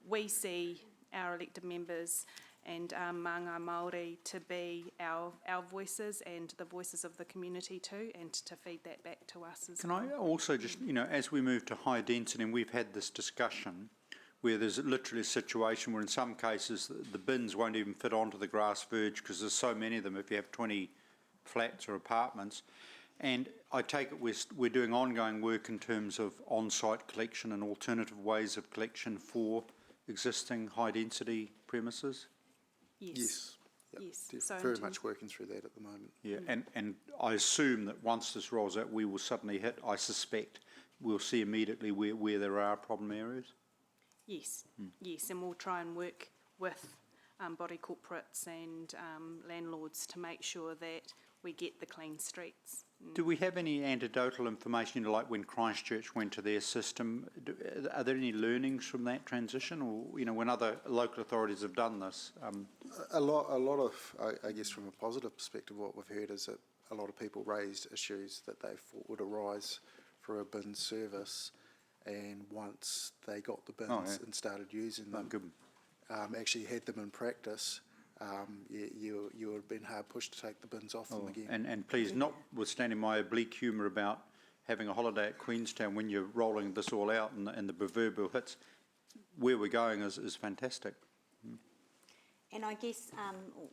we see our elected members and manga Māori to be our voices and the voices of the community too, and to feed that back to us as well. Can I also just, as we move to high density, and we've had this discussion where there's literally a situation where in some cases the bins won't even fit onto the grass verge because there's so many of them if you have 20 flats or apartments. And I take it we're doing ongoing work in terms of on-site collection and alternative ways of collection for existing high-density premises? Yes. Yep. Yes. They're So in very terms- much working through that at the moment. Yeah, and I assume that once this rolls out, we will suddenly hit, I suspect, we'll see immediately where there are problem areas? Yes, yes, and we'll try and work with body corporates and landlords to make sure that we get the clean streets. Do we have any anecdotal information, like when Christchurch went to their system? Are there any learnings from that transition, or when other local authorities have done this? A lot of, I guess, from a positive perspective, what we've heard is that a lot of people raised issues that they thought would arise for a bin service, and once they got the bins and started using them, actually had them in practice, you would have been hard pushed to take the bins off them again. And please, notwithstanding my oblique humour about having a holiday at Queenstown, when you're rolling this all out and the proverbial hits, where we're going is fantastic. And I guess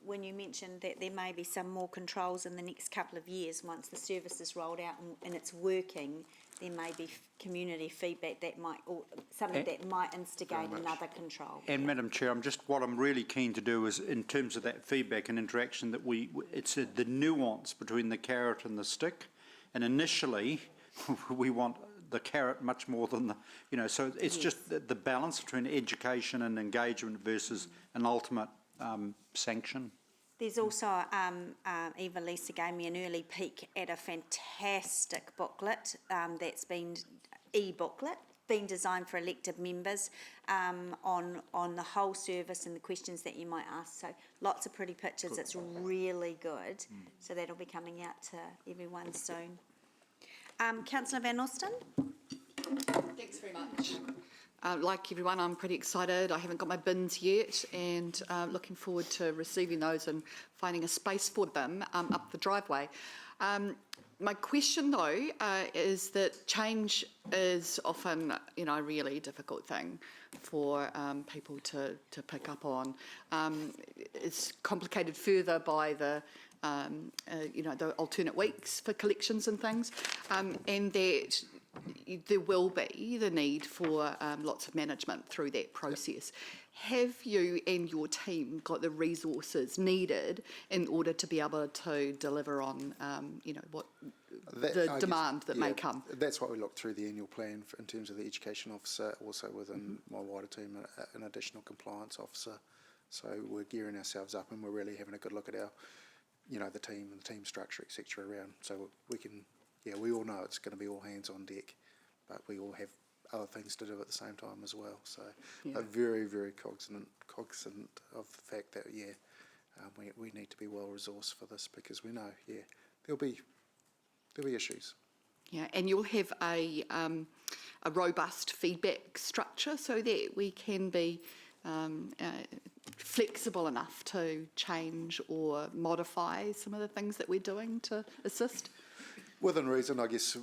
when you mentioned that there may be some more controls in the next couple of years, once the service is rolled out and it's working, there may be community feedback that might, or something that might instigate another control. And Madam Chair, what I'm really keen to do is, in terms of that feedback and interaction, that it's the nuance between the carrot and the stick. And initially, we want the carrot much more than the, so it's just the balance between education and engagement versus an ultimate sanction. There's also, Eva Lisa gave me an early peek at a fantastic booklet that's been e-booklet, been designed for elected members on the whole service and the questions that you might ask. So lots of pretty pictures. It's really good. So that'll be coming out to everyone soon. Councillor Van Austin. Thanks very much. Like everyone, I'm pretty excited. I haven't got my bins yet, and looking forward to receiving those and finding a space for them up the driveway. My question, though, is that change is often, a really difficult thing for people to pick up on. It's complicated further by the the alternate weeks for collections and things, and that there will be the need for lots of management through that process. Have you and your team got the resources needed in order to be able to deliver on, what demand that may come? That's what we look through the annual plan in terms of the education officer, also within my wider team, an additional compliance officer. So we're gearing ourselves up, and we're really having a good look at our, the team structure, etc. around. So we can, we all know it's going to be all hands on deck, but we all have other things to do at the same time as well. So I'm very, very cognizant of the fact that, we need to be well resourced for this, because we know, there'll be issues. Yeah, and you'll have a robust feedback structure so that we can be flexible enough to change or modify some of the things that we're doing to assist. Within reason, I guess,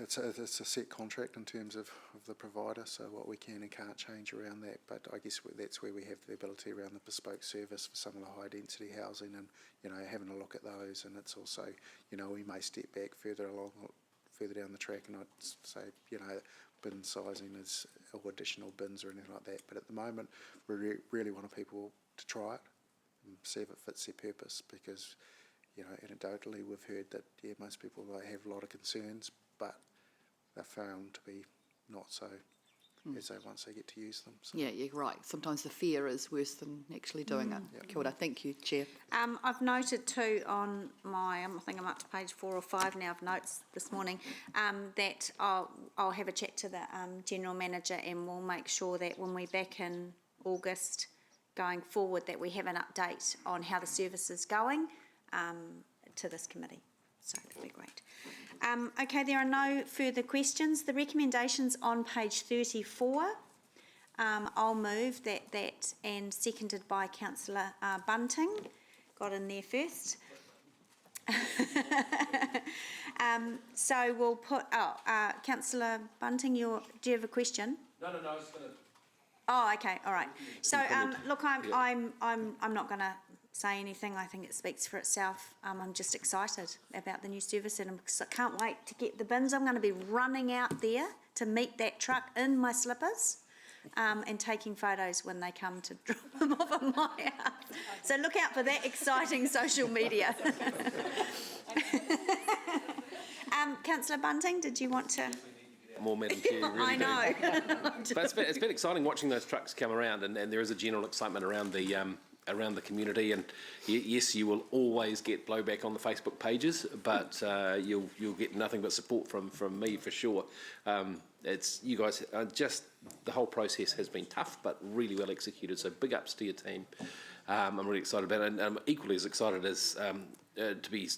it's a set contract in terms of the provider, so what we can and can't change around that, but I guess that's where we have the ability around the bespoke service for some of the high density housing, and, having a look at those. And it's also, we may step back further down the track, and I'd say, bin sizing is, or additional bins or anything like that, but at the moment we really want people to try it and see if it fits their purpose, because anecdotally we've heard that most people have a lot of concerns, but they're found to be not so as once they get to use them. So. Yeah, you're right. Sometimes the fear is worse than actually doing it. Yeah. Kia ora. Thank you, Chair. I've noted too on my, I think I'm up to page 4 or 5 now of notes this morning, that I'll have a chat to the General Manager and we'll make sure that when we're back in August going forward that we have an update on how the service is going to this committee. So that'd be great. Okay, there are no further questions. The recommendations on page 34, I'll move that and seconded by Councillor Bunting. Got in there first. So we'll put, Councillor Bunting, do you have a question? No, I was going to... Oh, okay, all right. So, look, I'm not going to say anything. I think it speaks for itself. I'm just excited about the new service and I can't wait to get the bins. I'm going to be running out there to meet that truck in my slippers and taking photos when they come to drop them off at my house. So look out for that exciting social media. Councillor Bunting, did you want to... More, Madam Chair, really I know. But it's been exciting watching those trucks come around, and there is a general excitement around the community. And yes, you will always get blowback on the Facebook pages, but you'll get nothing but support from me for sure. It's you guys. Just the whole process has been tough, but really well executed. So big ups to your team. I'm really excited about it, and I'm equally as excited as to be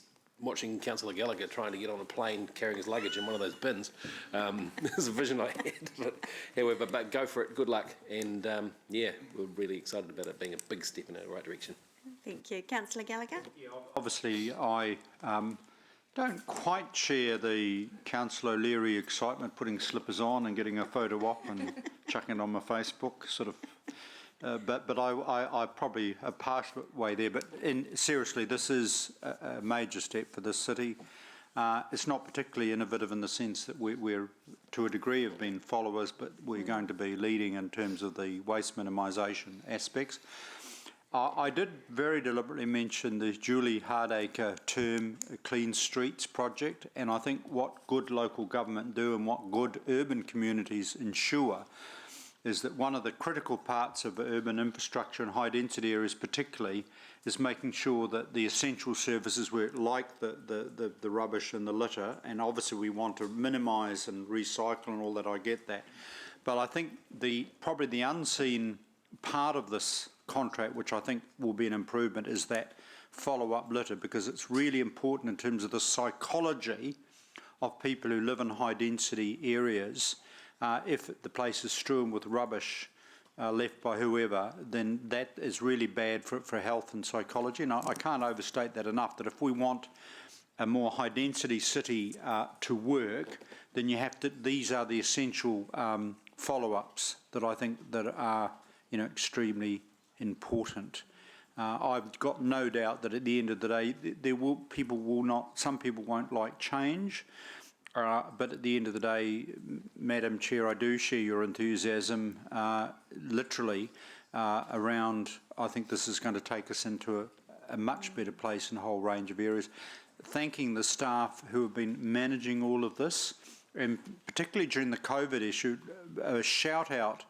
watching Councillor Gallagher trying to get on a plane carrying his luggage in one of those bins. There's a vision I had. However, but go for it. Good luck. And yeah, we're really excited about it being a big step in the right direction. Thank you. Councillor Gallagher? Yeah, obviously, I don't quite share the Councillor O'Leary excitement putting slippers on and getting a photo op and chucking it on my Facebook, sort of. But I probably a partial way there. But seriously, this is a major step for this city. It's not particularly innovative in the sense that we're to a degree have been followers, but we're going to be leading in terms of the waste minimisation aspects. I did very deliberately mention the Julie Hardacre term Clean Streets project, and I think what good local government do and what good urban communities ensure is that one of the critical parts of urban infrastructure and high density areas particularly is making sure that the essential services like the rubbish and the litter, and obviously we want to minimise and recycle and all that, I get that. But I think probably the unseen part of this contract, which I think will be an improvement, is that follow-up litter, because it's really important in terms of the psychology of people who live in high density areas. If the place is strewn with rubbish left by whoever, then that is really bad for health and psychology. And I can't overstate that enough, that if we want a more high density city to work, then you have to, these are the essential follow-ups that I think that are extremely important. I've got no doubt that at the end of the day, some people won't like change. But at the end of the day, Madam Chair, I do share your enthusiasm, literally, around, I think this is going to take us into a much better place in a whole range of areas. Thanking the staff who have been managing all of this, and particularly during the COVID issue, a shout out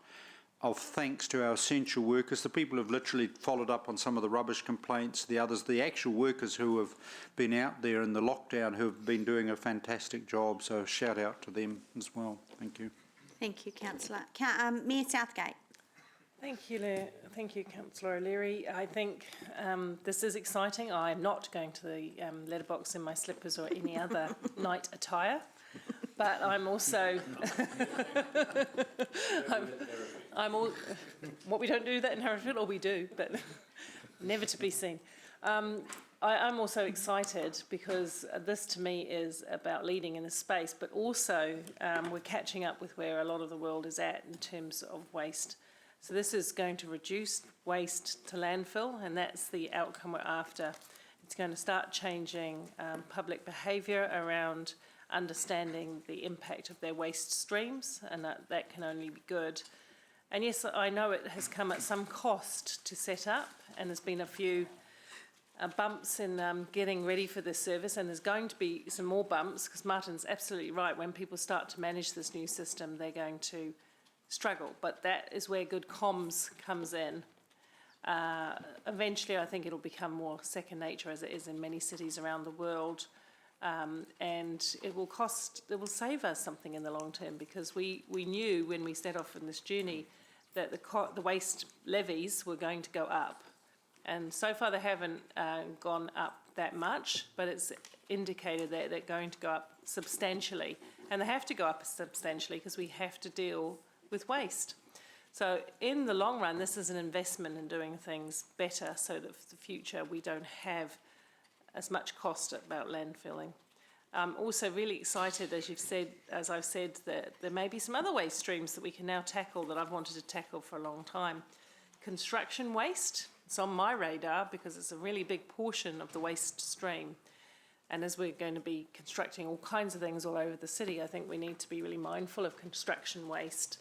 of thanks to our essential workers, the people who have literally followed up on some of the rubbish complaints, the others, the actual workers who have been out there in the lockdown who have been doing a fantastic job. So shout out to them as well. Thank you. Thank you, Councillor. Mayor Southgate. Thank you, Councillor O'Leary. I think this is exciting. I'm not going to the letterbox in my slippers or any other night attire. But I'm also, what we don't do that in Hereford, or we do, but never to be seen. I'm also excited because this to me is about leading in a space, but also we're catching up with where a lot of the world is at in terms of waste. So this is going to reduce waste to landfill, and that's the outcome we're after. It's going to start changing public behaviour around understanding the impact of their waste streams, and that can only be good. And yes, I know it has come at some cost to set up, and there's been a few bumps in getting ready for this service, and there's going to be some more bumps, because Martin's absolutely right. When people start to manage this new system, they're going to struggle, but that is where good comms comes in. Eventually, I think it'll become more second nature, as it is in many cities around the world. And it will save us something in the long term, because we knew when we set off on this journey that the waste levies were going to go up. And so far they haven't gone up that much, but it's indicated that they're going to go up substantially. And they have to go up substantially because we have to deal with waste. So in the long run, this is an investment in doing things better, so that for the future we don't have as much cost about landfilling. I'm also really excited, as I've said, that there may be some other waste streams that we can now tackle that I've wanted to tackle for a long time. Construction waste, it's on my radar because it's a really big portion of the waste stream. And as we're going to be constructing all kinds of things all over the city, I think we need to be really mindful of construction waste.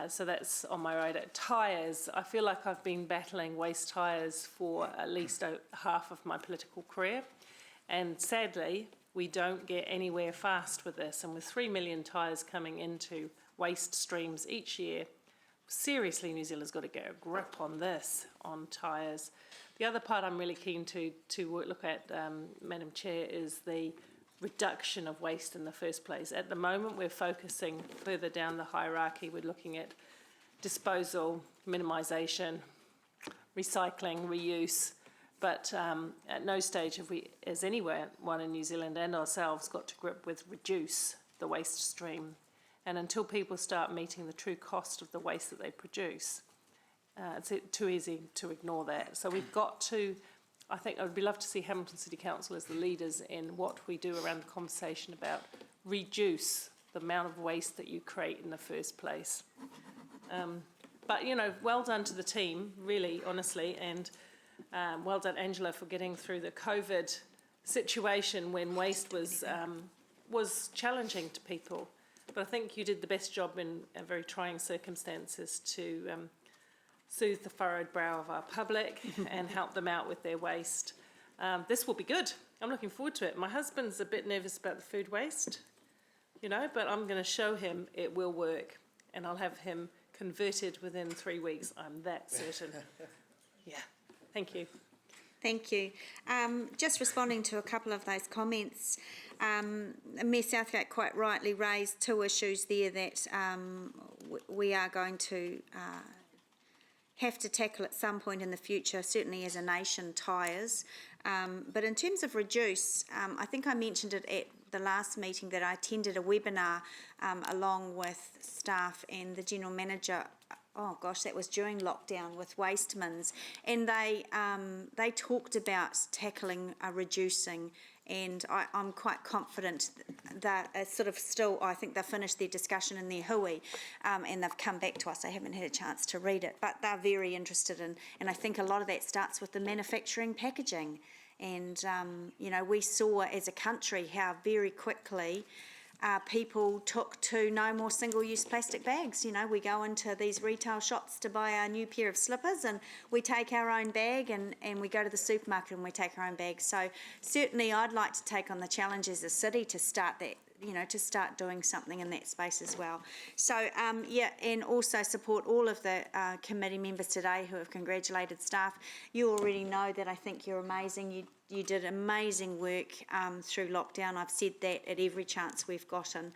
So that's on my radar. Tyres, I feel like I've been battling waste tyres for at least half of my political career. And sadly, we don't get anywhere fast with this. And with 3 million tyres coming into waste streams each year, seriously, New Zealand's got to get a grip on this, on tyres. The other part I'm really keen to look at, Madam Chair, is the reduction of waste in the first place. At the moment, we're focusing further down the hierarchy. We're looking at disposal, minimisation, recycling, reuse, but at no stage have we, as anyone in New Zealand and ourselves, got to grip with reduce the waste stream. And until people start meeting the true cost of the waste that they produce, it's too easy to ignore that. So we've got to, I think I would be love to see Hamilton City Council as the leaders in what we do around the conversation about reduce the amount of waste that you create in the first place. But, you know, well done to the team, really, honestly, and well done, Angela, for getting through the COVID situation when waste was challenging to people. But I think you did the best job in very trying circumstances to soothe the furrowed brow of our public and help them out with their waste. This will be good. I'm looking forward to it. My husband's a bit nervous about the food waste, you know, but I'm going to show him it will work, and I'll have him converted within 3 weeks. I'm that certain. Yeah. Thank you. Thank you. Just responding to a couple of those comments, Mayor Southgate quite rightly raised two issues there that we are going to have to tackle at some point in the future, certainly as a nation, tyres. But in terms of reduce, I think I mentioned it at the last meeting that I attended a webinar along with staff and the General Manager. Oh gosh, that was during lockdown with Wastemans, and they talked about tackling reducing, and I'm quite confident that sort of still, I think they've finished their discussion in their hui, and they've come back to us. I haven't had a chance to read it, but they're very interested in, and I think a lot of that starts with the manufacturing packaging, and you know, we saw as a country how very quickly people took to no more single-use plastic bags. You know, we go into these retail shops to buy our new pair of slippers and we take our own bag, and we go to the supermarket and we take our own bag. So certainly I'd like to take on the challenge as a city to start that, you know, to start doing something in that space as well. So, yeah, and also support all of the committee members today who have congratulated staff. You already know that I think you're amazing. You did amazing work through lockdown. I've said that at every chance we've gotten,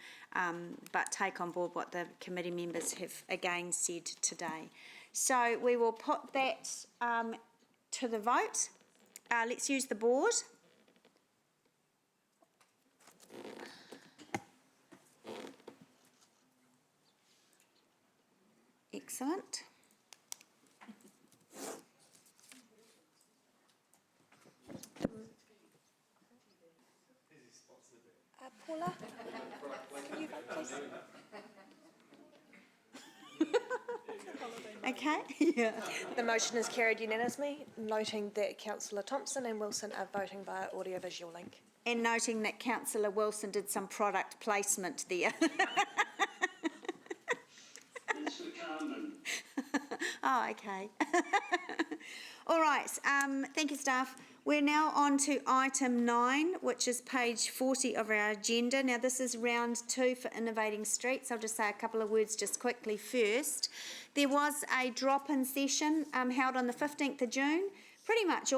but take on board what the committee members have again said today. So we will put that to the vote. Let's use the board. Excellent. Paula, can you vote, please? Okay. Yeah. The motion is carried unanimously, noting that Councillor Thompson and Wilson are voting via audiovisual link. And noting that Councillor Wilson did some product placement there. Oh, okay. All right, thank you, staff. We're now on to item 9, which is page 40 of our agenda. Now, this is round 2 for Innovating Streets. I'll just say a couple of words just quickly first. There was a drop-in session held on the 15th of June. Pretty much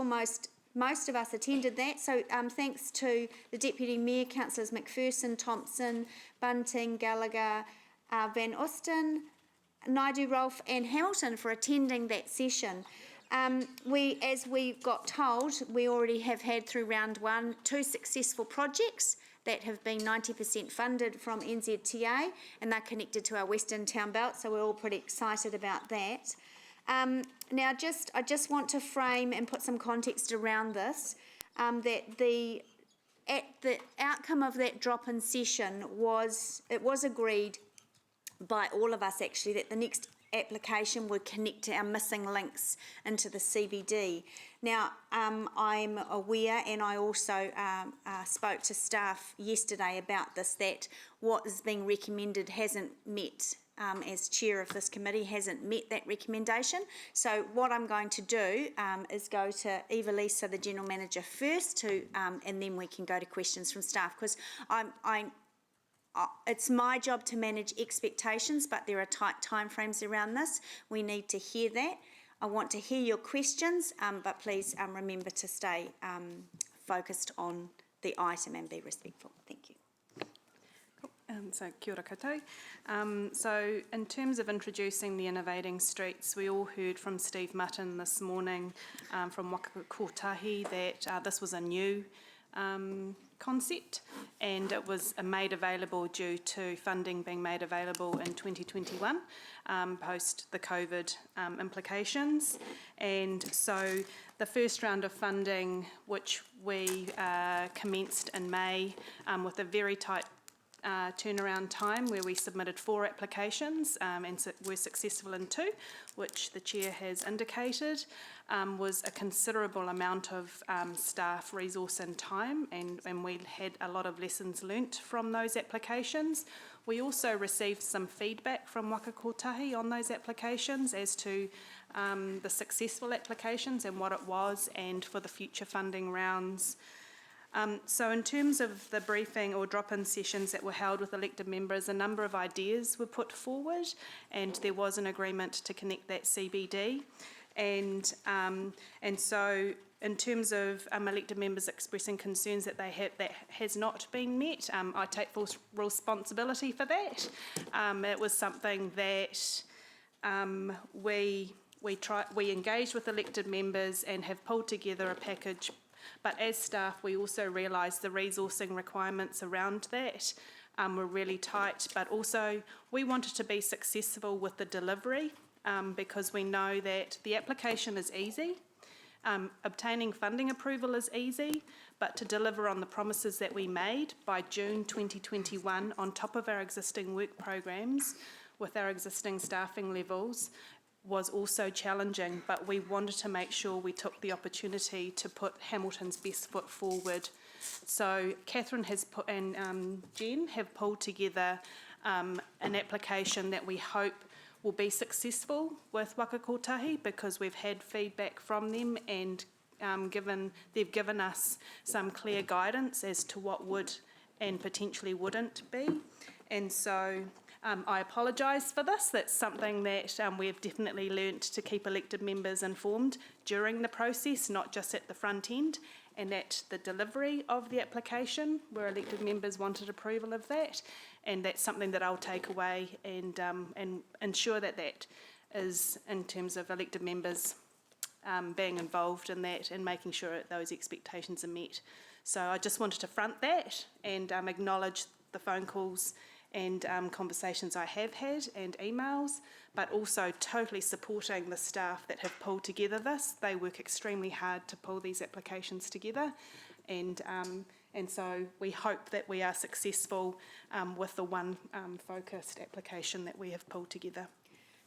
most of us attended that, so thanks to the Deputy Mayor, Councillors McPherson, Thompson, Bunting, Gallagher, Van Osten, Naidu, Rolfe and Hamilton for attending that session. As we got told, we already have had through round 1 2 successful projects that have been 90% funded from NZTA, and they're connected to our Western Town Belt, so we're all pretty excited about that. Now, I just want to frame and put some context around this, that the outcome of that drop-in session was agreed by all of us actually that the next application would connect to our missing links into the CBD. Now, I'm aware, and I also spoke to staff yesterday about this, that what is being recommended hasn't met, as chair of this committee, hasn't met that recommendation. So what I'm going to do is go to Eva Lisa, the General Manager, first, and then we can go to questions from staff, because it's my job to manage expectations, but there are tight timeframes around this. We need to hear that. I want to hear your questions, but please remember to stay focused on the item and be respectful. Thank you. So kia ora koutou. So in terms of introducing the Innovating Streets, we all heard from Steve Mutton this morning from Waka Kotahi that this was a new concept, and it was made available due to funding being made available in 2021 post the COVID implications. And so the first round of funding, which we commenced in May with a very tight turnaround time, where we submitted 4 applications and were successful in 2, which the chair has indicated, was a considerable amount of staff resource and time, and we had a lot of lessons learnt from those applications. We also received some feedback from Waka Kotahi on those applications as to the successful applications and what it was, and for the future funding rounds. So in terms of the briefing or drop-in sessions that were held with elected members, a number of ideas were put forward, and there was an agreement to connect that CBD. And so in terms of elected members expressing concerns that they have that has not been met, I take full responsibility for that. It was something that we engaged with elected members and have pulled together a package. But as staff, we also realised the resourcing requirements around that were really tight, but also we wanted to be successful with the delivery because we know that the application is easy, obtaining funding approval is easy, but to deliver on the promises that we made by June 2021 on top of our existing work programs with our existing staffing levels was also challenging, but we wanted to make sure we took the opportunity to put Hamilton's best foot forward. So Catherine has put, and Jen have pulled together an application that we hope will be successful with Waka Kotahi, because we've had feedback from them, and they've given us some clear guidance as to what would and potentially wouldn't be. And so I apologise for this. That's something that we've definitely learnt to keep elected members informed during the process, not just at the front end, and at the delivery of the application where elected members wanted approval of that. And that's something that I'll take away and ensure that that is, in terms of elected members being involved in that and making sure that those expectations are met. So I just wanted to front that and acknowledge the phone calls and conversations I have had and emails, but also totally supporting the staff that have pulled together this. They work extremely hard to pull these applications together, and so we hope that we are successful with the one focused application that we have pulled together.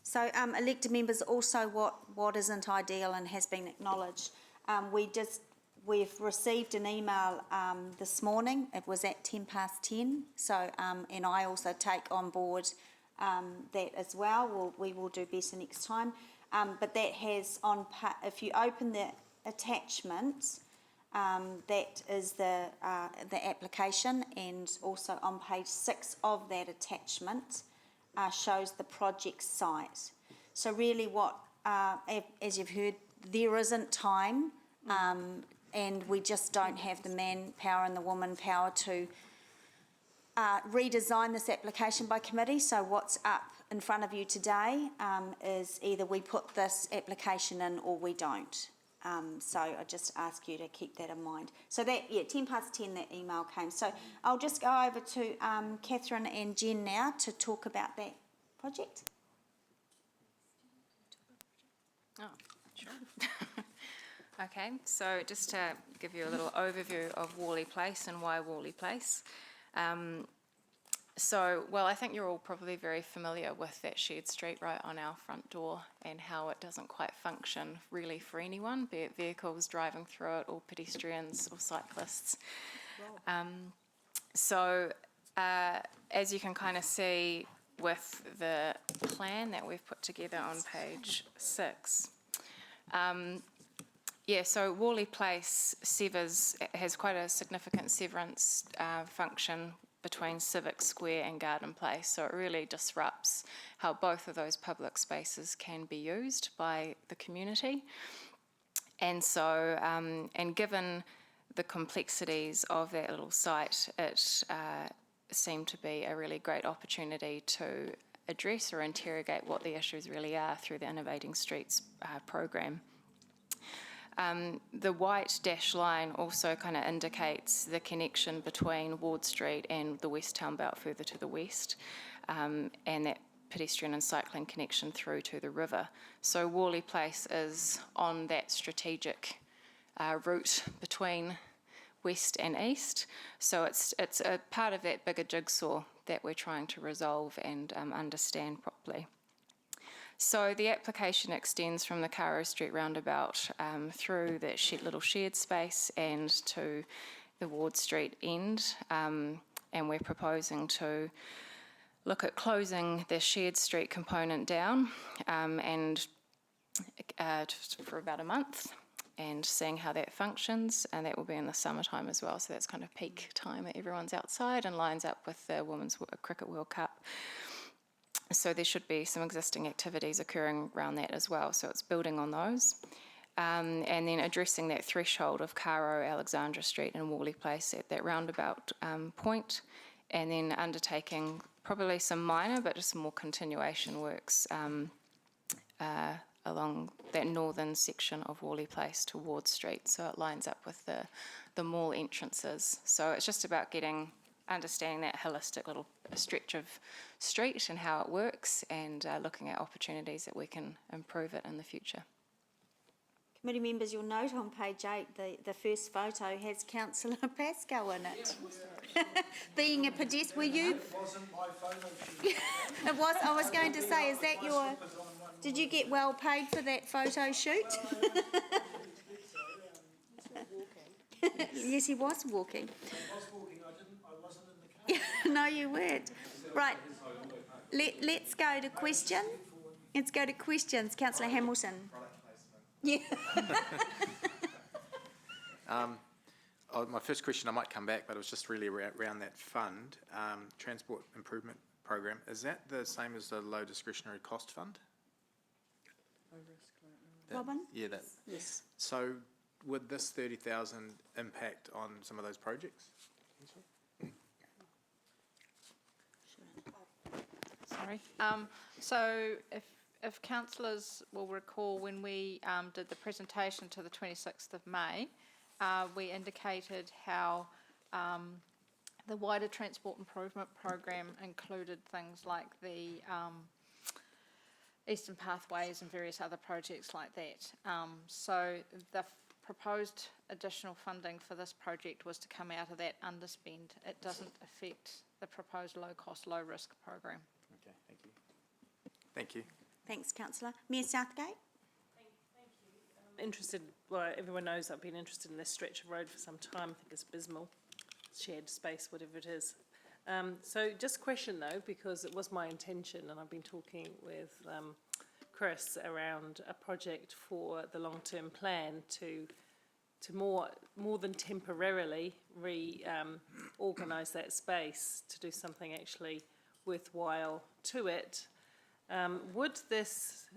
So elected members, also what isn't ideal and has been acknowledged, we've received an email this morning. It was at 10:10. So, and I also take on board that as well. We will do better next time. But that has if you open the attachment, that is the application, and also on page 6 of that attachment shows the project site. So really what, as you've heard, there isn't time, and we just don't have the manpower and the womanpower to redesign this application by committee. So what's up in front of you today is either we put this application in or we don't. So I just ask you to keep that in mind. So that, 10:10 that email came. So I'll just go over to Catherine and Jen now to talk about that project. Oh, sure. Okay, so just to give you a little overview of Worley Place and why Worley Place. Well, I think you're all probably very familiar with that shared street right on our front door and how it doesn't quite function really for anyone, be it vehicles driving through it or pedestrians or cyclists. As you can kind of see with the plan that we've put together on page 6, so Worley Place has quite a significant severance function between Civic Square and Garden Place, so it really disrupts how both of those public spaces can be used by the community. And so, and given the complexities of that little site, it seemed to be a really great opportunity to address or interrogate what the issues really are through the Innovating Streets program. The white dash line also kind of indicates the connection between Ward Street and the West Town Belt further to the west, and that pedestrian and cycling connection through to the river. So Worley Place is on that strategic route between west and east. So it's a part of that bigger jigsaw that we're trying to resolve and understand properly. So the application extends from the Caro Street roundabout through that little shared space and to the Ward Street end, and we're proposing to look at closing the shared street component down and just for about a month and seeing how that functions, and that will be in the summertime as well, so that's kind of peak time that everyone's outside and lines up with the Women's Cricket World Cup. So there should be some existing activities occurring around that as well. So it's building on those. And then addressing that threshold of Caro, Alexandra Street and Worley Place at that roundabout point. And then undertaking probably some minor but just more continuation works along that northern section of Worley Place to Ward Street. So it lines up with the mall entrances. So it's just about understanding that holistic little stretch of street and how it works, and looking at opportunities that we can improve it in the future. Committee members, you'll note on page 8 the first photo has Councillor Pascoe in it. Being a pedestrian, were you? It wasn't my photo shoot. It was. I was going to say, is that your? Did you get well paid for that photo shoot? Yes, he was walking. No, you weren't. Right. Let's go to question. Let's go to questions. Councillor Hamilton. Yeah. My first question, I might come back, but it was just really around that fund, Transport Improvement Program. Is that the same as the low discretionary cost fund? Robin? Yeah, that. Yes. So would this 30,000 impact on some of those projects? Sorry. So if councillors will recall, when we did the presentation to the 26th of May, we indicated how the wider transport improvement program included things like the Eastern Pathways and various other projects like that. So the proposed additional funding for this project was to come out of that underspend. It doesn't affect the proposed low-cost, low-risk program. Okay, thank you. Thank you. Thanks, Councillor. Mayor Southgate? Interested, well, everyone knows I've been interested in this stretch of road for some time. I think it's abysmal, shared space, whatever it is. So just a question though, because it was my intention, and I've been talking with Chris around a project for the long-term plan to more than temporarily organise that space to do something actually worthwhile to it. Would this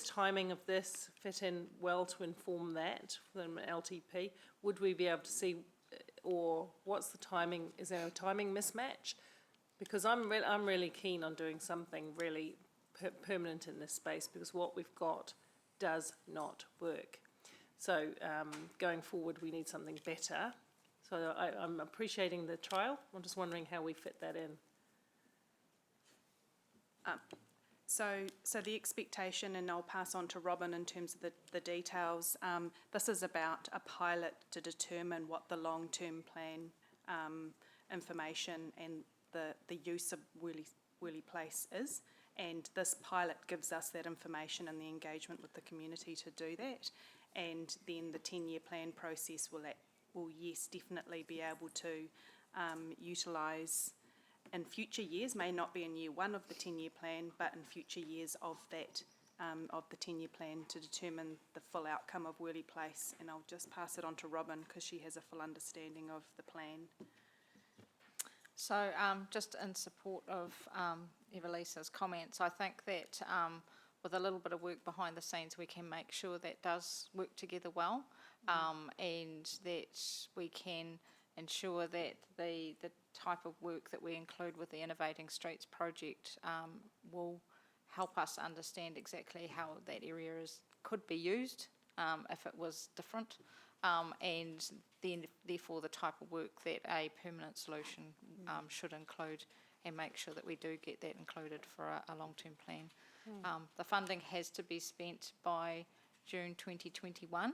timing of this fit in well to inform that from LTP? Would we be able to see, or what's the timing? Is there a timing mismatch? Because I'm really keen on doing something really permanent in this space, because what we've got does not work. So going forward, we need something better. So I'm appreciating the trial. I'm just wondering how we fit that in. So the expectation, and I'll pass on to Robin in terms of the details, this is about a pilot to determine what the long-term plan information and the use of Worley Place is. And this pilot gives us that information and the engagement with the community to do that. And then the 10-year plan process will yes, definitely be able to utilise in future years, may not be in year one of the 10-year plan, but in future years of that, of the 10-year plan to determine the full outcome of Worley Place. And I'll just pass it on to Robin because she has a full understanding of the plan. So just in support of Eva-Lisa's comments, I think that with a little bit of work behind the scenes, we can make sure that does work together well, and that we can ensure that the type of work that we include with the Innovating Streets project will help us understand exactly how that area could be used if it was different, and then therefore the type of work that a permanent solution should include, and make sure that we do get that included for a long-term plan. The funding has to be spent by June 2021.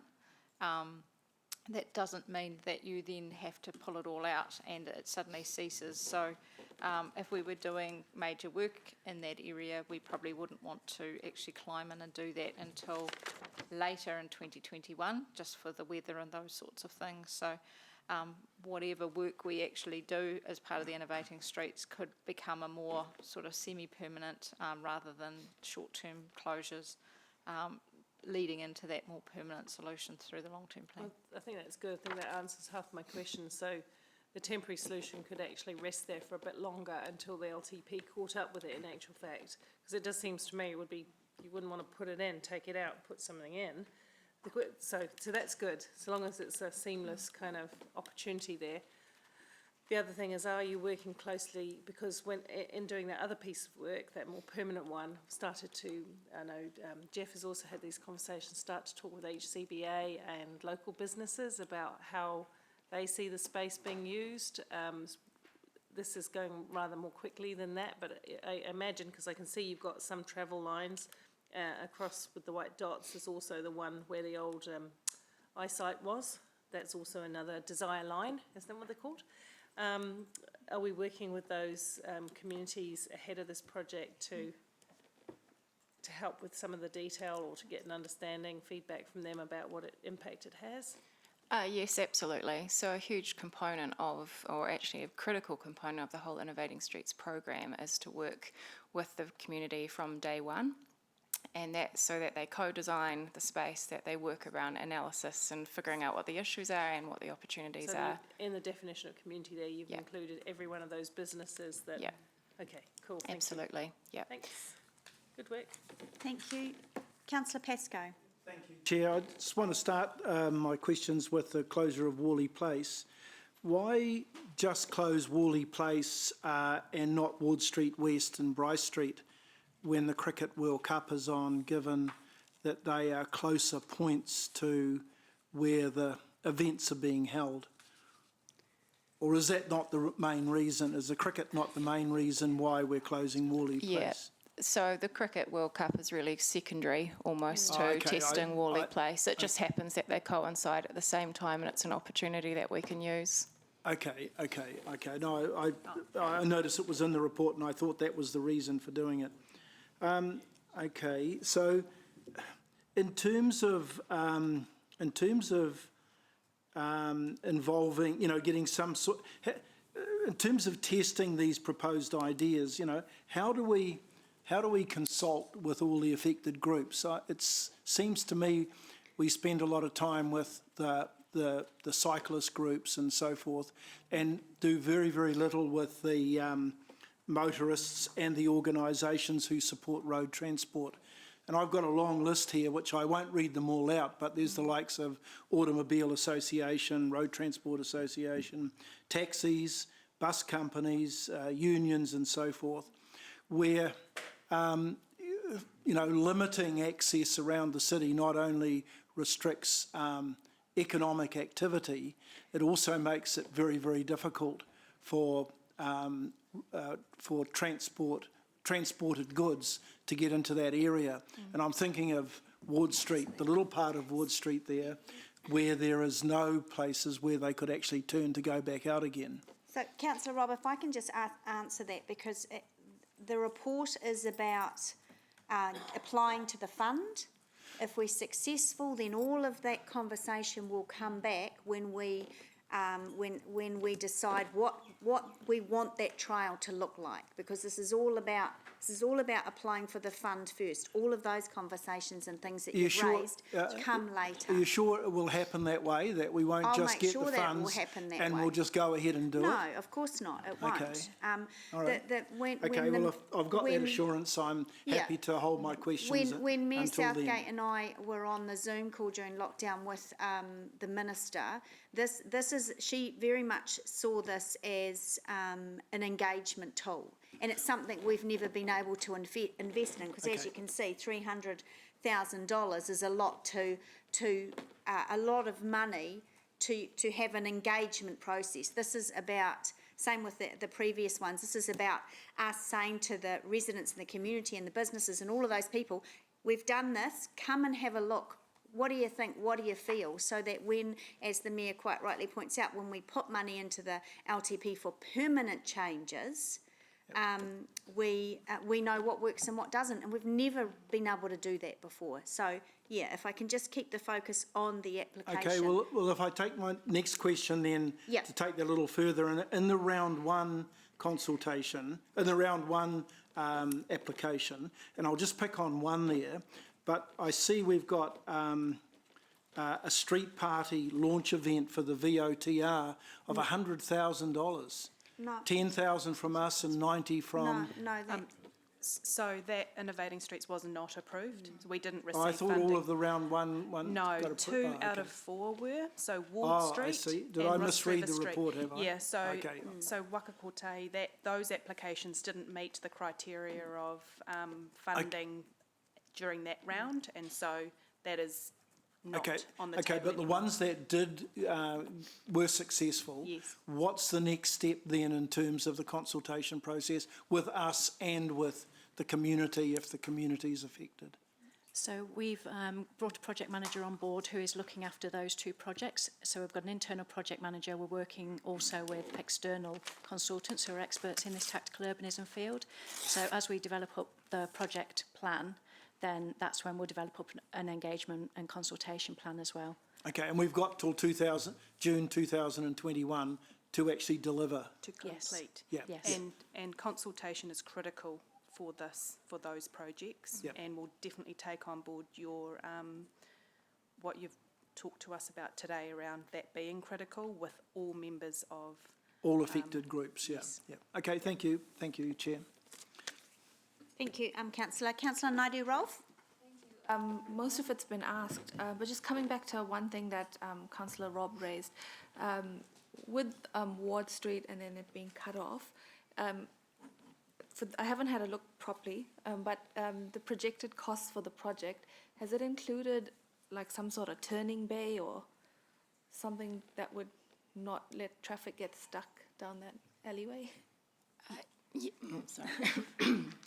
That doesn't mean that you then have to pull it all out and it suddenly ceases. So if we were doing major work in that area, we probably wouldn't want to actually climb in and do that until later in 2021, just for the weather and those sorts of things. So whatever work we actually do as part of the Innovating Streets could become a more sort of semi-permanent rather than short-term closures, leading into that more permanent solution through the long-term plan. Well, I think that's good. I think that answers half my question. So the temporary solution could actually rest there for a bit longer until the LTP caught up with it, in actual fact. Because it just seems to me it would be, you wouldn't want to put it in, take it out, put something in. So that's good, so long as it's a seamless kind of opportunity there. The other thing is, are you working closely, because when in doing that other piece of work, that more permanent one, started to, I know Jeff has also had these conversations, start to talk with HCBA and local businesses about how they see the space being used. This is going rather more quickly than that, but I imagine, because I can see you've got some travel lines across with the white dots. There's also the one where the old eyesight was. That's also another desire line, isn't that what they're called? Are we working with those communities ahead of this project to help with some of the detail, or to get an understanding, feedback from them about what impact it has? Yes, absolutely. So a huge component of, or actually a critical component of the whole Innovating Streets program is to work with the community from day one, and that so that they co-design the space, that they work around analysis and figuring out what the issues are and what the opportunities are. In the definition of community there, you've included every one of those businesses that... Yeah. Okay, cool. Absolutely, yeah. Thanks. Good work. Thank you. Councillor Pascoe. Thank you, Chair. I just want to start my questions with the closure of Worley Place. Why just close Worley Place and not Ward Street West and Bryce Street when the Cricket World Cup is on, given that they are closer points to where the events are being held? Or is that not the main reason? Is the cricket not the main reason why we're closing Worley Place? Yeah. So the Cricket World Cup is really secondary almost to testing Worley Place. It just happens that they coincide at the same time, and it's an opportunity that we can use. Okay. No, I noticed it was in the report, and I thought that was the reason for doing it. Okay, so in terms of involving, getting some sort, in terms of testing these proposed ideas, how do we how do we consult with all the affected groups? It seems to me we spend a lot of time with the cyclist groups and so forth, and do very, very little with the motorists and the organisations who support road transport. And I've got a long list here, which I won't read them all out, but there's the likes of Automobile Association, Road Transport Association, taxis, bus companies, unions and so forth, where limiting access around the city not only restricts economic activity, it also makes it very, very difficult for transported goods to get into that area. And I'm thinking of Ward Street, the little part of Ward Street there, where there is no places where they could actually turn to go back out again. So, Councillor Rob, if I can just answer that, because the report is about applying to the fund. If we're successful, then all of that conversation will come back when we decide what we want that trail to look like, because this is all about applying for the fund first. All of those conversations and things that you've raised come later. Are you sure it will happen that way, that we won't just get the funds and we'll just go ahead and do it? No, of course not. It won't. Okay. All right. If I've got that assurance, I'm happy to hold my questions When Mayor until Southgate then. and I were on the Zoom call during lockdown with the Minister, she very much saw this as an engagement tool. And it's something we've never been able to invest in, because as you can see, $300,000 is a lot a lot of money to have an engagement process. This is about, same with the previous ones, this is about us saying to the residents in the community and the businesses and all of those people, we've done this, come and have a look. What do you think? What do you feel? So that when, as the Mayor quite rightly points out, when we put money into the LTP for permanent changes, we know what works and what doesn't, and we've never been able to do that before. So, yeah, if I can just keep the focus on the application. Okay, well, if I take my next question then, to take that a little further, in the round one consultation, in the round one application, and I'll just pick on one there, but I see we've got a street party launch event for the VOTR of $100,000. No. 10,000 from us and 90 from... No, so that Innovating Streets was not approved. So we didn't receive I thought funding. all of the round one No, got two out of four were. So Ward Street I see. Did and I misread the Street. report, have I? Yeah, so Okay. so Wakakotahi, those applications didn't meet the criteria of funding during that round, and so that is not on the table. Okay, but the ones that did were successful. Yes. What's the next step then in terms of the consultation process with us and with the community if the community is affected? So we've brought a project manager on board who is looking after those two projects. So we've got an internal project manager. We're working also with external consultants who are experts in this tactical urbanism field. So as we develop up the project plan, then that's when we'll develop up an engagement and consultation plan as well. Okay, and we've got till June 2021 to actually deliver. To complete. Yeah. Yes. And consultation is critical for those projects, Yep. and we'll definitely take on board your what you've talked to us about today around that being critical with all members of All affected groups, yeah. yes. Yeah. Okay, thank you. Thank you, Chair. Thank you, Councillor. Councillor Naidu-Rolfe? Most of it's been asked, but just coming back to one thing that Councillor Rob raised, with Ward Street and then it being cut off, I haven't had a look properly, but the projected cost for the project, has it included like some sort of turning bay or something that would not let traffic get stuck down that alleyway?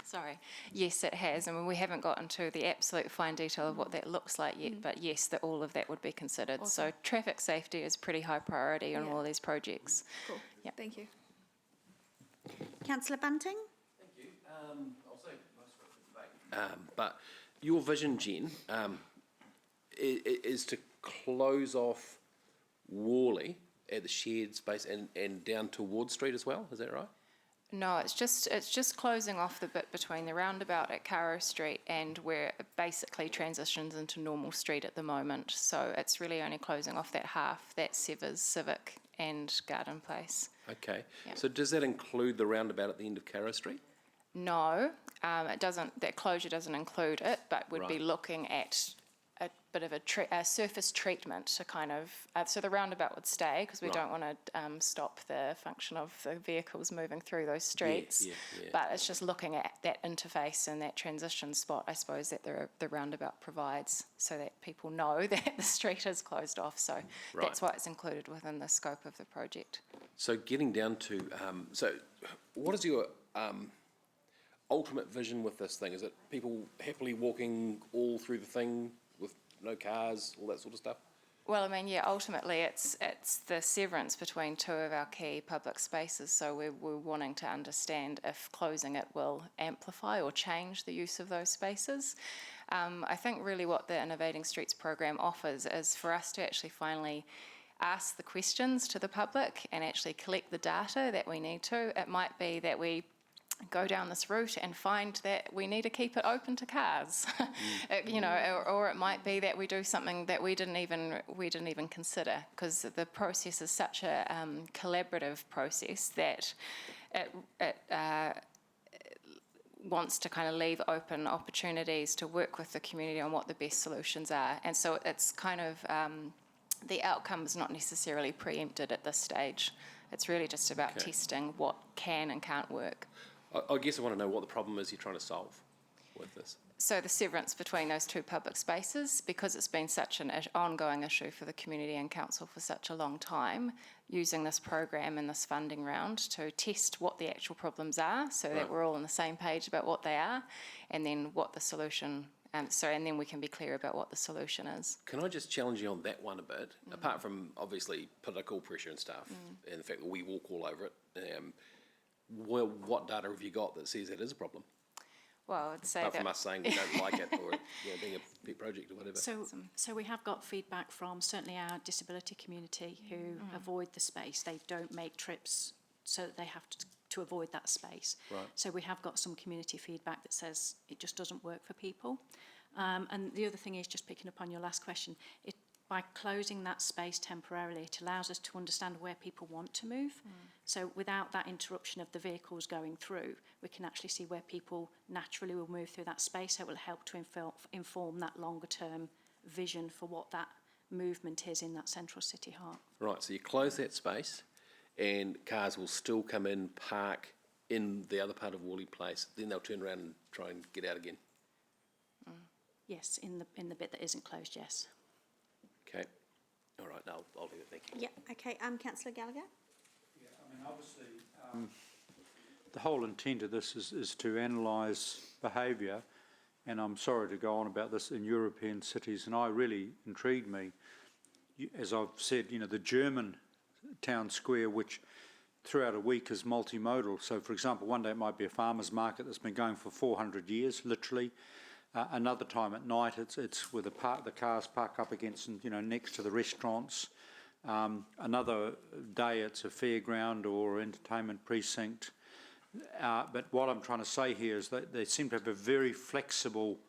Sorry. Yes, it has. I mean, we haven't gotten to the absolute fine detail of what that looks like yet, but yes, all of that would be considered. Awesome. So traffic safety is pretty high priority on Yeah. all these projects. Cool. Yeah. Thank you. Councillor Bunting? Thank you. I'll say most of it debate. But your vision, Jen, is to close off Worley at the shared space and down to Ward Street as well. Is that right? No, it's just closing off the bit between the roundabout at Caro Street and where it basically transitions into normal street at the moment. So it's really only closing off that half that severs Civic and Garden Place. Okay. Yep. So does that include the roundabout at the end of Caro Street? No, it doesn't. That closure doesn't include it, but would be Right. looking at a bit of a surface treatment to kind of. So the roundabout would stay because we Right. don't want to stop the function of the vehicles moving through those streets. Yeah. But it's just looking at that interface and that transition spot, I suppose, that the roundabout provides, so that people know that the street is closed off. So Right. that's why it's included within the scope of the project. So getting down to, so what is your ultimate vision with this thing? Is it people happily walking all through the thing with no cars, all that sort of stuff? Well, I mean, yeah, ultimately it's the severance between two of our key public spaces, so we're wanting to understand if closing it will amplify or change the use of those spaces. I think really what the Innovating Streets program offers is for us to actually finally ask the questions to the public and actually collect the data that we need to. It might be that we go down this route and find that we need to keep it open to cars, you know, or it might be that we do something that we didn't even consider, because the process is such a collaborative process that it wants to kind of leave open opportunities to work with the community on what the best solutions are, and so it's kind of the outcome is not necessarily preempted at this stage. It's really just about testing what can and can't work. I guess I want to know what the problem is you're trying to solve with this. So the severance between those two public spaces, because it's been such an ongoing issue for the community and council for such a long time, using this program and this funding round to test what the actual problems are, so that we're all on the same page about what they are, and then what the solution. And then we can be clear about what the solution is. Can I just challenge you on that one a bit? Apart from obviously political pressure and stuff, and the fact that we walk all over it, well, what data have you got that says it is a problem? Well, I'd say Apart that from us saying we don't like it, or being a pet project or whatever. So we have got feedback from certainly our disability community who avoid the space. They don't make trips so that they have to avoid that space. Right. So we have got some community feedback that says it just doesn't work for people. And the other thing is, just picking up on your last question, by closing that space temporarily, it allows us to understand where people want to move. So without that interruption of the vehicles going through, we can actually see where people naturally will move through that space. So it will help to inform that longer term vision for what that movement is in that central city heart. Right, so you close that space and cars will still come in, park in the other part of Worley Place, then they'll turn around and try and get out again. Yes, in the bit that isn't closed, yes. Okay. All right, no, I'll do it, thank you. Yeah, okay, Councillor Gallagher? Yeah, I mean, obviously, the whole intent of this is to analyse behaviour, and I'm sorry to go on about this in European cities, and it really intrigued me. As I've said, you know, the German town square, which throughout a week is multimodal. So, for example, one day it might be a farmer's market that's been going for 400 years, literally. Another time at night, it's where the cars park up against, you know, next to the restaurants. Another day, it's a fairground or entertainment precinct. But what I'm trying to say here is that they seem to have a very flexible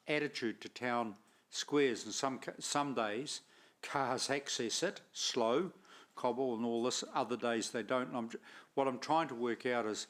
attitude to town squares. And some days, cars access it slow, cobble and all this. Other days they don't. And what I'm trying to work out is,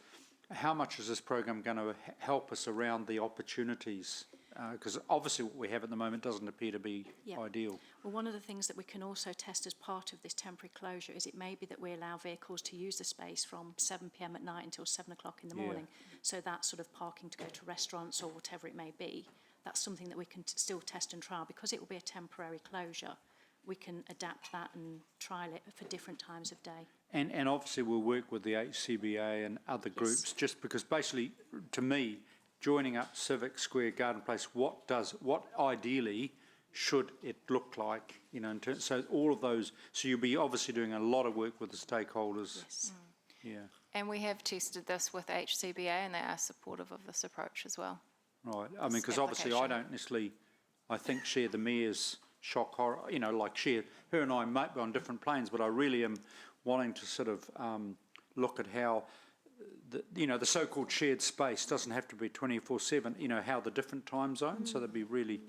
how much is this program going to help us around the opportunities? Because obviously what we have at the moment doesn't appear to be ideal. Well, one of the things that we can also test as part of this temporary closure is it may be that we allow vehicles to use the space from 7 p.m. at night until 7 o'clock in the morning. So that sort of parking to go to restaurants or whatever it may be, that's something that we can still test and trial. Because it will be a temporary closure, we can adapt that and trial it for different times of day. And obviously we'll work with the HCBA and other groups, just because basically, to me, joining up Civic Square, Garden Place, what ideally should it look like, you know, so all of those, so you'll be obviously doing a lot of work with the stakeholders. Yes. Yeah. And we have tested this with HCBA, and they are supportive of this approach as well. Right, I mean, because obviously I don't necessarily, I think, share the Mayor's shock horror, you know, like her and I might be on different planes, but I really am wanting to sort of look at how the so-called shared space doesn't have to be 24/7, how the different time zones, so that'd be really...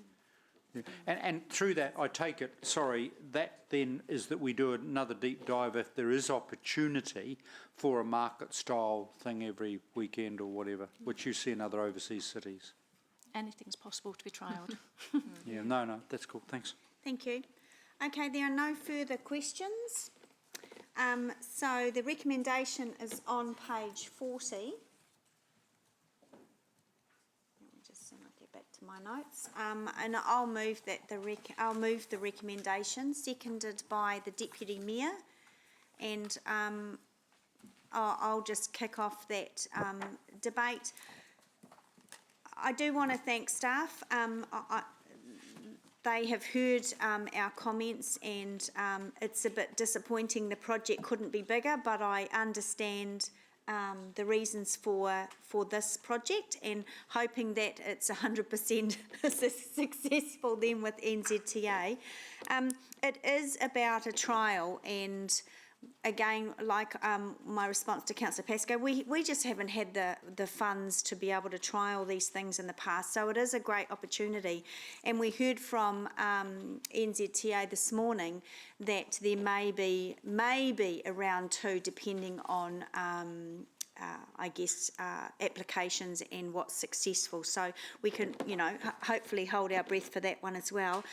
Yeah. And through that, I take it, that then is that we do another deep dive if there is opportunity for a market-style thing every weekend or whatever, which you see in other overseas cities. Anything's possible to be trialled. Yeah, no, that's cool, thanks. Thank you. Okay, there are no further questions. So the recommendation is on page 40. Let me just get back to my notes. And I'll move that I'll move the recommendation, seconded by the Deputy Mayor, and I'll just kick off that debate. I do want to thank staff. They have heard our comments, and it's a bit disappointing the project couldn't be bigger, but I understand the reasons for this project, and hoping that it's 100% successful then with NZTA. It is about a trial, and again, like my response to Councillor Pascoe, we just haven't had the funds to be able to trial these things in the past, so it is a great opportunity. And we heard from NZTA this morning that there may be around 2, depending on applications and what's successful. So we can, hopefully hold our breath for that one as well.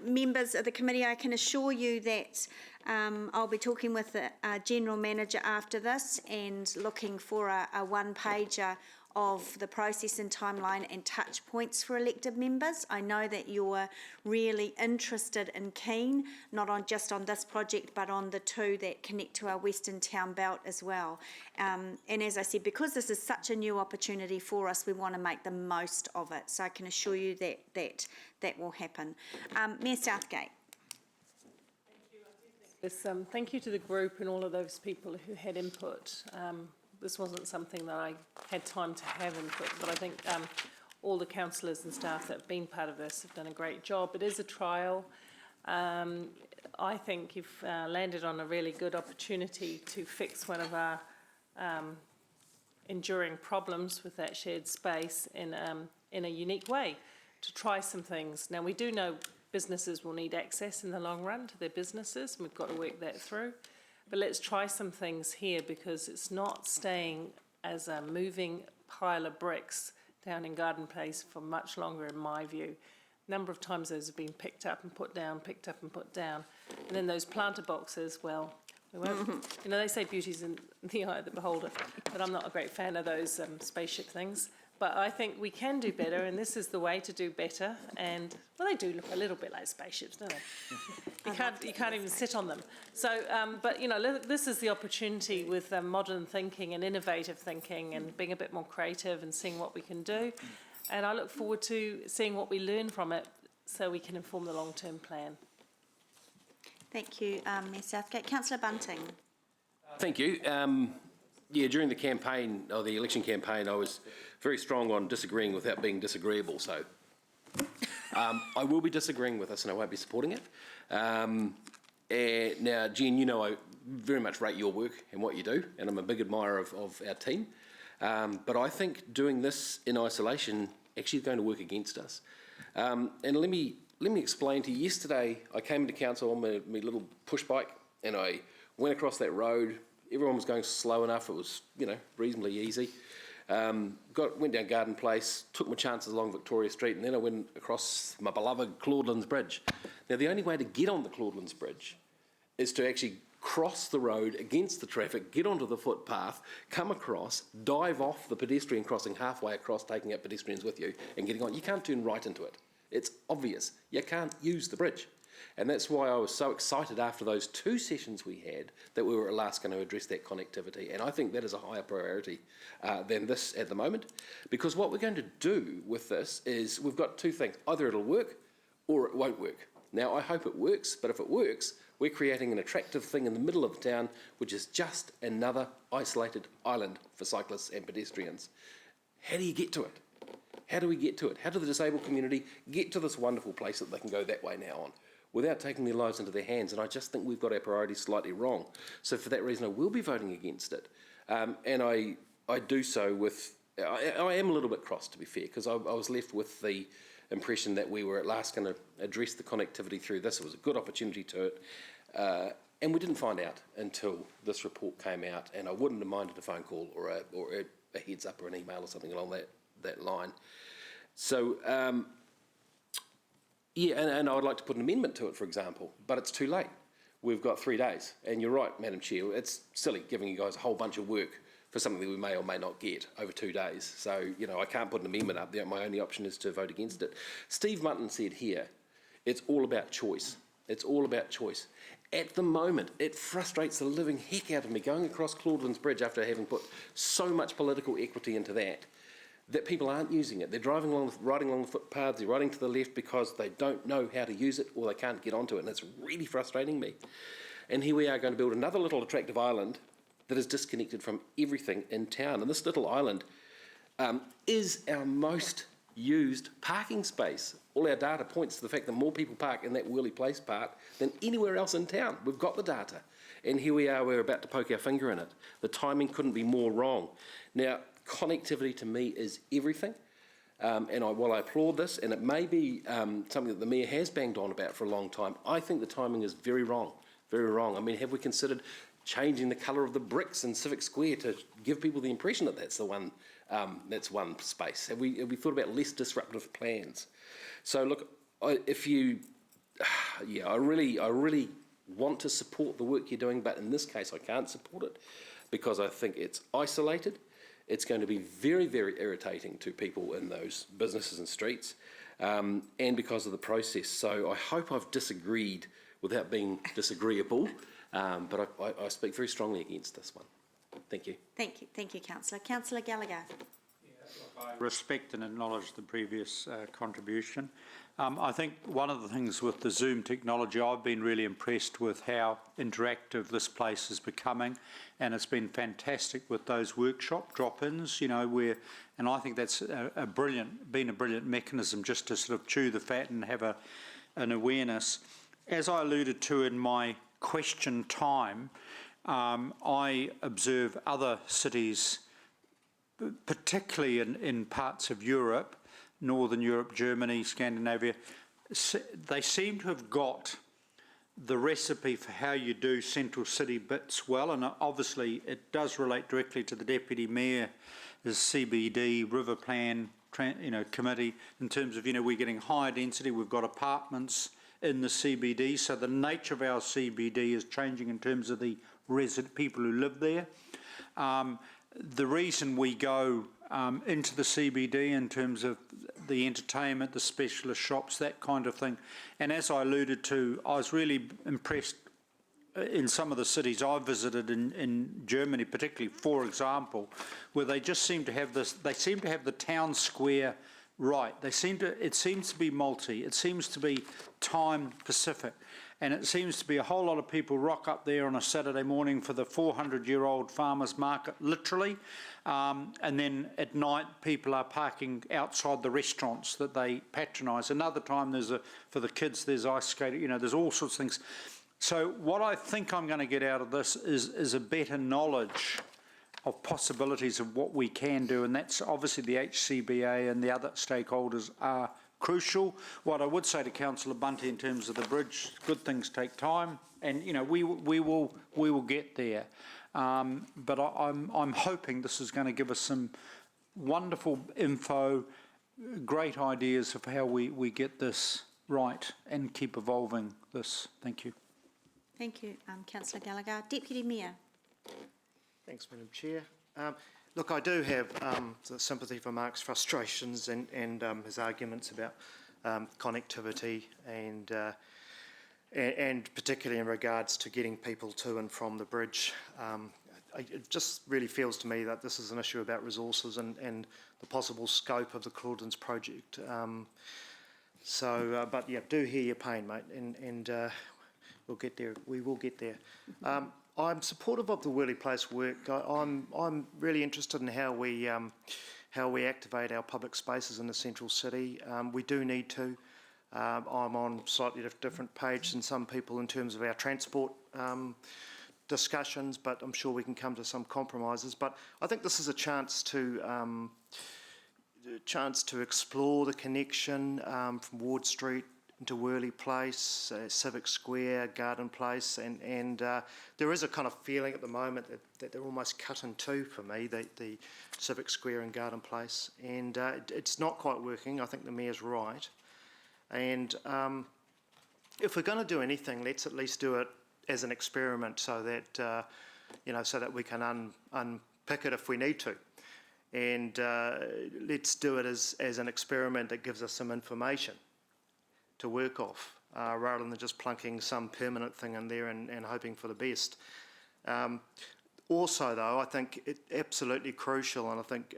Members of the committee, I can assure you that I'll be talking with the General Manager after this and looking for a one-pager of the process and timeline and touch points for elected members. I know that you're really interested and keen, not just on this project, but on the 2 that connect to our Western Town Belt as well. And as I said, because this is such a new opportunity for us, we want to make the most of it. So I can assure you that will happen. Mayor Southgate. Yes, thank you to the group and all of those people who had input. This wasn't something that I had time to have input, but I think all the councillors and staff that have been part of this have done a great job. It is a trial. I think you've landed on a really good opportunity to fix one of our enduring problems with that shared space in a unique way, to try some things. Now, we do know businesses will need access in the long run to their businesses, and we've got to work that through. But let's try some things here, because it's not staying as a moving pile of bricks down in Garden Place for much longer, in my view. A number of times those have been picked up and put down, picked up and put down. And then those planter boxes, well, we won't, they say beauty's in the eye of the beholder, but I'm not a great fan of those spaceship things. But I think we can do better, and this is the way to do better. And, well, they do look a little bit like spaceships, don't they? You can't even sit on them. So, but, this is the opportunity with modern thinking and innovative thinking and being a bit more creative and seeing what we can do. And I look forward to seeing what we learn from it so we can inform the long-term plan. Thank you, Mayor Southgate. Councillor Bunting. Thank you. During the campaign, or the election campaign, I was very strong on disagreeing without being disagreeable, so I will be disagreeing with this and I won't be supporting it. Now, Jen, I very much rate your work and what you do, and I'm a big admirer of our team. But I think doing this in isolation actually is going to work against us. And let me explain to you. Yesterday, I came into council on my little push bike, and I went across that road. Everyone was going slow enough. It was, reasonably easy. Went down Garden Place, took my chances along Victoria Street, and then I went across my beloved Claudelands Bridge. Now, the only way to get on the Claudelands Bridge is to actually cross the road against the traffic, get onto the footpath, come across, dive off the pedestrian crossing halfway across, taking out pedestrians with you, and getting on. You can't turn right into it. It's obvious. You can't use the bridge. And that's why I was so excited after those 2 sessions we had that we were at last going to address that connectivity. And I think that is a higher priority than this at the moment. Because what we're going to do with this is we've got 2 things. Either it'll work or it won't work. Now, I hope it works, but if it works, we're creating an attractive thing in the middle of the town, which is just another isolated island for cyclists and pedestrians. How do you get to it? How do we get to it? How do the disabled community get to this wonderful place that they can go that way now on, without taking their lives into their hands? And I just think we've got our priorities slightly wrong. So for that reason, I will be voting against it. And I do so with, I am a little bit cross, to be fair, because I was left with the impression that we were at last going to address the connectivity through this. It was a good opportunity to it. And we didn't find out until this report came out, and I wouldn't have minded a phone call or a heads up or an email or something along that line. So, yeah, and I would like to put an amendment to it, for example, but it's too late. We've got 3 days, and you're right, Madam Chair, it's silly giving you guys a whole bunch of work for something that we may or may not get over 2 days. So, you know, I can't put an amendment up there. My only option is to vote against it. Steve Mutton said here, it's all about choice. It's all about choice. At the moment, it frustrates the living heck out of me going across Claudelands Bridge after having put so much political equity into that people aren't using it. They're riding along the footpaths, they're riding to the left because they don't know how to use it or they can't get onto it, and it's really frustrating me. And here we are going to build another little attractive island that is disconnected from everything in town. And this little island is our most used parking space. All our data points to the fact that more people park in that Worley Place part than anywhere else in town. We've got the data. And here we are, we're about to poke our finger in it. The timing couldn't be more wrong. Now, connectivity to me is everything. And while I applaud this, and it may be something that the Mayor has banged on about for a long time, I think the timing is very wrong, very wrong. I mean, have we considered changing the colour of the bricks in Civic Square to give people the impression that that's the one, that's one space? Have we thought about less disruptive plans? So look, I really want to support the work you're doing, but in this case I can't support it because I think it's isolated. It's going to be very, very irritating to people in those businesses and streets, and because of the process. So I hope I've disagreed without being disagreeable, but I speak very strongly against this one. Thank you. Thank you. Thank you, Councillor. Councillor Gallagher. I respect and acknowledge the previous contribution. I think one of the things with the Zoom technology, I've been really impressed with how interactive this place is becoming, and it's been fantastic with those workshop drop-ins, you know, and I think that's been a brilliant mechanism just to sort of chew the fat and have an awareness. As I alluded to in my question time, I observe other cities, particularly in parts of Europe, Northern Europe, Germany, Scandinavia, they seem to have got the recipe for how you do central city bits well, and obviously it does relate directly to the Deputy Mayor's CBD River Plan committee in terms of, we're getting higher density, we've got apartments in the CBD, so the nature of our CBD is changing in terms of the resident people who live there. The reason we go into the CBD in terms of the entertainment, the specialist shops, that kind of thing. And as I alluded to, I was really impressed in some of the cities I visited in Germany, particularly, for example, where they just seem to have this, they seem to have the town square right. It seems to be multi, it seems to be time Pacific. And it seems to be a whole lot of people rock up there on a Saturday morning for the 400-year-old farmers market, literally. And then at night, people are parking outside the restaurants that they patronise. Another time, for the kids, there's ice skating, there's all sorts of things. So what I think I'm going to get out of this is a better knowledge of possibilities of what we can do. And that's obviously the HCBA and the other stakeholders are crucial. What I would say to Councillor Bunty in terms of the bridge, good things take time, and we will get there. But I'm hoping this is going to give us some wonderful info, great ideas of how we get this right and keep evolving this. Thank you. Thank you, Councillor Gallagher. Deputy Mayor. Thanks, Madam Chair. Look, I do have sympathy for Mark's frustrations and his arguments about connectivity and particularly in regards to getting people to and from the bridge. It just really feels to me that this is an issue about resources and the possible scope of the Claudelands project. But yeah, do hear your pain, mate, and we'll get there. We will get there. I'm supportive of the Worley Place work. I'm really interested in how we activate our public spaces in the central city. We do need to. I'm on slightly different page than some people in terms of our transport discussions, but I'm sure we can come to some compromises. But I think this is a chance to explore the connection from Ward Street into Worley Place, Civic Square, Garden Place, and there is a kind of feeling at the moment that they're almost cut in two for me, the Civic Square and Garden Place, and it's not quite working. I think the Mayor's right, and if we're going to do anything, let's at least do it as an experiment, so that so that we can unpick it if we need to. And let's do it as an experiment that gives us some information to work off, rather than just plunking some permanent thing in there and hoping for the best. Also, though, I think it's absolutely crucial, and I think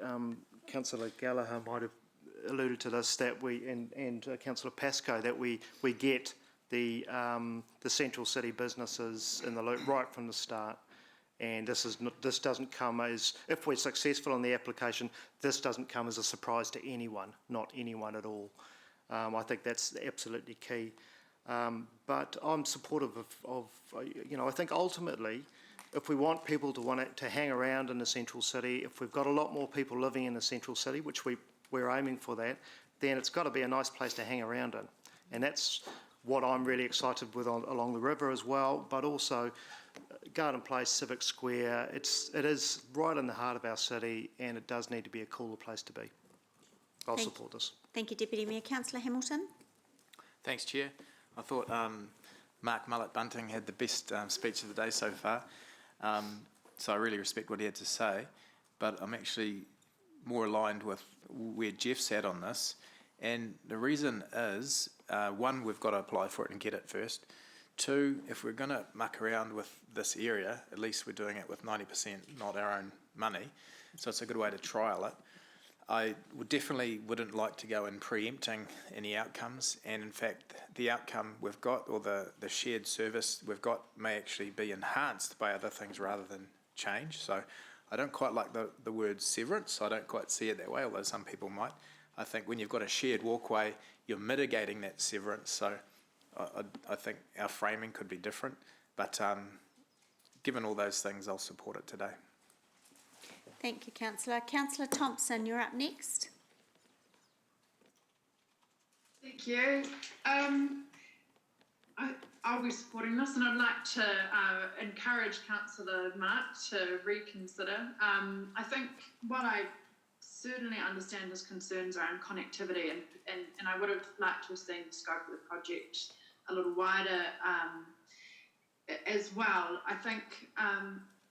Councillor Gallagher might have alluded to this, that and Councillor Pascoe, that we get the central city businesses in the loop right from the start. And this doesn't come as, if we're successful in the application, this doesn't come as a surprise to anyone, not anyone at all. I think that's absolutely key. But I'm supportive of I think ultimately, if we want people to hang around in the central city, if we've got a lot more people living in the central city, which we're aiming for that, then it's got to be a nice place to hang around in. And that's what I'm really excited with along the river as well, but also Garden Place, Civic Square. It is right in the heart of our city, and it does need to be a cooler place to be. I'll support this. Thank you, Deputy Mayor. Councillor Hamilton. Thanks, Chair. I thought Mark Mullet-Bunting had the best speech of the day so far, so I really respect what he had to say, but I'm actually more aligned with where Jeff's at on this, and the reason is, one, we've got to apply for it and get it first. Two, if we're going to muck around with this area, at least we're doing it with 90% not our own money, so it's a good way to trial it. I definitely wouldn't like to go in preempting any outcomes, and in fact the outcome we've got, or the shared service we've got, may actually be enhanced by other things rather than change. So I don't quite like the word severance. I don't quite see it that way, although some people might. I think when you've got a shared walkway, you're mitigating that severance, so I think our framing could be different, but given all those things, I'll support it today. Thank you, Councillor. Councillor Thompson, you're up next. Thank you. I'll be supporting this, and I'd like to encourage Councillor Mark to reconsider. I think what I certainly understand his concerns around connectivity, and I would have liked to have seen the scope of the project a little wider as well. I think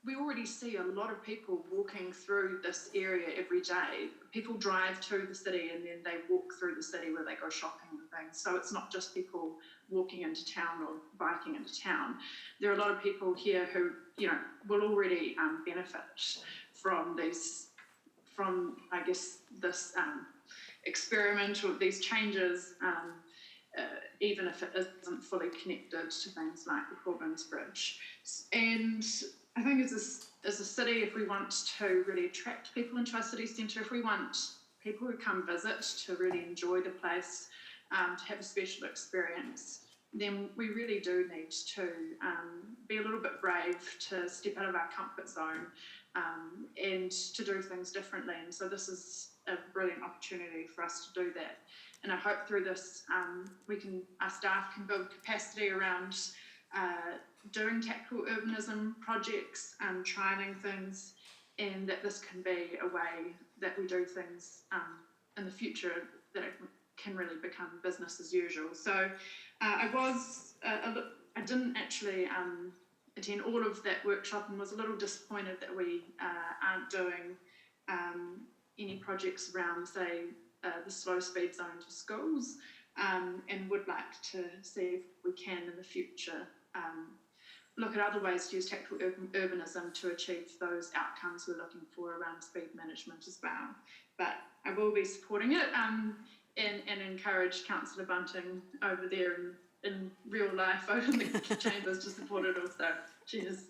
we already see a lot of people walking through this area every day. People drive to the city and then they walk through the city where they go shopping and things. So it's not just people walking into town or biking into town. There are a lot of people here who, will already benefit from this experiment or these changes, even if it isn't fully connected to things like the Corbins Bridge. And I think as a city, if we want to really attract people into our city centre, if we want people who come visit to really enjoy the place, to have a special experience, then we really do need to be a little bit brave to step out of our comfort zone and to do things differently. And so this is a brilliant opportunity for us to do that. And I hope through this, our staff can build capacity around doing tactical urbanism projects, trialling things, and that this can be a way that we do things in the future that it can really become business as usual. So I didn't actually attend all of that workshop and was a little disappointed that we aren't doing any projects around, say, the slow speed zone for schools, and would like to see if we can in the future look at other ways to use tactical urbanism to achieve those outcomes we're looking for around speed management as well. But I will be supporting it and encourage Councillor Bunting over there in real life over in the chambers to support it also. Cheers.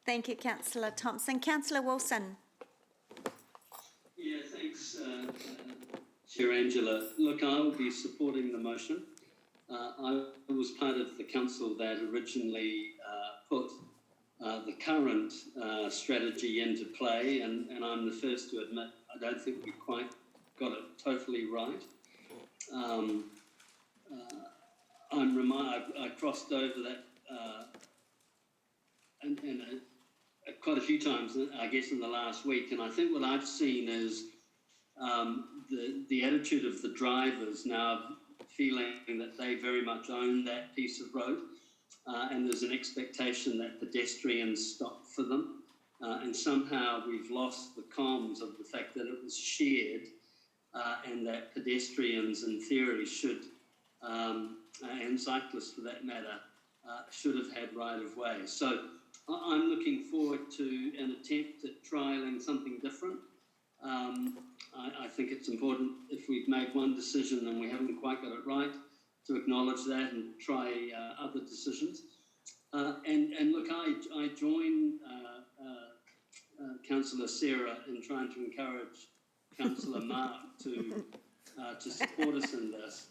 Thank you, Councillor Thompson. Councillor Wilson. Yeah, thanks, Chair Angela. Look, I will be supporting the motion. I was part of the council that originally put the current strategy into play, and I'm the first to admit I don't think we quite got it totally right. I crossed over that quite a few times, I guess, in the last week, and I think what I've seen is the attitude of the drivers now feeling that they very much own that piece of road, and there's an expectation that pedestrians stop for them, and somehow we've lost the comms of the fact that it was shared, and that pedestrians in theory should, and cyclists for that matter, should have had right of way. So I'm looking forward to an attempt at trialling something different. I think it's important, if we've made one decision and we haven't quite got it right, to acknowledge that and try other decisions. And look, I join Councillor Sarah in trying to encourage Councillor Mark to support us in this,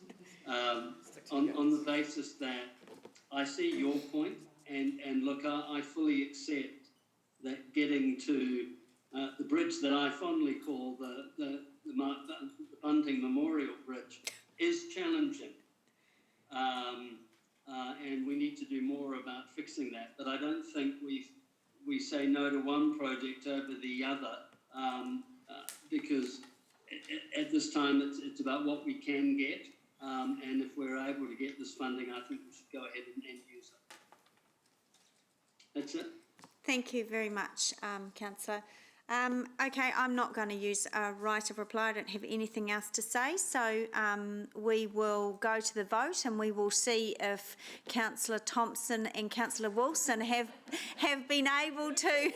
on the basis that I see your point, and look, I fully accept that getting to the bridge that I fondly call the Bunting Memorial Bridge is challenging, and we need to do more about fixing that. But I don't think we say no to one project over the other, because at this time it's about what we can get, and if we're able to get this funding, I think we should go ahead and use it. That's it. Thank you very much, Councillor. Okay, I'm not going to use a right of reply. I don't have anything else to say. So we will go to the vote, and we will see if Councillor Thompson and Councillor Wilson have been able to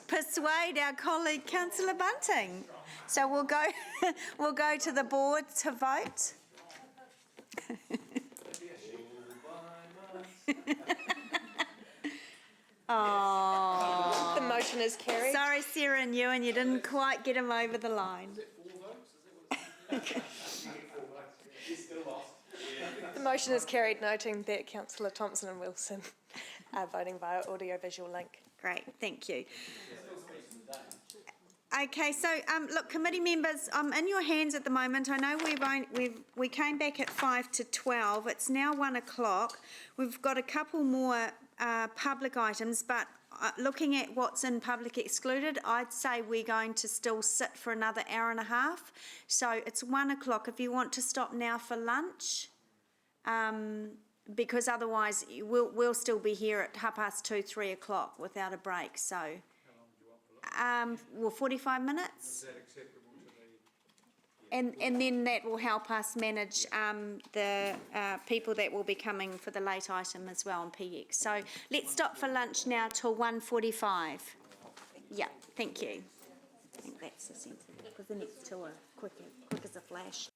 persuade our colleague Councillor Bunting. So we'll go to the board to vote. Oh. The motion is carried. Sorry, Sarah and Ewan, you didn't quite get him over the line. The motion is carried, noting that Councillor Thompson and Wilson are voting via audio-visual link. Great, thank you. Okay, so look, committee members, in your hands at the moment. I know we came back at 5 to 12. It's now 1 o'clock. We've got a couple more public items, but looking at what's in public excluded, I'd say we're going to still sit for another hour and a half. So it's 1 o'clock. If you want to stop now for lunch, because otherwise we'll still be here at 2:30, 3 o'clock without a break. So. Well, 45 minutes. Is that acceptable to the... And then that will help us manage the people that will be coming for the late item as well on PX. So let's stop for lunch now till 1:45. Yeah, thank you. I think that's the sense, because the next two are quick as a flash.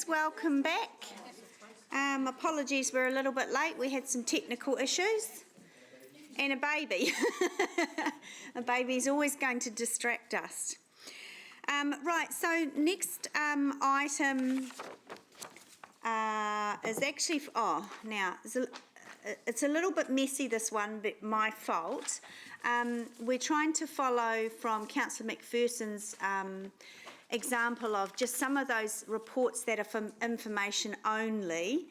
Welcome back. Apologies, we're a little bit late. We had some technical issues. And a baby. A baby's always going to distract us. Right, so next item is actually, now, it's a little bit messy, this one, but my fault. We're trying to follow from Councillor McPherson's example of just some of those reports that are for information only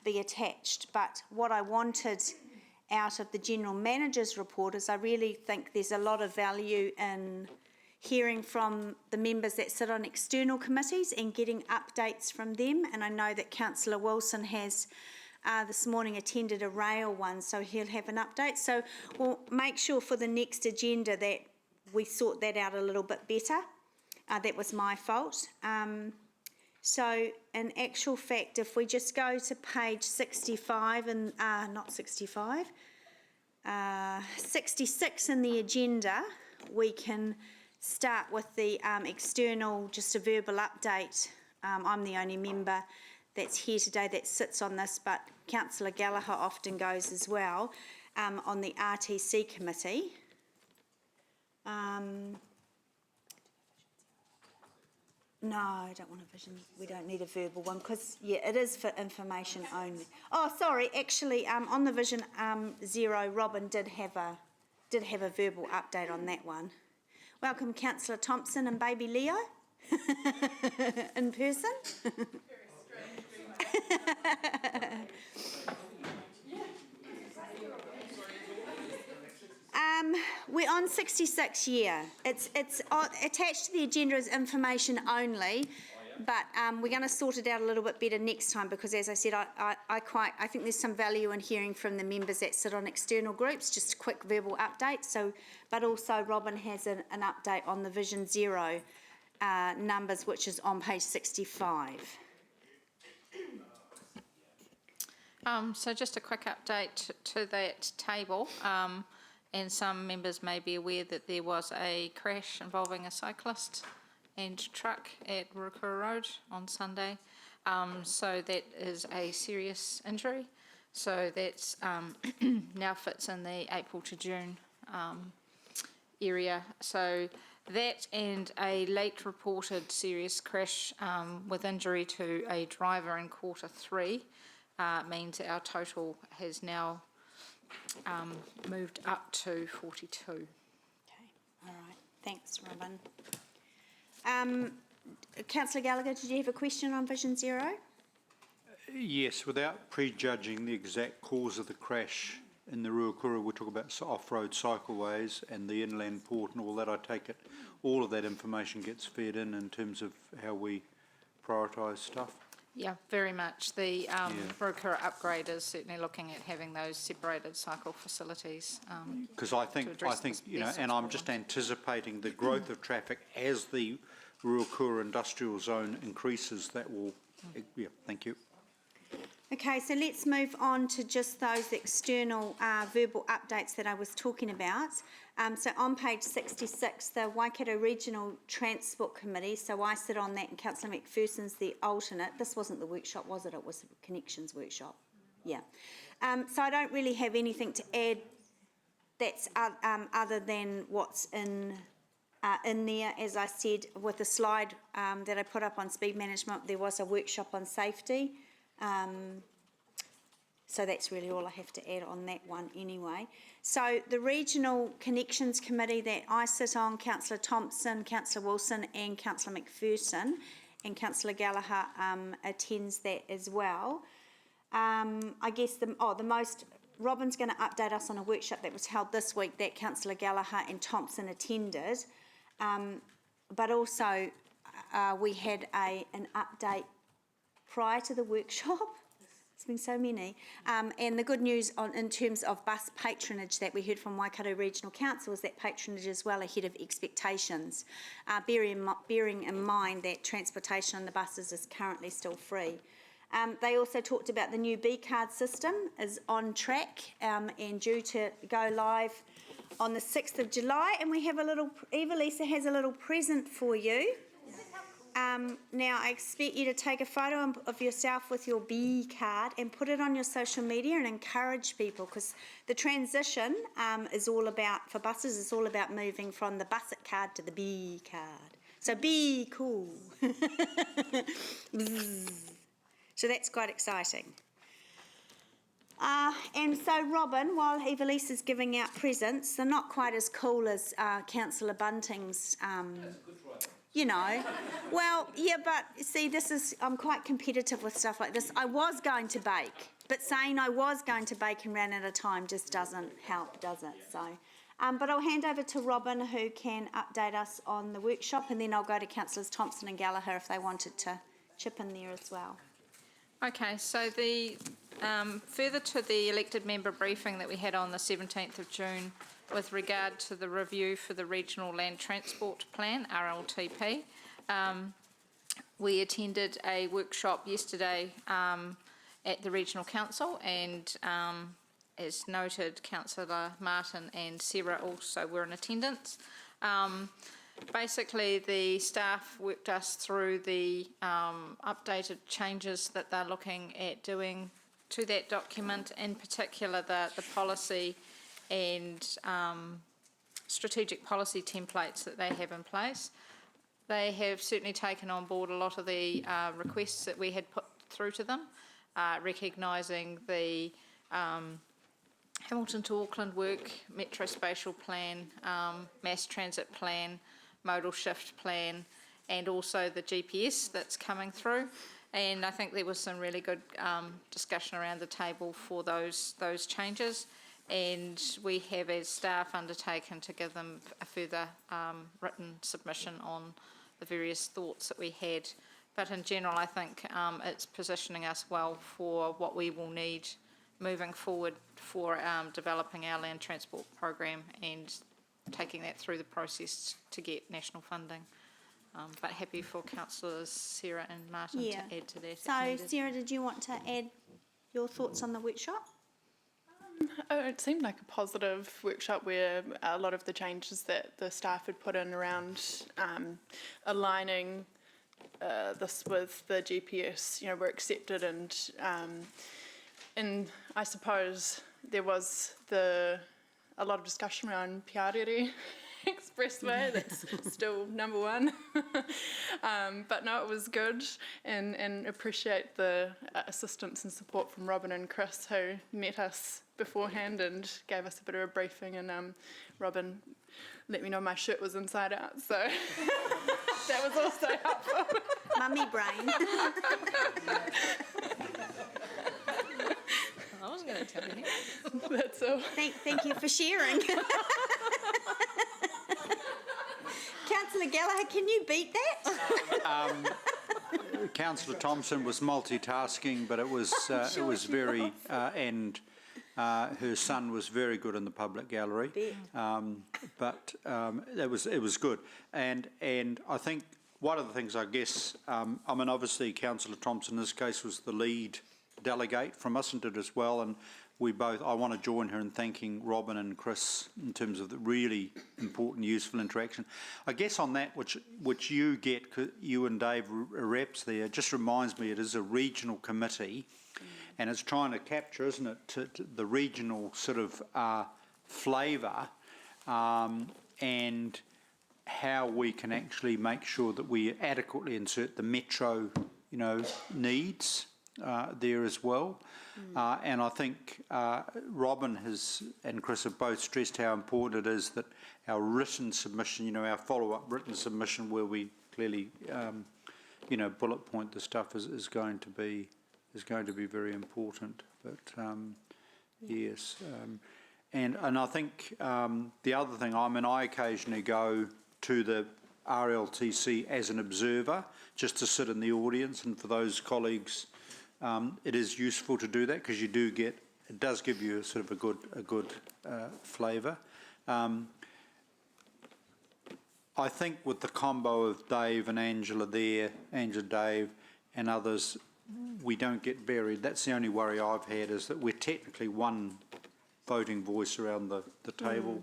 be attached. But what I wanted out of the General Manager's report is I really think there's a lot of value in hearing from the members that sit on external committees and getting updates from them. And I know that Councillor Wilson has this morning attended a rail one, so he'll have an update. So we'll make sure for the next agenda that we sort that out a little bit better. That was my fault. So in actual fact, if we just go to page 65, and not 65, 66 in the agenda, we can start with the external, just a verbal update. I'm the only member that's here today that sits on this, but Councillor Gallagher often goes as well on the RTC committee. No, I don't want a vision. We don't need a verbal one because, yeah, it is for information only. Oh, sorry, actually, on the Vision Zero, Robin did have a verbal update on that one. Welcome, Councillor Thompson and baby Leo in person. We're on 66, yeah. It's attached to the agenda as information only, but we're going to sort it out a little bit better next time because, as I said, I think there's some value in hearing from the members that sit on external groups, just a quick verbal update. So, but also Robin has an update on the Vision Zero numbers, which is on page 65. So just a quick update to that table. And some members may be aware that there was a crash involving a cyclist and truck at Ruakura Road on Sunday. So that is a serious injury. So that's now fits in the April to June area. So that and a late reported serious crash with injury to a driver in Q3 means our total has now moved up to 42. Okay, all right. Thanks, Robin. Councillor Gallagher, did you have a question on Vision Zero? Yes, without prejudging the exact cause of the crash in the Ruakura, we talk about off-road cycleways and the inland port and all that. I take it all of that information gets fed in terms of how we prioritise stuff. Yeah, very much. The Ruakura upgrade is certainly looking at having those separated cycle facilities. Because I think you know, and I'm just anticipating the growth of traffic as the Ruakura industrial zone increases. That will, yeah. Thank you. Okay, so let's move on to just those external verbal updates that I was talking about. So on page 66, the Waikato Regional Transport Committee, so I sit on that and Councillor McPherson's the alternate. This wasn't the workshop, was it? It was the Connections workshop. Yeah. So I don't really have anything to add that's other than what's in there. As I said, with the slide that I put up on speed management, there was a workshop on safety. So that's really all I have to add on that one anyway. So the Regional Connections Committee that I sit on, Councillor Thompson, Councillor Wilson and Councillor McPherson, and Councillor Gallagher attends that as well. I guess Robin's going to update us on a workshop that was held this week that Councillor Gallagher and Thompson attended. But also we had an update prior to the workshop. It's been so many. And the good news in terms of bus patronage that we heard from Waikato Regional Council is that patronage is well ahead of expectations, bearing in mind that transportation on the buses is currently still free. They also talked about the new B-card system is on track and due to go live on the 6th of July. And we have Eva Lisa has a little present for you. now I expect you to take a photo of yourself with your B card and put it on your social media and encourage people, because the transition is all about, for buses, it's all about moving from the Busset card to the B card. So be cool. So that's quite exciting. And so, Robin, while Evelise is giving out presents, they're not quite as cool as Councillor Bunting's, you know. Well, yeah, but see, I'm quite competitive with stuff like this. I was going to bake, but saying I was going to bake and ran out of time just doesn't help, does it? So, but I'll hand over to Robin, who can update us on the workshop, and then I'll go to Councillors Thompson and Gallagher if they wanted to chip in there as well. Okay, so the further to the elected member briefing that we had on the 17th of June with regard to the review for the Regional Land Transport Plan, RLTP, we attended a workshop yesterday at the Regional Council, and as noted, Councillor Martin and Sarah also were in attendance. Basically, the staff worked us through the updated changes that they're looking at doing to that document, in particular the policy and strategic policy templates that they have in place. They have certainly taken on board a lot of the requests that we had put through to them, recognising the Hamilton to Auckland work, Metro Spatial Plan, Mass Transit Plan, Modal Shift Plan, and also the GPS that's coming through. And I think there was some really good discussion around the table for those changes. And we have, as staff, undertaken to give them a further written submission on the various thoughts that we had. But in general, I think it's positioning us well for what we will need moving forward for developing our land transport program and taking that through the process to get national funding. But happy for Councillors Sarah and Martin to add to that. So, Sarah, did you want to add your thoughts on the workshop? It seemed like a positive workshop where a lot of the changes that the staff had put in around aligning this with the GPS, were accepted, and I suppose there was a lot of discussion around Piarere Expressway. That's still number one. But no, it was good, and appreciate the assistance and support from Robin and Chris, who met us beforehand and gave us a bit of a briefing, and Robin let me know my shirt was inside out, so that was also helpful. Mummy brain. I wasn't going to tell you. That's all. Thank you for sharing. Councillor Gallagher, can you beat that? Councillor Thompson was multitasking, but it was very and her son was very good in the public gallery. But it was good, and I think one of the things, I guess, obviously Councillor Thompson in this case was the lead delegate from us and did as well, and I want to join her in thanking Robin and Chris in terms of the really important, useful interaction. I guess on that, which you get, you and Dave are reps there, just reminds me it is a regional committee, and it's trying to capture, isn't it, to the regional sort of flavour, and how we can actually make sure that we adequately insert the metro, needs there as well. And I think Robin and Chris have both stressed how important it is that our written submission, our follow-up written submission, where we clearly, bullet point the stuff is going to be very important. But yes, and I think the other thing, I occasionally go to the RLTC as an observer, just to sit in the audience, and for those colleagues, it is useful to do that because it does give you sort of a good flavour. I think with the combo of Dave and Angela there, Dave and others, we don't get buried. That's the only worry I've had, is that we're technically one voting voice around the table,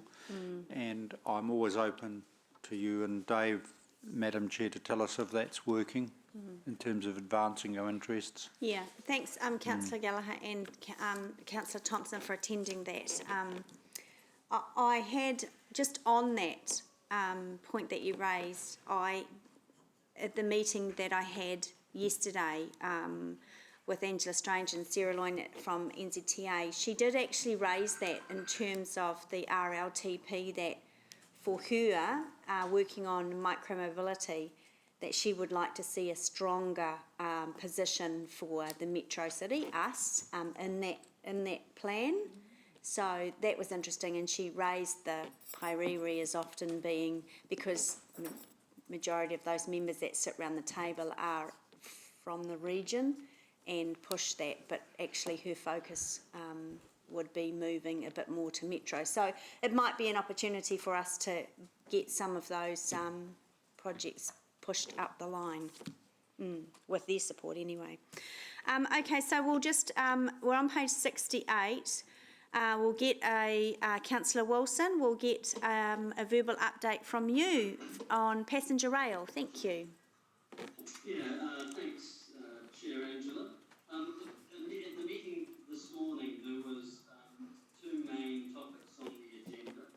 and I'm always open to you and Dave Madam Chair, to tell us if that's working in terms of advancing our interests. Yeah, thanks, Councillor Gallagher and Councillor Thompson for attending that. I had, just on that point that you raised, at the meeting that I had yesterday with Angela Strange and Sarah Loyne from NZTA, she did actually raise that in terms of the RLTP, that for her, working on micromobility, that she would like to see a stronger position for the Metro City, us, in that plan. So that was interesting, and she raised the Pairiri as often being, because majority of those members that sit around the table are from the region, and push that, but actually her focus would be moving a bit more to Metro. So it might be an opportunity for us to get some of those projects pushed up the line, with their support anyway. Okay, so we'll just, we're on page 68. We'll get Councillor Wilson, we'll get a verbal update from you on passenger rail. Thank you. Yeah, thanks, Chair Angela. At the meeting this morning, there was two main topics on the agenda.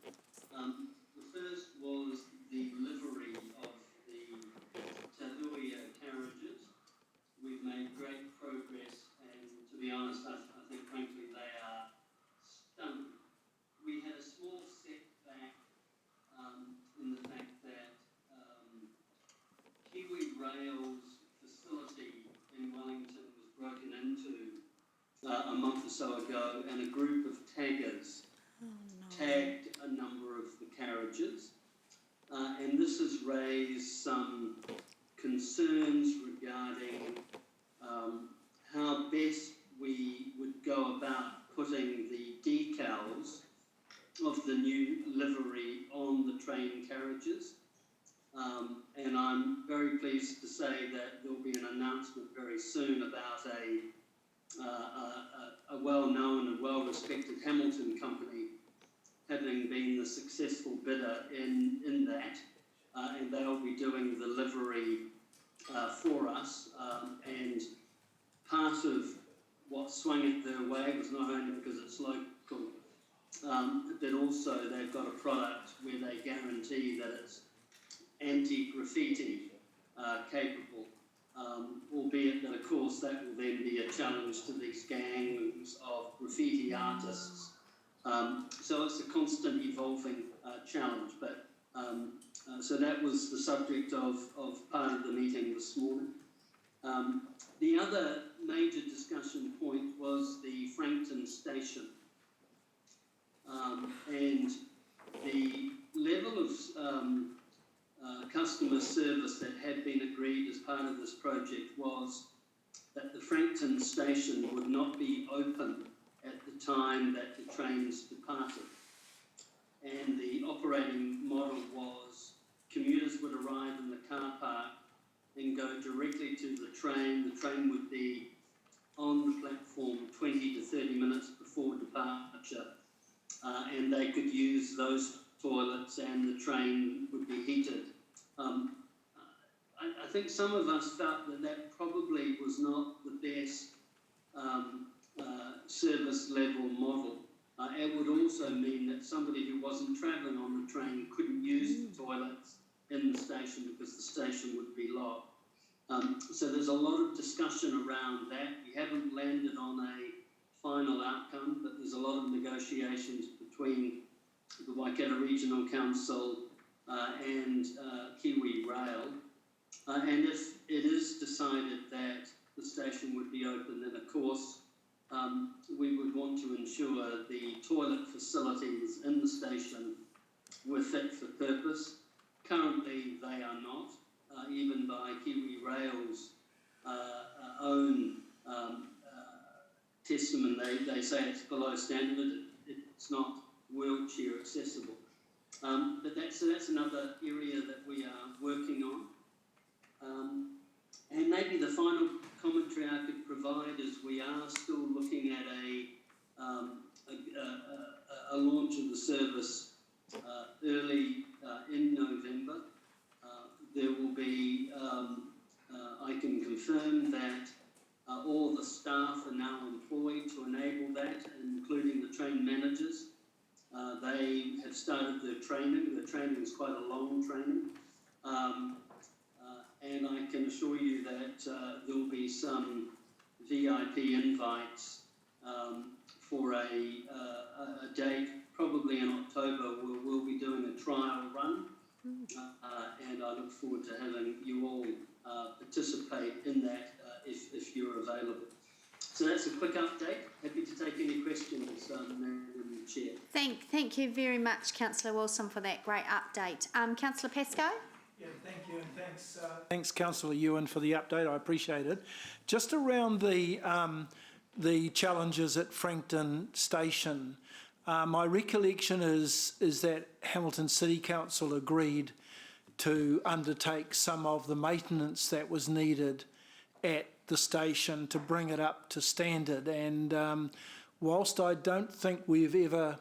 The first was the livery of the Tahuia carriages. We've made great progress, and to be honest, I think frankly they are stunning. We had a small setback in the fact that Kiwi Rail's facility in Wellington was broken into a month or so ago, and a group of taggers tagged a number of the carriages, and this has raised some concerns regarding how best we would go about putting the decals of the new livery on the train carriages. And I'm very pleased to say that there will be an announcement very soon about a well-known and well-respected Hamilton company having been the successful bidder in that, and they'll be doing the livery for us. And part of what swung it their way was not only because it's local, but also they've got a product where they guarantee that it's anti-graffiti capable, albeit that of course that will then be a challenge to these gangs of graffiti artists. So it's a constant evolving challenge, but so that was the subject of part of the meeting this morning. The other major discussion point was the Frankton station, and the level of customer service that had been agreed as part of this project was that the Frankton station would not be open at the time that the trains departed. And the operating model was commuters would arrive in the car park and go directly to the train. The train would be on the platform 20 to 30 minutes before departure, and they could use those toilets and the train would be heated. I think some of us felt that that probably was not the best service level model. It would also mean that somebody who wasn't travelling on the train couldn't use the toilets in the station because the station would be locked. So there's a lot of discussion around that. We haven't landed on a final outcome, but there's a lot of negotiations between the Waikato Regional Council and Kiwi Rail. And if it is decided that the station would be open, then of course we would want to ensure the toilet facilities in the station were fit for purpose. Currently they are not, even by Kiwi Rail's own testament. They say it's below standard, it's not wheelchair accessible. But that's another area that we are working on. And maybe the final commentary I could provide is we are still looking at a launch of the service early in November. there will be, I can confirm that all the staff are now employed to enable that, including the train managers. They have started their training. The training is quite a long training. And I can assure you that there will be some VIP invites for a date, probably in October, where we'll be doing a trial run. And I look forward to having you all participate in that if you're available. So that's a quick update. Happy to take any questions, Madam Chair. Thank you very much, Councillor Wilson, for that great update. Councillor Pascoe? Yeah, thank you, and thanks. Thanks, Councillor Ewan, for the update. I appreciate it. Just around the challenges at Frankton Station, my recollection is that Hamilton City Council agreed to undertake some of the maintenance that was needed at the station to bring it up to standard. And whilst I don't think we've ever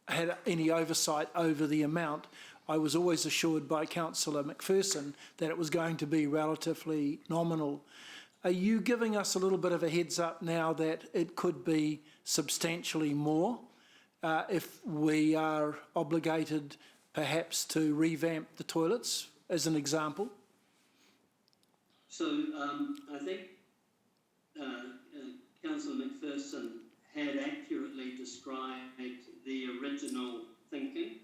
had any oversight over the amount, I was always assured by Councillor McPherson that it was going to be relatively nominal. Are you giving us a little bit of a heads up now that it could be substantially more if we are obligated perhaps to revamp the toilets, as an example? So I think Councillor McPherson had accurately described the original thinking.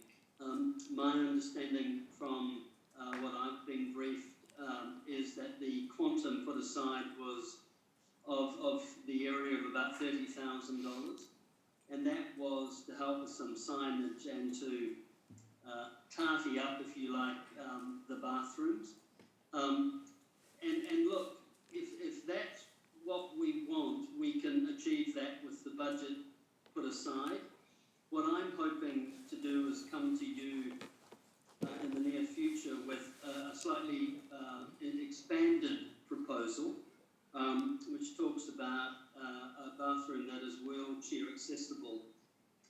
My understanding from what I've been briefed is that the quantum put aside was of the area of about $30,000, and that was to help with some signage and to tarty up, if you like, the bathrooms. And look, if that's what we want, we can achieve that with the budget put aside. What I'm hoping to do is come to you in the near future with a slightly expanded proposal, which talks about a bathroom that is wheelchair accessible.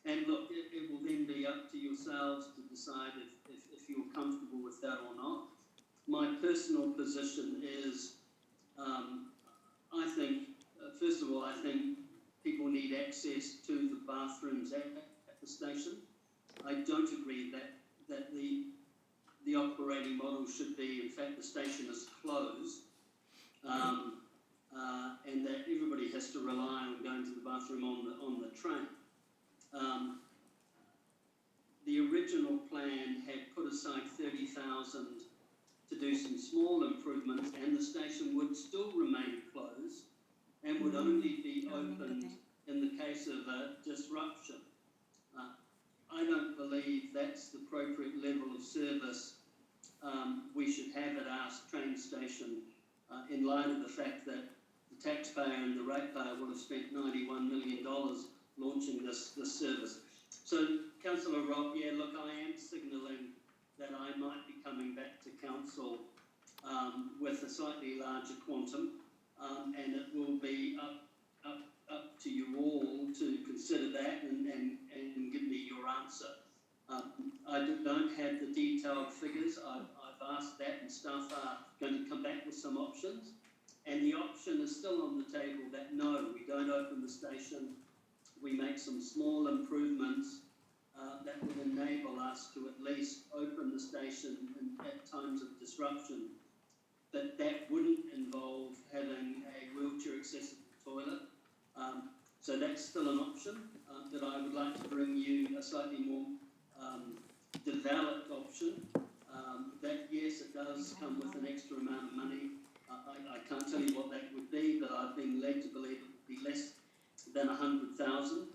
And look, it will then be up to yourselves to decide if you're comfortable with that or not. My personal position is, I think, first of all, I think people need access to the bathrooms at the station. I don't agree that the operating model should be, in fact, the station is closed, and that everybody has to rely on going to the bathroom on the train. The original plan had put aside $30,000 to do some small improvements, and the station would still remain closed and would only be opened in the case of a disruption. I don't believe that's the appropriate level of service we should have at our train station in light of the fact that the taxpayer and the ratepayer would have spent $91 million launching this service. So, Councillor Robb, yeah, look, I am signalling that I might be coming back to Council with a slightly larger quantum, and it will be up to you all to consider that and give me your answer. I don't have the detailed figures. I've asked that, and staff are going to come back with some options. And the option is still on the table that no, we don't open the station. We make some small improvements that would enable us to at least open the station at times of disruption. But that wouldn't involve having a wheelchair accessible toilet. So that's still an option that I would like to bring you a slightly more developed option. That, yes, it does come with an extra amount of money. I can't tell you what that would be, but I've been led to believe it would be less than 100,000.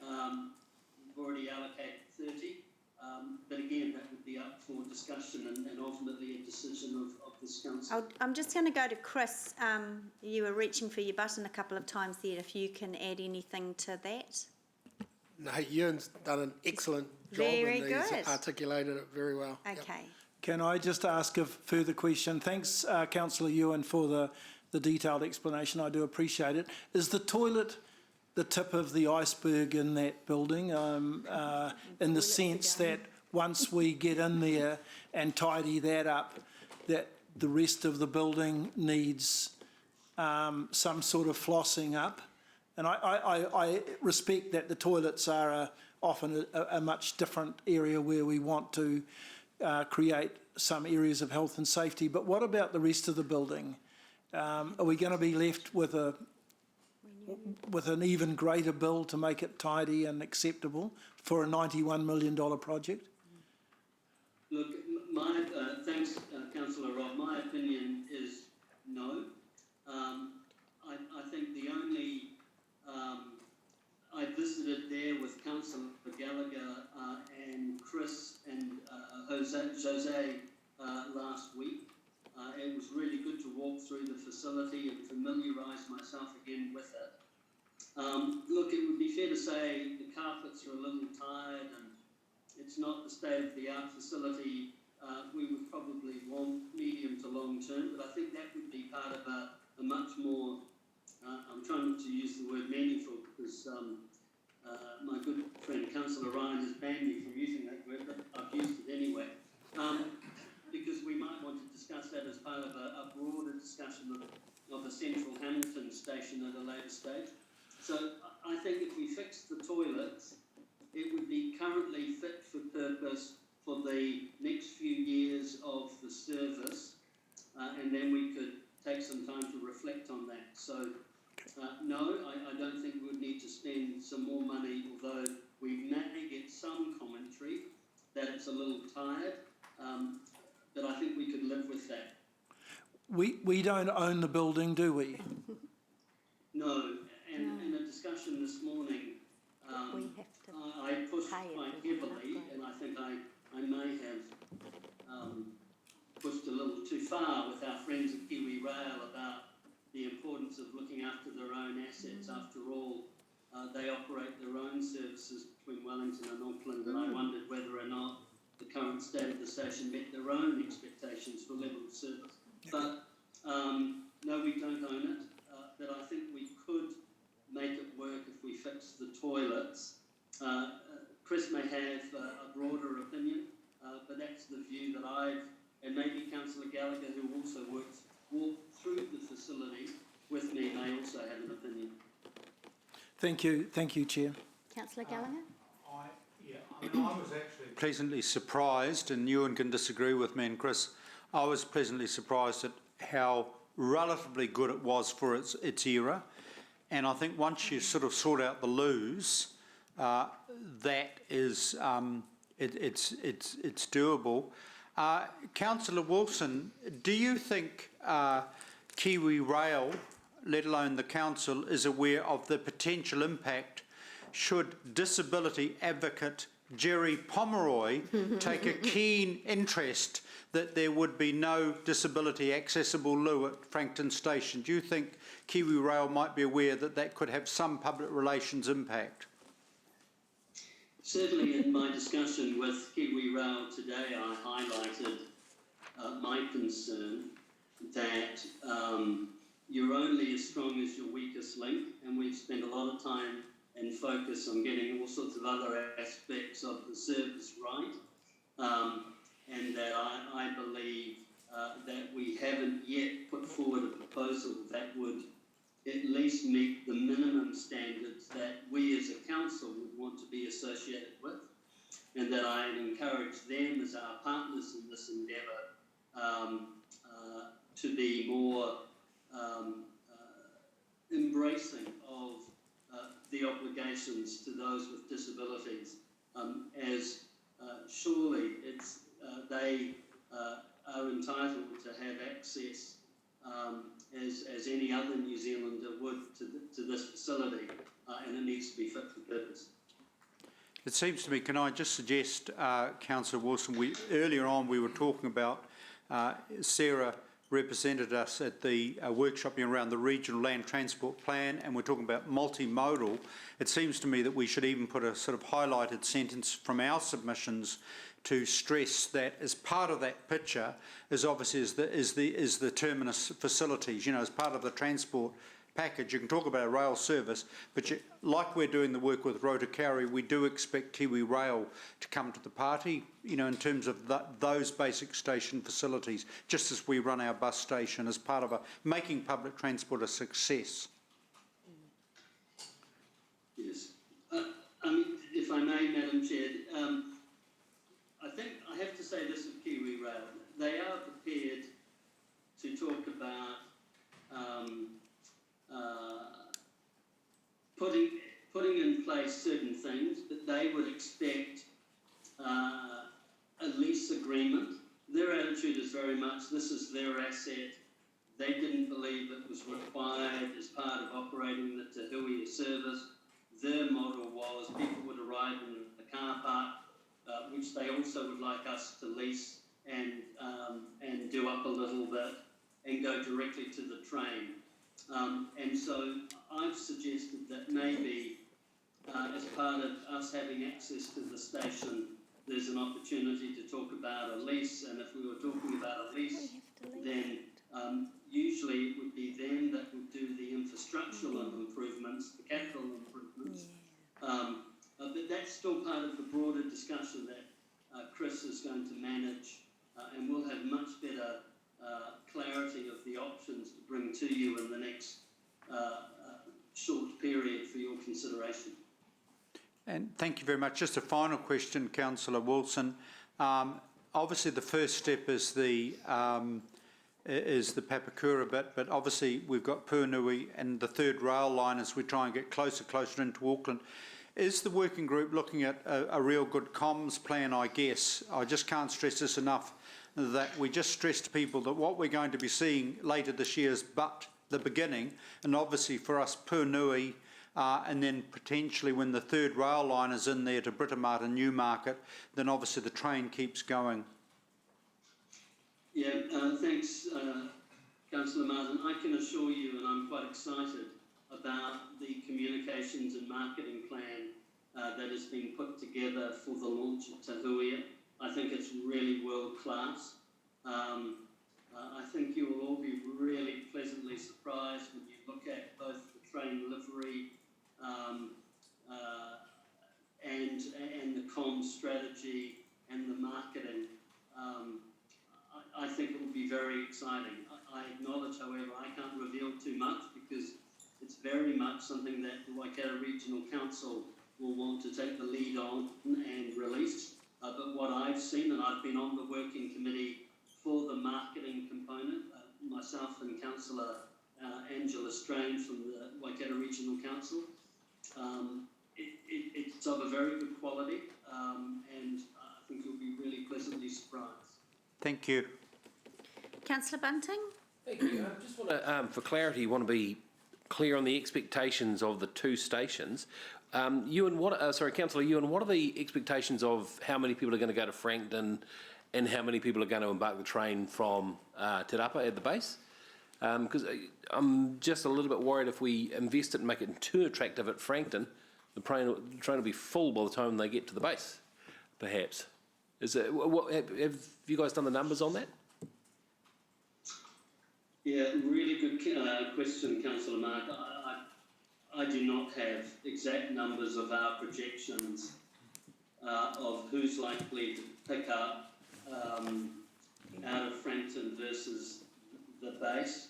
We've already allocated 30. But again, that would be up for discussion and ultimately a decision of this council. I'm just going to go to Chris. You were reaching for your button a couple of times there. If you can add anything to that. No, Ewan's done an excellent job Very and good. he's articulated it very well. Okay. Yep. Can I just ask a further question? Thanks, Councillor Ewan, for the detailed explanation. I do appreciate it. Is the toilet the tip of the iceberg in that building, in the sense that once we get in there and tidy that up, that the rest of the building needs some sort of flossing up. And I respect that the toilets are often a much different area where we want to create some areas of health and safety. But what about the rest of the building? Are we going to be left with an even greater bill to make it tidy and acceptable for a $91 million project? Look, thanks, Councillor Rob. My opinion is no. I think the only I visited there with Councillor Gallagher and Chris and Jose last week. It was really good to walk through the facility and familiarise myself again with it. Look, it would be fair to say the carpets are a little tired and it's not the state-of-the-art facility we would probably want medium to long term, but I think that would be part of a much more, I'm trying not to use the word meaningful because my good friend Councillor Ryan has banned me from using that word, but I've used it anyway. Because we might want to discuss that as part of a broader discussion of a central Hamilton station at a later stage. So I think if we fix the toilets, it would be currently fit for purpose for the next few years of the service, and then we could take some time to reflect on that. So no, I don't think we would need to spend some more money, although we may get some commentary that it's a little tired, but I think we could live with that. We don't own the building, do we? No, and in a discussion this morning, I pushed quite heavily, and I think I may have pushed a little too far with our friends at Kiwi Rail about the importance of looking after their own assets. After all, they operate their own services between Wellington and Auckland, and I wondered whether or not the current state of the station met their own expectations for level of service. But no, we don't own it, but I think we could make it work if we fix the toilets. Chris may have a broader opinion, but that's the view that and maybe Councillor Gallagher, who also walked through the facility with me, may also have an opinion. Thank you, Chair. Councillor Gallagher? I was actually pleasantly surprised, and Ewan can disagree with me and Chris, I was pleasantly surprised at how relatively good it was for its era. And I think once you sort of sort out the loos, that is, it's doable. Councillor Wilson, do you think Kiwi Rail, let alone the council, is aware of the potential impact should disability advocate Jerry Pomeroy take a keen interest that there would be no disability accessible loo at Frankton Station? Do you think Kiwi Rail might be aware that that could have some public relations impact? Certainly in my discussion with Kiwi Rail today, I highlighted my concern that you're only as strong as your weakest link, and we've spent a lot of time and focus on getting all sorts of other aspects of the service right, and that I believe that we haven't yet put forward a proposal that would at least meet the minimum standards that we as a council would want to be associated with, and that I encourage them as our partners in this endeavour to be more embracing of the obligations to those with disabilities, as surely they are entitled to have access as any other New Zealander would to this facility, and it needs to be fit for purpose. It seems to me, can I just suggest, Councillor Wilson, earlier on we were talking about, Sarah represented us at the workshop around the regional land transport plan, and we're talking about multimodal. It seems to me that we should even put a sort of highlighted sentence from our submissions to stress that as part of that picture is obviously is the terminus facilities, you know, as part of the transport package. You can talk about a rail service, but like we're doing the work with Rotokauri, we do expect Kiwi Rail to come to the party, you know, in terms of those basic station facilities, just as we run our bus station as part of making public transport a success. Yes. I mean, if I may, Madam Chair, I think I have to say this of Kiwi Rail. They are prepared to talk about putting in place certain things, but they would expect a lease agreement. Their attitude is very much, this is their asset. They didn't believe it was required as part of operating the Te Huia service. Their model was people would arrive in the car park, which they also would like us to lease and do up a little bit and go directly to the train. And so I've suggested that maybe as part of us having access to the station, there's an opportunity to talk about a lease, and if we were talking about a lease, then usually it would be them that would do the infrastructural improvements, the capital improvements. But that's still part of the broader discussion that Chris is going to manage, and we'll have much better clarity of the options to bring to you in the next short period for your consideration. And thank you very much. Just a final question, Councillor Wilson. Obviously, the first step is the Papakura bit, but obviously we've got Puanui and the third rail line as we try and get closer into Auckland. Is the working group looking at a real good comms plan, I guess? I just can't stress this enough, that we just stress to people that what we're going to be seeing later this year is but the beginning, and obviously for us Puanui, and then potentially when the third rail line is in there to Britomart and Newmarket, then obviously the train keeps going. Yeah, thanks, Councillor Martin. I can assure you, and I'm quite excited about the communications and marketing plan that has been put together for the launch of Te Huia. I think it's really world class. I think you will all be really pleasantly surprised when you look at both the train livery and the comm strategy and the marketing. I think it will be very exciting. I acknowledge, however, I can't reveal too much because it's very much something that the Waikato Regional Council will want to take the lead on and release. But what I've seen, and I've been on the working committee for the marketing component, myself and Councillor Angela Strange from the Waikato Regional Council, it's of a very good quality, and I think you'll be really pleasantly surprised. Thank you. Councillor Bunting? Thank you. I just want to, for clarity, want to be clear on the expectations of the two stations. Councillor Ewan, what are the expectations of how many people are going to go to Frankton and how many people are going to embark the train from Te Rapa at the base? Because I'm just a little bit worried if we invest it and make it too attractive at Frankton, the train will be full by the time they get to the base, perhaps. Have you guys done the numbers on that? Yeah, really good question, Councillor Mark. I do not have exact numbers of our projections of who's likely to pick up out of Frankton versus the base.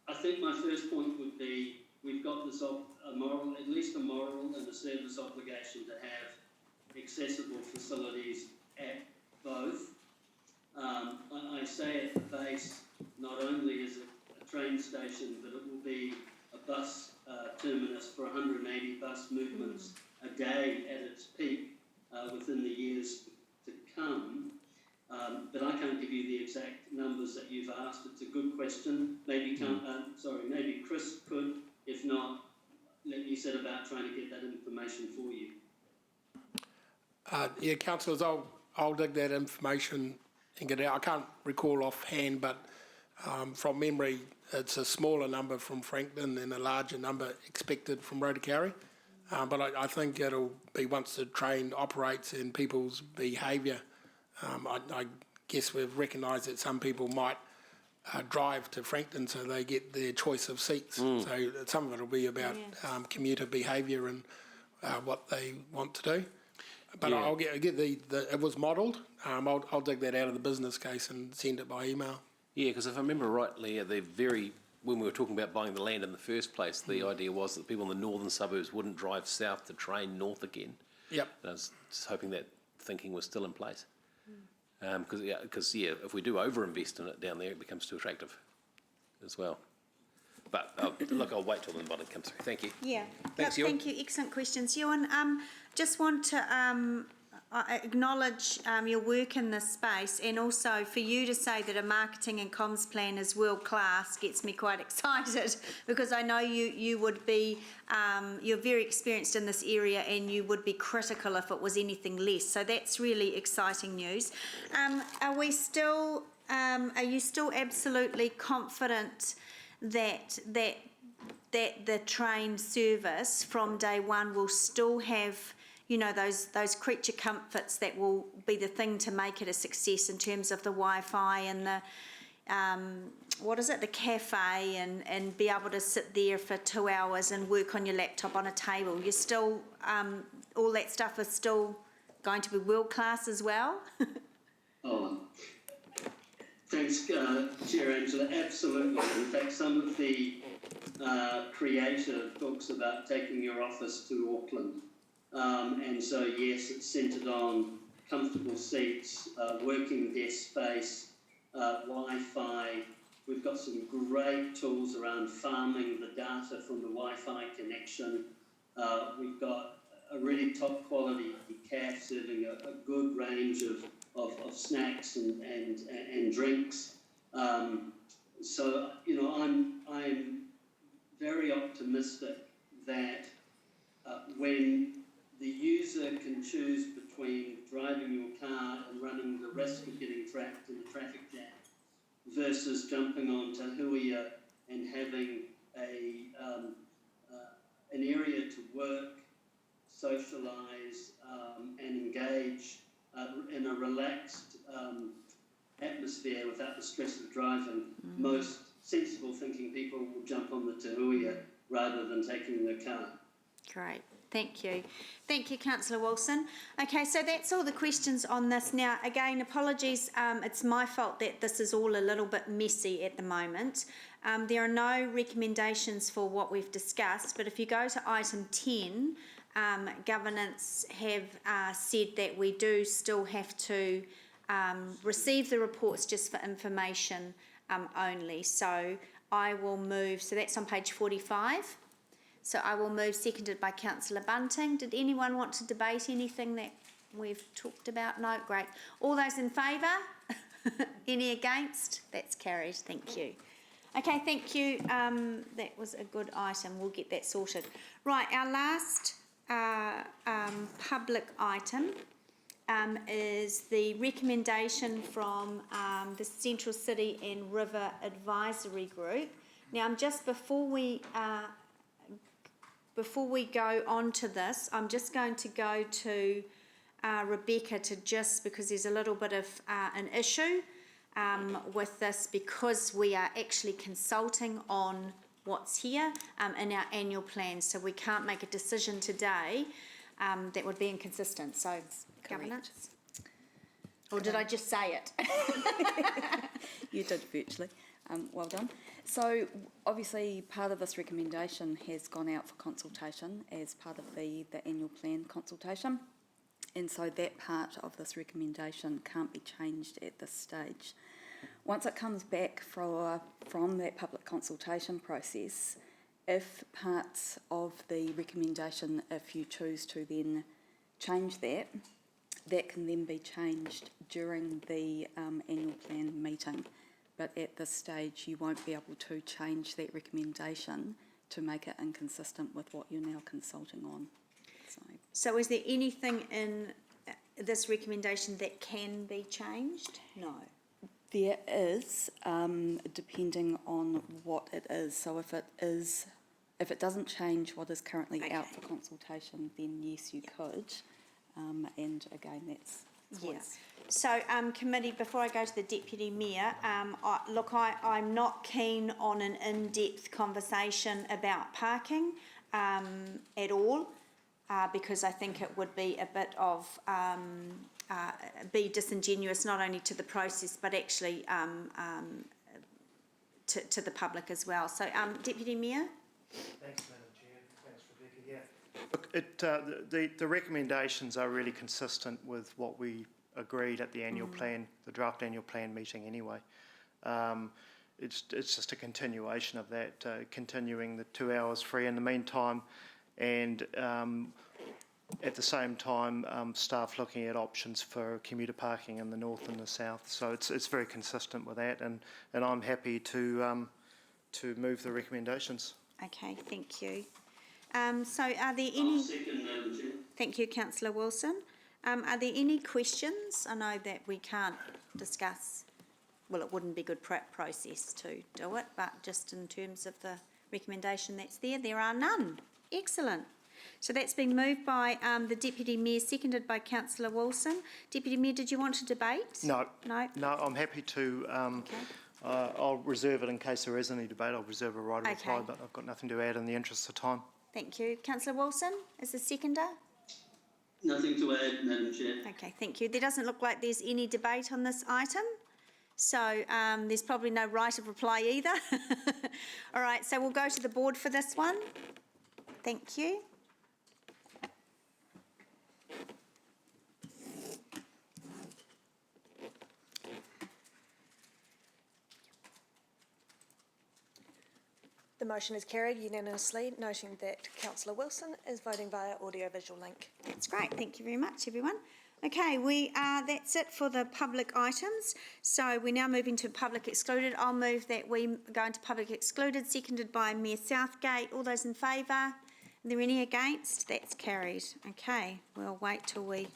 I think my first point would be we've got this at least a moral and a service obligation to have accessible facilities at both. I say at the base, not only is it a train station, but it will be a bus terminus for 180 bus movements a day at its peak within the years to come. But I can't give you the exact numbers that you've asked. It's a good question. Maybe Chris could. If not, let me set about trying to get that information for you. Yeah, councillors, I'll dig that information and get it out. I can't recall offhand, but from memory, it's a smaller number from Frankton and a larger number expected from Rotokauri. But I think it'll be once the train operates and people's behaviour. I guess we've recognised that some people might drive to Frankton, so they get their choice of seats. So some of it will be about commuter behaviour and what they want to do. But I'll get it was modelled. I'll dig that out of the business case and send it by email. Yeah, because if I remember rightly, when we were talking about buying the land in the first place, the idea was that people in the northern suburbs wouldn't drive south to train north again. Yep. And I was just hoping that thinking was still in place. Because if we do overinvest in it down there, it becomes too attractive as well. But look, I'll wait till the bottom comes through. Thank you. Yeah. Thanks, Look, Ewan. thank you. Excellent questions. Ewan, just want to acknowledge your work in this space, and also for you to say that a marketing and comms plan is world class gets me quite excited, because I know you would be, you're very experienced in this area and you would be critical if it was anything less. So that's really exciting news. Are you still absolutely confident that the train service from day one will still have, you know, those creature comforts that will be the thing to make it a success in terms of the Wi-Fi and the the cafe, and be able to sit there for 2 hours and work on your laptop on a table? You're still all that stuff is still going to be world class as well? Thanks, Chair Angela. Absolutely. In fact, some of the creative talks about taking your office to Auckland. And so, yes, it's centred on comfortable seats, working desk space, Wi-Fi. We've got some great tools around farming the data from the Wi-Fi connection. We've got a really top quality caf serving a good range of snacks and drinks. So, you know, I'm very optimistic that when the user can choose between driving your car and running the risk of getting trapped in a traffic jam versus jumping on Te Huia and having an area to work, socialise and engage in a relaxed atmosphere without the stress of driving, most sensible thinking people will jump on the Te Huia rather than taking their car. Great. Thank you. Thank you, Councillor Wilson. Okay, so that's all the questions on this. Now, again, apologies, it's my fault that this is all a little bit messy at the moment. There are no recommendations for what we've discussed, but if you go to item 10, governance have said that we do still have to receive the reports just for information only. So I will move, so that's on page 45. So I will move, seconded by Councillor Bunting. Did anyone want to debate anything that we've talked about? No? Great. All those in favour? Any against? That's carried. Thank you. Okay, thank you. That was a good item. We'll get that sorted. Right, our last public item is the recommendation from the Central City and River Advisory Group. Now, just before we go on to this, I'm just going to go to Rebecca because there's a little bit of an issue with this, because we are actually consulting on what's here in our annual plan. So we can't make a decision today that would be inconsistent. So, governance? Or did I just say it? You did virtually. Well done. So obviously part of this recommendation has gone out for consultation as part of the annual plan consultation, and so that part of this recommendation can't be changed at this stage. Once it comes back from that public consultation process, if parts of the recommendation, if you choose to then change that, that can then be changed during the annual plan meeting. But at this stage, you won't be able to change that recommendation to make it inconsistent with what you're now consulting on. So is there anything in this recommendation that can be changed? No. There is, depending on what it is. So if it doesn't change what is currently out for consultation, then yes, you could. And again, that's Yeah. So, committee, before I go to the Deputy Mayor, I'm not keen on an in-depth conversation about parking at all, because I think it would be a bit of, be disingenuous not only to the process but actually to the public as well. So, Deputy Mayor? Thanks, Madam Chair. Thanks, Rebecca. Yeah. Look, the recommendations are really consistent with what we agreed at the annual plan, the draft annual plan meeting anyway. It's just a continuation of that, continuing the 2 hours free in the meantime, and at the same time, staff looking at options for commuter parking in the north and the south. So it's very consistent with that, and I'm happy to move the recommendations. Okay, thank you. So are there any... I'll second, Madam Chair. Thank you, Councillor Wilson. Are there any questions? I know that we can't discuss, well, it wouldn't be good process to do it, but just in terms of the recommendation that's there, there are none. Excellent. So that's been moved by the Deputy Mayor, seconded by Councillor Wilson. Deputy Mayor, did you want to debate? No. No? No, I'm happy to... I'll reserve it in case there is any debate. I'll reserve a right of reply, but I've got nothing to add in the interest of time. Thank you. Councillor Wilson, is the seconder? Nothing to add, Madam Chair. Okay, thank you. There doesn't look like there's any debate on this item, so there's probably no right of reply either. All right, so we'll go to the board for this one. Thank you. The motion is carried unanimously, noting that Councillor Wilson is voting via audiovisual link. That's great. Thank you very much, everyone. Okay, that's it for the public items. So we're now moving to public excluded. I'll move that we go into public excluded, seconded by Mayor Southgate. All those in favour? Are there any against? That's carried. Okay, we'll wait till we